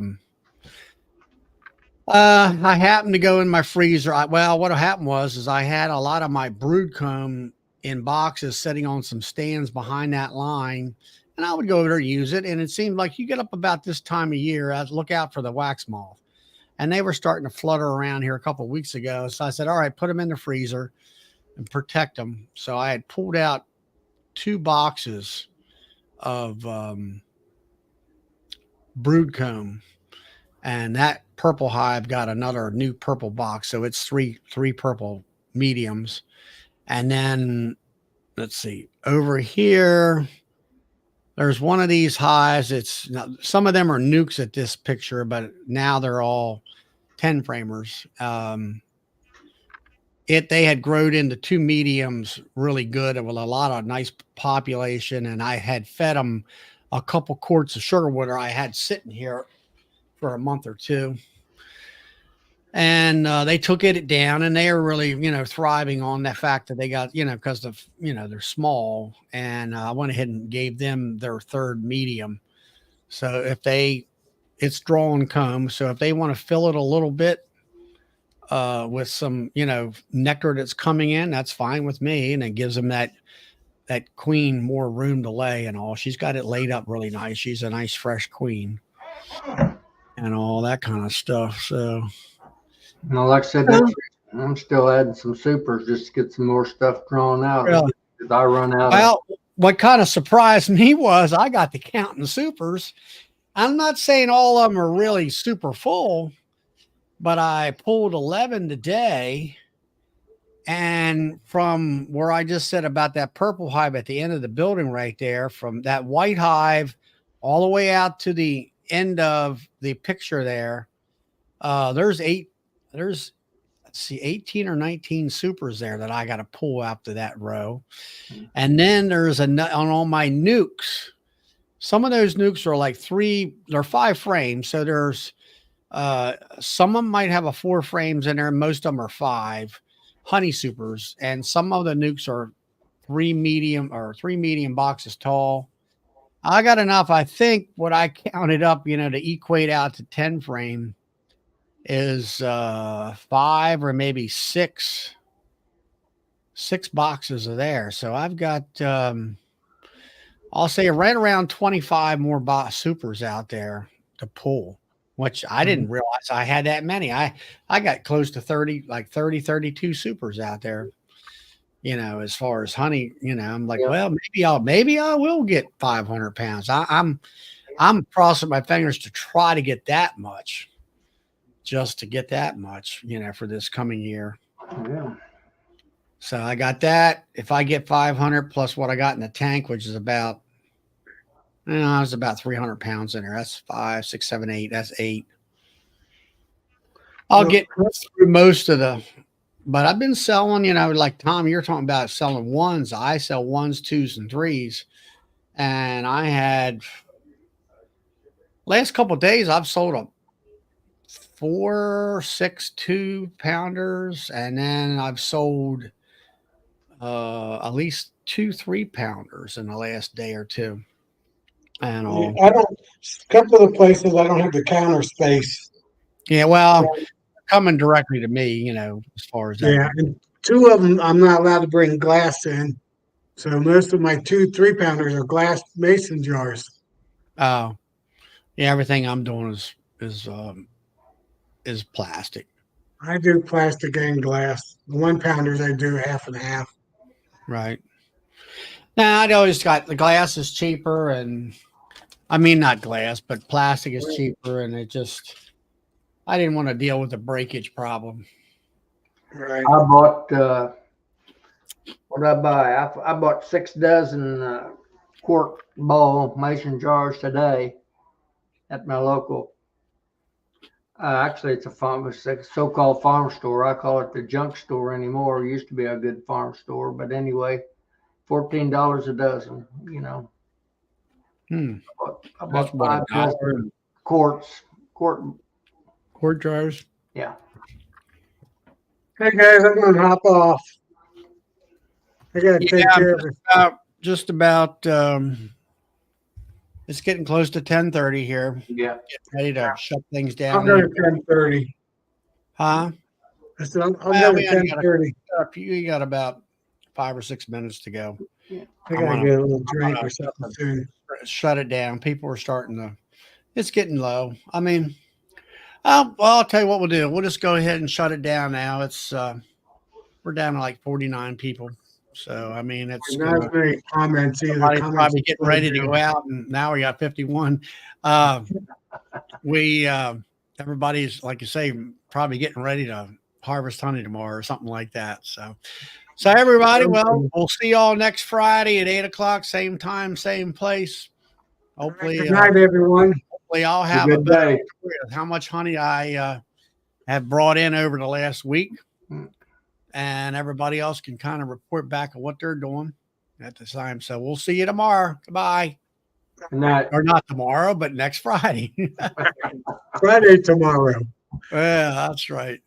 happened to go in my freezer. What happened was I had a lot of my brood comb in boxes sitting on some stands behind that line, and I would go over there and use it. And it seemed like you get up about this time of year, I'd look out for the wax moth, and they were starting to flutter around here a couple of weeks ago. So I said, all right, put them in the freezer and protect them. So I had pulled out 2 boxes of brood comb, and that purple hive got another new purple box. So it's three purple mediums. And then let's see, over here, there's one of these hives. Some of them are nukes at this picture, but now they're all 10 framers. They had grown into 2 mediums really good with a lot of nice population. And I had fed them a couple quarts of sugar water I had sitting here for a month or 2. And they took it down, and they are really, thriving on the fact that they got, because of, they're small. And I went ahead and gave them their 3rd medium. So it's drawn comb. So if they want to fill it a little bit with some, nectar that's coming in, that's fine with me. And it gives them that that queen more room to lay and all. She's got it laid up really nice. She's a nice fresh queen and all that kind of stuff. So, No, like I said, that's, I'm still adding some supers just to get some more stuff drawn out. Really? Because I run out. Well, what kind of surprised me was I got to counting supers. I'm not saying all of them are really super full, but I pulled 11 today. And from where I just said about that purple hive at the end of the building right there, from that white hive all the way out to the end of the picture there, there's 18 or 19 supers there that I got to pull out to that row. And then there's on all my nukes. Some of those nukes are like they're 5 frames. So there's some of them might have 4 frames in there, and most of them are 5 honey supers, and some of the nukes are 3 medium boxes tall. I got enough. I think what I counted up, to equate out to 10 frame is 5 or maybe 6 boxes of there. So I've got I'll say right around 25 more supers out there to pull, which I didn't realize I had that many. I got close to 30, like 30, 32 supers out there, as far as honey, I'm like, well, maybe I will get 500 pounds. I'm crossing my fingers to try to get that much, just to get that much, for this coming year. Yeah. So I got that. If I get 500 plus what I got in the tank, which is about, it's about 300 pounds in there. That's 5, 6, 7, 8. That's 8. I'll get through most of but I've been selling, like Tom, you're talking about selling ones. I sell 1s, 2s, and 3s. And I had last couple of days, I've sold 4, 6, 2-pounders. And then I've sold at least 2 3-pounders in the last day or two. And all. I don't. A couple of the places I don't have the counter space. Yeah, well, coming directly to me, as far as that. Yeah, and 2 of them I'm not allowed to bring glass in, so most of my 2 3-pounders are glass mason jars. Oh, yeah. Everything I'm doing is plastic. I do plastic and glass. The 1-pounders I do half and half. Right. Now I always got the glass is cheaper, and I mean not glass, but plastic is cheaper, and I didn't want to deal with the breakage problem. Right. I bought what did I buy? I bought 6 dozen quart ball mason jars today at my local. Actually, it's a so-called farm store. I call it the junk store anymore. It used to be a good farm store, but anyway, $14 a dozen. I bought 5 dozen quart jars. Yeah. Hey guys, I'm gonna hop off. I gotta take care of it. Just about. It's getting close to 10:30 here. Yeah. Getting ready to shut things down. I'll go to 10:30. Huh? I said I'll go to 10:30. You got about 5 or 6 minutes to go. I gotta get a little drink or something soon. Shut it down. People are starting to. It's getting low. I mean, I'll tell you what we'll do. We'll just go ahead and shut it down now. It's we're down to like 49 people. So I mean, it's not as many comments either. Probably getting ready to go out, and now we got 51. Everybody's, like you say, probably getting ready to harvest honey tomorrow or something like that. So everybody, well, we'll see y'all next Friday at 8:00, same time, same place. Hopefully, good night, everyone. Hopefully, I'll have a better idea of how much honey I have brought in over the last week. And everybody else can kind of report back on what they're doing at the time. So we'll see you tomorrow. Goodbye. Or not tomorrow, but next Friday. Friday tomorrow. Yeah, that's right.